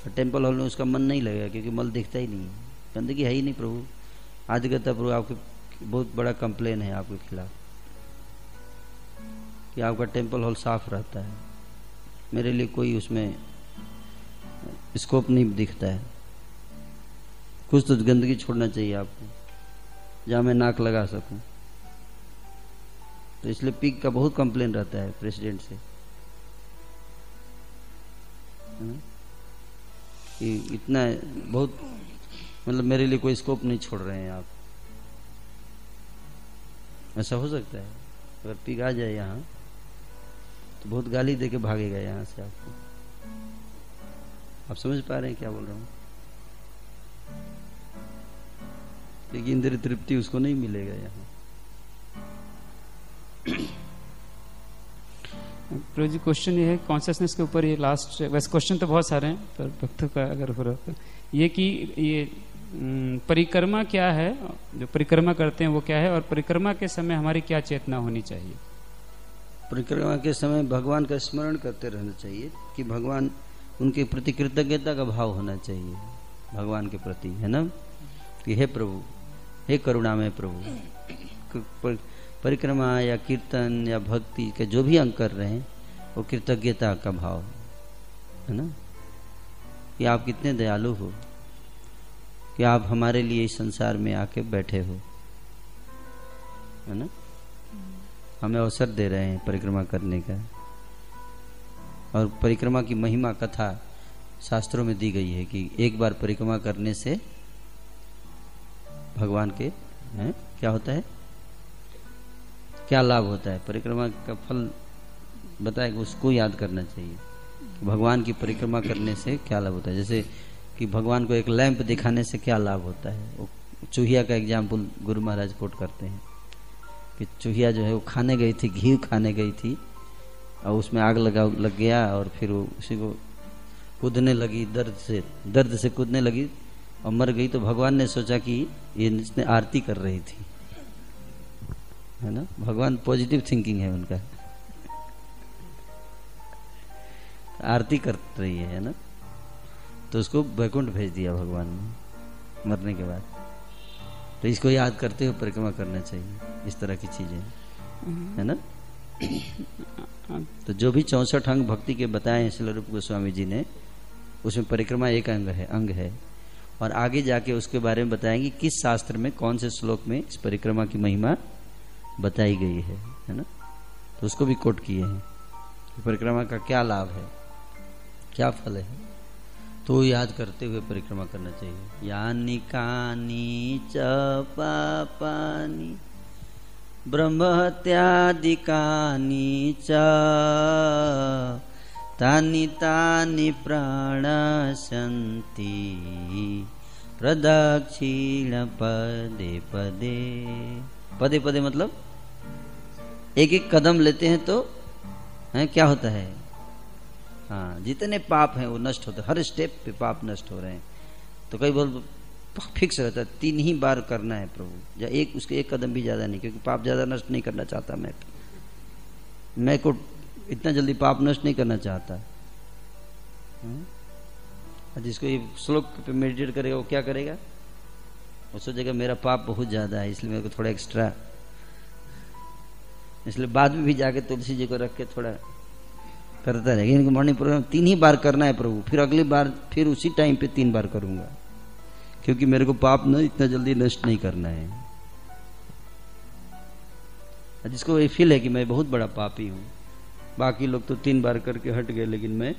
टेम्पल हॉल में उसका मन नहीं लगेगा क्योंकि मल दिखता ही नहीं है, गंदगी है ही नहीं। प्रभु आज कहता प्रभु आपके बहुत बड़ा कंप्लेन है आपके खिलाफ कि आपका टेम्पल हॉल साफ रहता है, मेरे लिए कोई उसमें स्कोप नहीं दिखता है। कुछ तो गंदगी छोड़ना चाहिए आपको जहाँ मैं नाक लगा सकूं। तो इसलिए पिग का बहुत कंप्लेन रहता है प्रेसिडेंट से, कि इतना बहुत मतलब मेरे लिए कोई स्कोप नहीं छोड़ रहे हैं आप। ऐसा हो सकता है अगर पिग आ जाए यहाँ तो बहुत गाली देके भागेगा यहाँ से आपको। आप समझ पा रहे हैं क्या बोल रहा हूँ? लेकिन इंद्रिय तृप्ति उसको नहीं मिलेगा यहाँ। प्रभु जी क्वेश्चन ये है कॉन्शियसनेस के ऊपर, ये लास्ट, वैसे क्वेश्चन तो बहुत सारे हैं पर भक्तों का अगर हो रहा तो ये कि ये परिक्रमा क्या है, जो परिक्रमा करते हैं वो क्या है, और परिक्रमा के समय हमारी क्या चेतना होनी चाहिए? परिक्रमा के समय भगवान का स्मरण करते रहना चाहिए कि भगवान, उनके प्रति कृतज्ञता का भाव होना चाहिए भगवान के प्रति, है ना, कि हे प्रभु, हे करुणामय प्रभु। परिक्रमा या कीर्तन या भक्ति के जो भी अंग कर रहे हैं वो कृतज्ञता का भाव है ना, कि आप कितने दयालु हो कि आप हमारे लिए इस संसार में आके बैठे हो, है ना, हमें अवसर दे रहे हैं परिक्रमा करने का। और परिक्रमा की महिमा कथा शास्त्रों में दी गई है कि एक बार परिक्रमा करने से भगवान के क्या होता है, क्या लाभ होता है। परिक्रमा का फल बताए, उसको याद करना चाहिए। भगवान की परिक्रमा करने से क्या लाभ होता है, जैसे कि भगवान को एक लैंप दिखाने से क्या लाभ होता है। वो चूहिया का एग्जाम्पल गुरु महाराज कोट करते हैं कि चूहिया जो है वो खाने गई थी, घी खाने गई थी और उसमें आग लग गया और फिर वो उसी को कूदने लगी, दर्द से कूदने लगी और मर गई। तो भगवान ने सोचा कि ये इसने आरती कर रही थी, है ना। भगवान पॉजिटिव थिंकिंग है उनका, आरती कर रही है ना, तो उसको वैकुंठ भेज दिया भगवान ने मरने के बाद। तो इसको याद करते हुए परिक्रमा करना चाहिए, इस तरह की चीजें, है ना। तो जो भी 64 अंग भक्ति के बताए हैं श्रील रूप गोस्वामी जी ने, उसमें परिक्रमा एक अंग है। और आगे जाके उसके बारे में बताएंगे किस शास्त्र में, कौन से श्लोक में इस परिक्रमा की महिमा बताई गई है ना। तो उसको भी कोट किए हैं, परिक्रमा का क्या लाभ है, क्या फल है, तो याद करते हुए परिक्रमा करना चाहिए। यानी कानी च पापानि ब्रह्महत्यादिकानि च तानि तानि प्रणशन्ति प्रदक्षिण पदे पदे। पदे पदे मतलब एक एक कदम लेते हैं तो क्या होता है, हाँ, जितने पाप हैं वो नष्ट होते हैं, हर स्टेप पे पाप नष्ट हो रहे हैं। तो कई बोल फिक्स रहता है 3 ही बार करना है प्रभु, या एक उसके 1 कदम भी ज्यादा नहीं, क्योंकि पाप ज्यादा नष्ट नहीं करना चाहता मैं को इतना जल्दी पाप नष्ट नहीं करना चाहता। जिसको ये श्लोक पे मेडिटेट करेगा वो क्या करेगा, वो सोचेगा मेरा पाप बहुत ज्यादा है इसलिए मेरे को थोड़ा एक्स्ट्रा, इसलिए बाद में भी जाके तुलसी जी को रख के थोड़ा करता रहेगा। इनको मॉर्निंग प्रोग्राम 3 ही बार करना है प्रभु, फिर अगली बार फिर उसी टाइम पे 3 बार करूंगा, क्योंकि मेरे को पाप न इतना जल्दी नष्ट नहीं करना है। जिसको ये फील है कि मैं बहुत बड़ा पापी हूं, बाकी लोग तो 3 बार करके हट गए, लेकिन मैं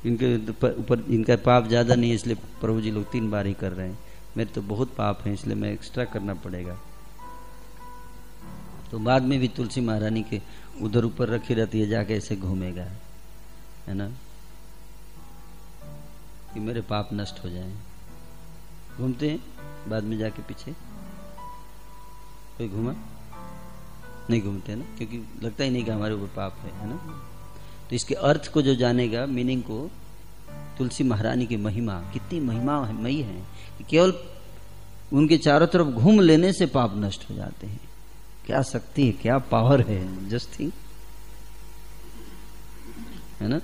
इनके ऊपर इनका पाप ज्यादा नहीं है इसलिए प्रभु जी लोग 3 बार ही कर रहे हैं, मेरे तो बहुत पाप है इसलिए मैं एक्स्ट्रा करना पड़ेगा। तो बाद में भी तुलसी महारानी के उधर ऊपर रखी रहती है, जाके ऐसे घूमेगा, है ना, कि मेरे पाप नष्ट हो जाएं। घूमते हैं बाद में जाके पीछे, कोई घूमा नहीं, घूमते हैं ना, क्योंकि लगता ही नहीं कि हमारे ऊपर पाप है ना। तो इसके अर्थ को जो जानेगा, मीनिंग को, तुलसी महारानी की महिमा कितनी महिमामयी है कि केवल उनके चारों तरफ घूम लेने से पाप नष्ट हो जाते हैं। क्या शक्ति है, क्या पावर है, जस्ट थिंक, है ना।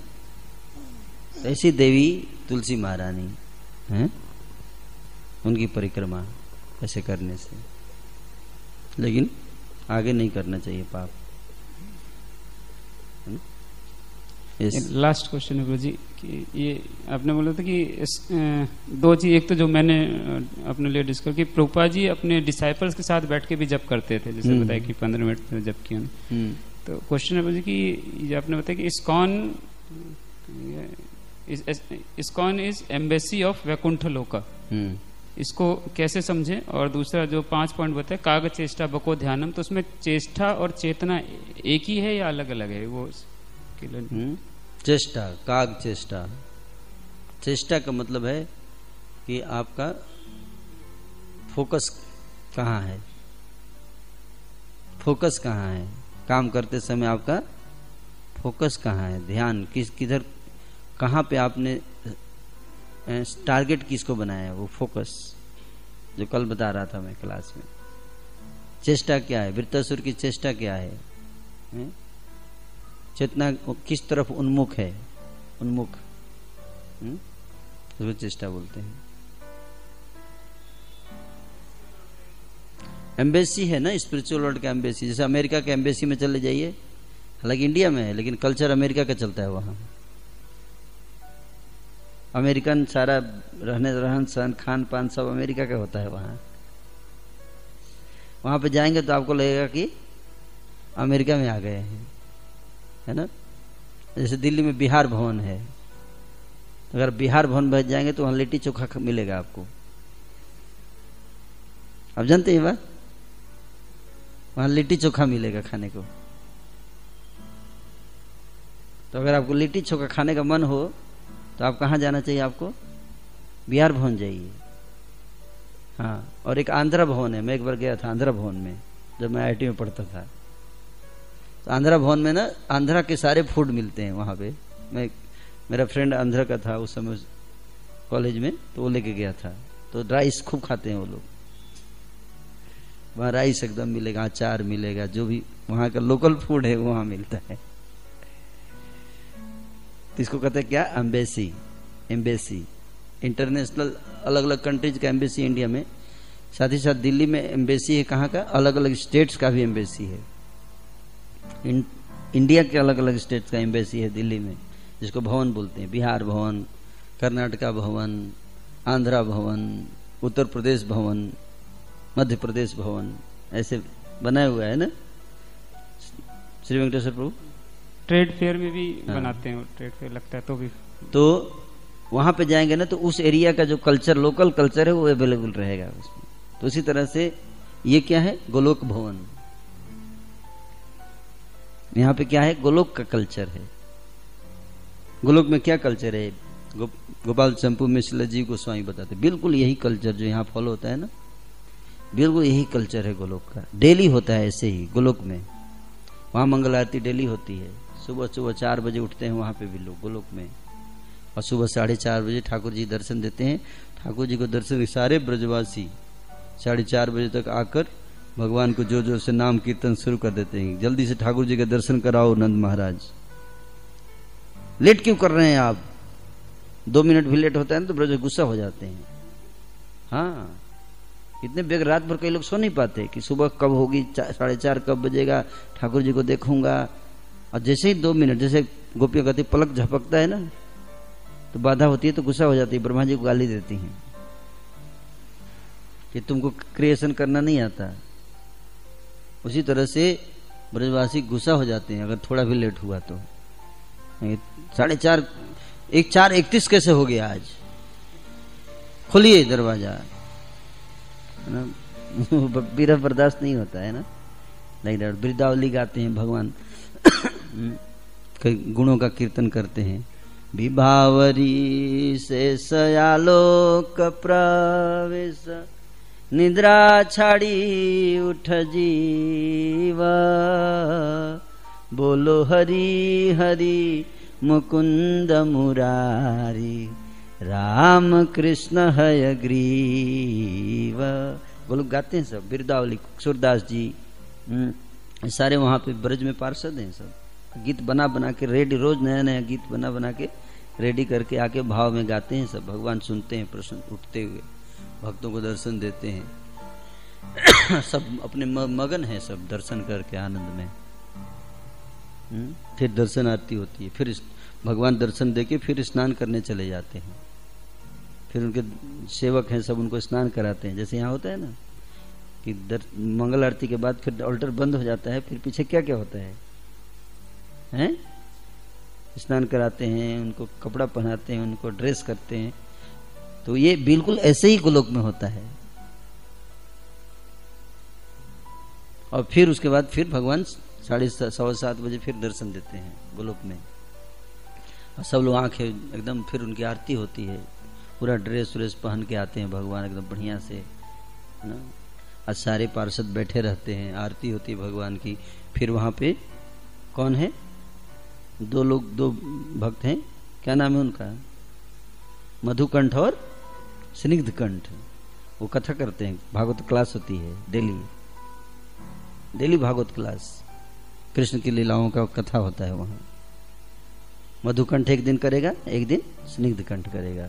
ऐसी देवी तुलसी महारानी है, उनकी परिक्रमा ऐसे करने से, लेकिन आगे नहीं करना चाहिए पाप। लास्ट क्वेश्चन है गुरु जी कि ये आपने बोला था कि 2 चीज, एक तो जो मैंने अपने लिए डिस्कस की, प्रभुपाद जी अपने डिसाइपल्स के साथ बैठ के भी जप करते थे, जैसे बताया कि 15 मिनट में जप किया। तो क्वेश्चन है गुरु जी कि आपने बताया कि ISKCON is embassy of Vaikuntha loka, इसको कैसे समझे। और दूसरा जो 5 पॉइंट बताया, काग चेष्टा बको ध्यानम, तो उसमें चेष्टा और चेतना एक ही है या अलग अलग है वो? चेष्टा, काग चेष्टा, चेष्टा का मतलब है कि आपका फोकस कहाँ है, फोकस कहाँ है, काम करते समय आपका फोकस कहाँ है, ध्यान किधर, कहाँ पे आपने टारगेट किसको बनाया है, वो फोकस, जो कल बता रहा था मैं क्लास में। चेष्टा क्या है, वृत्तासुर की चेष्टा क्या है, चेतना किस तरफ उन्मुख है, उन्मुख, उसको चेष्टा बोलते हैं। एम्बेसी है ना, स्पिरिचुअल वर्ल्ड का एम्बेसी, जैसे अमेरिका के एम्बेसी में चले जाइए, हालांकि इंडिया में है लेकिन कल्चर अमेरिका का चलता है वहां। अमेरिकन सारा रहन सहन खान पान सब अमेरिका का होता है वहां। वहां पे जाएंगे तो आपको लगेगा कि अमेरिका में आ गए हैं, है ना। जैसे दिल्ली में बिहार भवन है, अगर बिहार भवन भेज जाएंगे तो वहां लिट्टी चोखा मिलेगा आपको, आप जानते हैं बात, वहां लिट्टी चोखा मिलेगा खाने को। तो अगर आपको लिट्टी चोखा खाने का मन हो तो आप कहाँ जाना चाहिए आपको, बिहार भवन जाइए। हाँ, और एक आंध्रा भवन है, मैं एक बार गया था आंध्रा भवन में जब मैं IIT में पढ़ता था। तो आंध्रा भवन में ना आंध्रा के सारे फूड मिलते हैं वहाँ पे। मेरा फ्रेंड आंध्रा का था उस समय कॉलेज में, तो वो लेके गया था। तो राइस खूब खाते हैं वो लोग, वहाँ राइस एकदम मिलेगा, अचार मिलेगा, जो भी वहाँ का लोकल फूड है वहाँ मिलता है। तो इसको कहते हैं क्या, एम्बेसी, एम्बेसी, इंटरनेशनल अलग अलग कंट्रीज का एम्बेसी इंडिया में। साथ ही साथ दिल्ली में एम्बेसी है, कहाँ का, अलग अलग स्टेट्स का भी एम्बेसी है। इंडिया के अलग अलग स्टेट्स का एम्बेसी है दिल्ली में, जिसको भवन बोलते हैं। बिहार भवन, कर्नाटका भवन, आंध्रा भवन, उत्तर प्रदेश भवन, मध्य प्रदेश भवन, ऐसे बनाया हुआ है ना श्री वेंकटेश्वर प्रभु। ट्रेड फेयर में भी बनाते हैं, ट्रेड फेयर लगता है तो भी। तो वहां पे जाएंगे ना तो उस एरिया का जो कल्चर, लोकल कल्चर है वो अवेलेबल रहेगा उसमें। तो उसी तरह से ये क्या है, गोलोक भवन, यहाँ पे क्या है, गोलोक का कल्चर है। गोलोक में क्या कल्चर है, गोपाल चंपू मिश्र जी गोस्वामी बताते, बिल्कुल यही कल्चर जो यहाँ फॉलो होता है ना, बिल्कुल यही कल्चर है गोलोक का। डेली होता है ऐसे ही गोलोक में, वहाँ मंगल आरती डेली होती है। सुबह 4 बजे उठते हैं वहाँ पे भी लोग गोलोक में, और सुबह 4:30 बजे ठाकुर जी दर्शन देते हैं। ठाकुर जी को दर्शन सारे ब्रजवासी 4:30 बजे तक आकर भगवान को जोर जोर से नाम कीर्तन शुरू कर देते हैं। जल्दी से ठाकुर जी के दर्शन कराओ नंद महाराज, लेट क्यों कर रहे हैं आप? 2 मिनट भी लेट होता है ना तो ब्रज गुस्सा हो जाते हैं। हाँ, इतने बेग रात भर कई लोग सो नहीं पाते कि सुबह कब होगी, 4:30 कब बजेगा, ठाकुर जी को देखूंगा। और जैसे ही 2 मिनट, जैसे गोपियां कहती पलक झपकता है ना तो बाधा होती है तो गुस्सा हो जाती है, ब्रह्मा जी को गाली देती हैं कि तुमको क्रिएशन करना नहीं आता। उसी तरह से ब्रजवासी गुस्सा हो जाते हैं अगर थोड़ा भी लेट हुआ तो। 4:30 4:31 कैसे हो गया आज? खोलिए दरवाजा, है ना। बीरा बर्दाश्त नहीं होता है ना। नहीं, वृंदावली गाते हैं भगवान कई गुणों का कीर्तन करते हैं। विभावरी से सयालोक प्रवेश, निद्रा छाड़ी उठ जीवा, बोलो हरि हरि मुकुंद मुरारी, राम कृष्ण हय ग्रीव। वो लोग गाते हैं सब, बिरदावली सूरदास जी सारे वहां पे ब्रज में पार्षद हैं सब। गीत बना बना के रेडी, रोज नया नया गीत बना बना के रेडी करके आके भाव में गाते हैं सब। भगवान सुनते हैं प्रसन्न उठते हुए, भक्तों को दर्शन देते हैं। सब अपने मगन है सब दर्शन करके आनंद में। फिर दर्शन आरती होती है, फिर भगवान दर्शन देके फिर स्नान करने चले जाते हैं। फिर उनके सेवक हैं सब, उनको स्नान कराते हैं। जैसे यहाँ होता है ना कि मंगल आरती के बाद फिर ऑल्टर बंद हो जाता है, फिर पीछे क्या क्या होता है, हैं? स्नान कराते हैं, उनको कपड़ा पहनाते हैं, उनको ड्रेस करते हैं। तो ये बिल्कुल ऐसे ही गोलोक में होता है। और फिर उसके बाद फिर भगवान 7:15 बजे फिर दर्शन देते हैं गोलोक में। और सब लोग आंखें एकदम, फिर उनकी आरती होती है, पूरा ड्रेस व्रेस पहन के आते हैं भगवान एकदम बढ़िया से, है ना। और सारे पार्षद बैठे रहते हैं, आरती होती है भगवान की। फिर वहां पे कौन है, 2 लोग, 2 भक्त हैं, क्या नाम है उनका, मधुकंठ और स्निग्धकंठ। वो कथा करते हैं, भागवत क्लास होती है डेली भागवत क्लास, कृष्ण की लीलाओं का कथा होता है वहां। मधुकंठ एक दिन करेगा, एक दिन स्निग्धकंठ करेगा।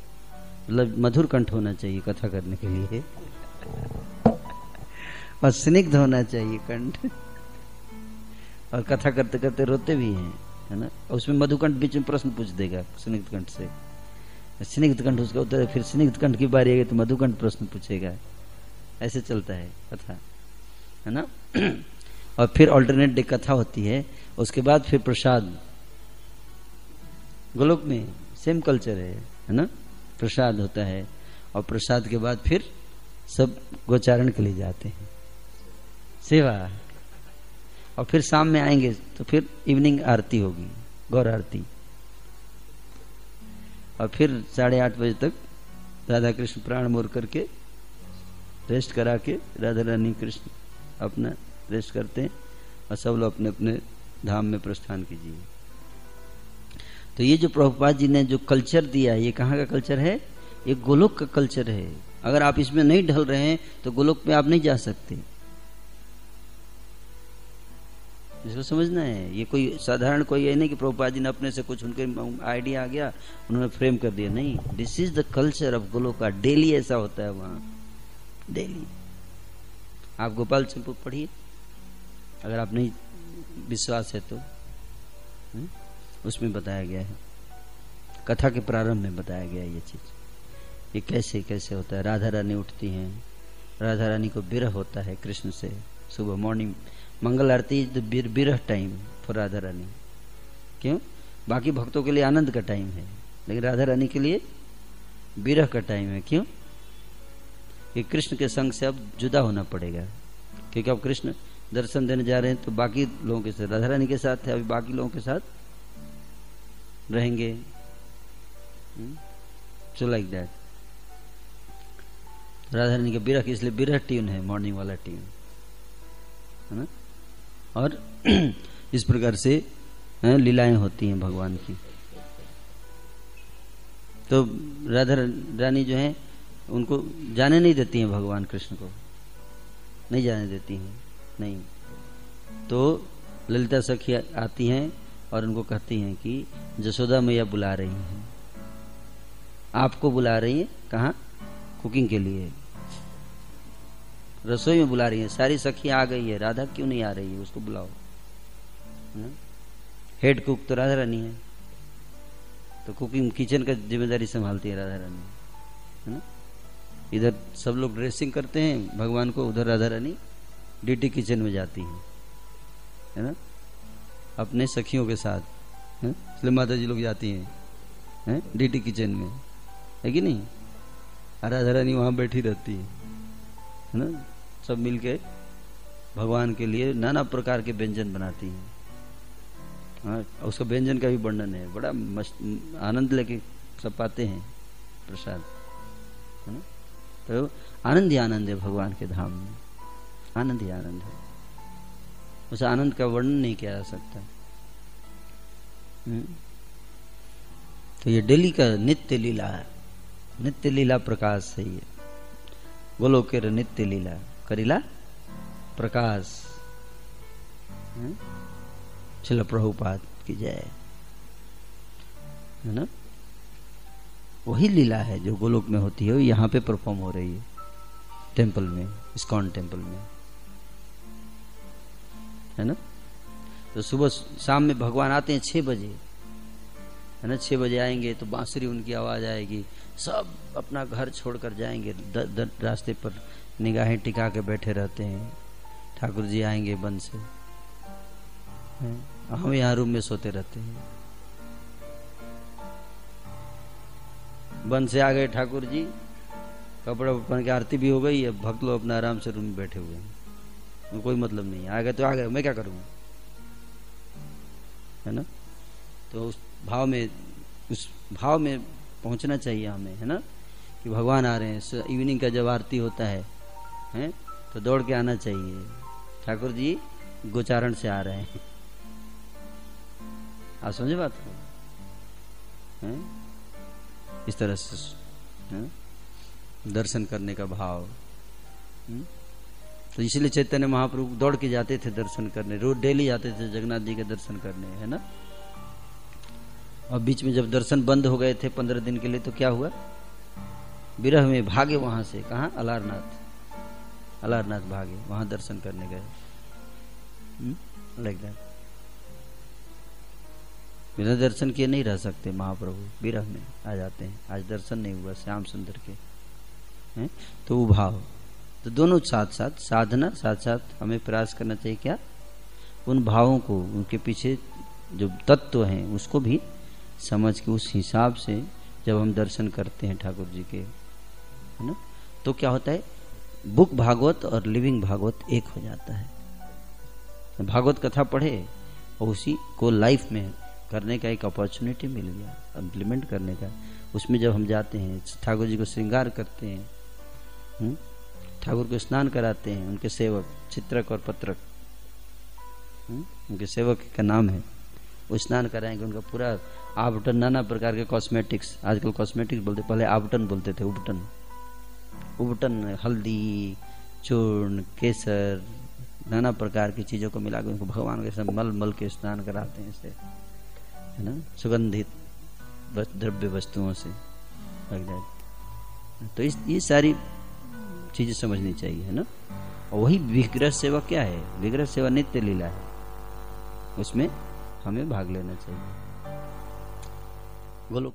मतलब मधुर कंठ होना चाहिए कथा करने के लिए और स्निग्ध होना चाहिए कंठ। और कथा करते करते रोते भी हैं, है ना। उसमें मधुकंठ बीच में प्रश्न पूछ देगा स्निग्धकंठ से, स्निग्धकंठ उसका उत्तर है, फिर स्निग्धकंठ की बारी आएगी तो मधुकंठ प्रश्न पूछेगा। ऐसे चलता है कथा, है ना। और फिर ऑल्टरनेट डे कथा होती है, उसके बाद फिर प्रसाद। गोलोक में सेम कल्चर है ना। प्रसाद होता है और प्रसाद के बाद फिर सब गोचारण के लिए जाते हैं, सेवा। और फिर शाम में आएंगे तो फिर इवनिंग आरती होगी, गौर आरती। और फिर 8:30 बजे तक राधा कृष्ण प्राण मोर करके रेस्ट करा के राधा रानी कृष्ण अपना रेस्ट करते हैं और सब लोग अपने अपने धाम में प्रस्थान कीजिए। तो ये जो प्रभुपाद जी ने जो कल्चर दिया, ये कहाँ का कल्चर है? ये गोलोक का कल्चर है। अगर आप इसमें नहीं ढल रहे हैं तो गोलोक में आप नहीं जा सकते। इसको समझना है। ये कोई साधारण कोई ये नहीं कि प्रभुपाद जी ने अपने से कुछ उनके आइडिया आ गया उन्होंने फ्रेम कर दिया, नहीं। This is the culture of Golok का। डेली ऐसा होता है वहां, डेली। आप गोपाल चंपू पढ़िए अगर आप नहीं विश्वास है तो, उसमें बताया गया है, कथा के प्रारंभ में बताया गया है ये चीज, ये कैसे कैसे होता है। राधा रानी उठती हैं, राधा रानी को विरह होता है कृष्ण से। सुबह morning Mangal Aarti is the विरह टाइम फॉर राधा रानी। क्यों? बाकी भक्तों के लिए आनंद का टाइम है, लेकिन राधा रानी के लिए विरह का टाइम है। क्यों? कि कृष्ण के संग से अब जुदा होना पड़ेगा, क्योंकि अब कृष्ण दर्शन देने जा रहे हैं तो बाकी लोगों के साथ, राधा रानी के साथ है, अभी बाकी लोगों के साथ रहेंगे। So like that. Radha Rani का विरह, इसलिए विरह ट्यून है, मॉर्निंग वाला ट्यून, है ना। और इस प्रकार से लीलाएं होती हैं भगवान की। तो राधा रानी जो है उनको जाने नहीं देती हैं, भगवान कृष्ण को नहीं जाने देती हैं, नहीं। तो ललिता सखी आती हैं और उनको कहती हैं कि जसोदा मैया बुला रही हैं, आपको बुला रही हैं। कहाँ? कुकिंग के लिए, रसोई में बुला रही हैं। सारी सखी आ गई है, राधा क्यों नहीं आ रही है? उसको बुलाओ। हेड कुक तो राधा रानी है, तो कुकिंग किचन का जिम्मेदारी संभालती है राधा रानी, है ना। इधर सब लोग ड्रेसिंग करते हैं भगवान को, उधर राधा रानी ड्यूटी किचन में जाती है ना, अपने सखियों के साथ, इसलिए माता जी लोग जाती हैं ड्यूटी किचन में, है कि नहीं। राधा रानी वहां बैठी रहती है ना, सब मिलके भगवान के लिए नाना प्रकार के व्यंजन बनाती हैं। हाँ, उसका व्यंजन का भी वर्णन है, बड़ा मस्त आनंद लेके सब पाते हैं प्रसाद, है ना। तो आनंद ही आनंद है भगवान के धाम में, आनंद ही आनंद है, उस आनंद का वर्णन नहीं किया जा सकता। तो ये डेली का नित्य लीला है, नित्य लीला प्रकाश है ये, गोलोकेर नित्य लीला करीला प्रकाश। श्रील प्रभुपाद की जय, है ना। वही लीला है जो गोलोक में होती है, यहाँ पे परफॉर्म हो रही है टेम्पल में, इस्कॉन टेम्पल में, है ना। तो सुबह शाम में भगवान आते हैं 6 बजे, है ना। 6 बजे आएंगे तो बांसुरी उनकी आवाज आएगी, सब अपना घर छोड़कर जाएंगे, रास्ते पर निगाहें टिका के बैठे रहते हैं। ठाकुर जी आएंगे वन से, हम यहाँ रूम में सोते रहते हैं। वन से आ गए ठाकुर जी, कपड़ा पहन के आरती भी हो गई है, भक्त लोग अपना आराम से रूम में बैठे हुए हैं, कोई मतलब नहीं। आ गए तो आ गए, मैं क्या करूँ, है ना। तो उस भाव में पहुंचना चाहिए हमें, है ना, कि भगवान आ रहे हैं। इवनिंग का जब आरती होता है तो दौड़ के आना चाहिए, ठाकुर जी गोचारण से आ रहे हैं। आप समझे बात को, इस तरह से दर्शन करने का भाव। तो इसलिए चैतन्य महाप्रभु दौड़ के जाते थे दर्शन करने, रोज डेली जाते थे जगन्नाथ जी के दर्शन करने, है ना। और बीच में जब दर्शन बंद हो गए थे 15 दिन के लिए, तो क्या हुआ, विरह में भागे वहां से। कहाँ? अलारनाथ भागे, वहां दर्शन करने गए। लाइक दैट, बिना दर्शन किए नहीं रह सकते महाप्रभु, विरह में आ जाते हैं। आज दर्शन नहीं हुआ श्याम सुंदर के, तो वो भाव, तो दोनों साथ साथ साधना, साथ साथ हमें प्रयास करना चाहिए क्या, उन भावों को, उनके पीछे जो तत्व हैं उसको भी समझ के उस हिसाब से जब हम दर्शन करते हैं ठाकुर जी के, है ना, तो क्या होता है, बुक भागवत और लिविंग भागवत एक हो जाता है। भागवत कथा पढ़े और उसी को लाइफ में करने का एक अपॉर्चुनिटी मिल गया, इम्प्लीमेंट करने का। उसमें जब हम जाते हैं, ठाकुर जी को श्रृंगार करते हैं, ठाकुर को स्नान कराते हैं, उनके सेवक चित्रक और पत्रक, उनके सेवक का नाम है, वो स्नान कराएंगे, उनका पूरा आबटन, नाना प्रकार के कॉस्मेटिक्स, आजकल कॉस्मेटिक्स बोलते, पहले आबटन बोलते थे, उबटन, हल्दी, चूर्ण, केसर, नाना प्रकार की चीजों को मिलाकर उनको भगवान के साथ मल मल के स्नान कराते हैं, इससे, है ना, सुगंधित द्रव्य वस्तुओं से लग जाए। तो ये सारी चीजें समझनी चाहिए, है ना। और वही विग्रह सेवा क्या है, विग्रह सेवा नित्य लीला है, उसमें हमें भाग लेना चाहिए। बोलो।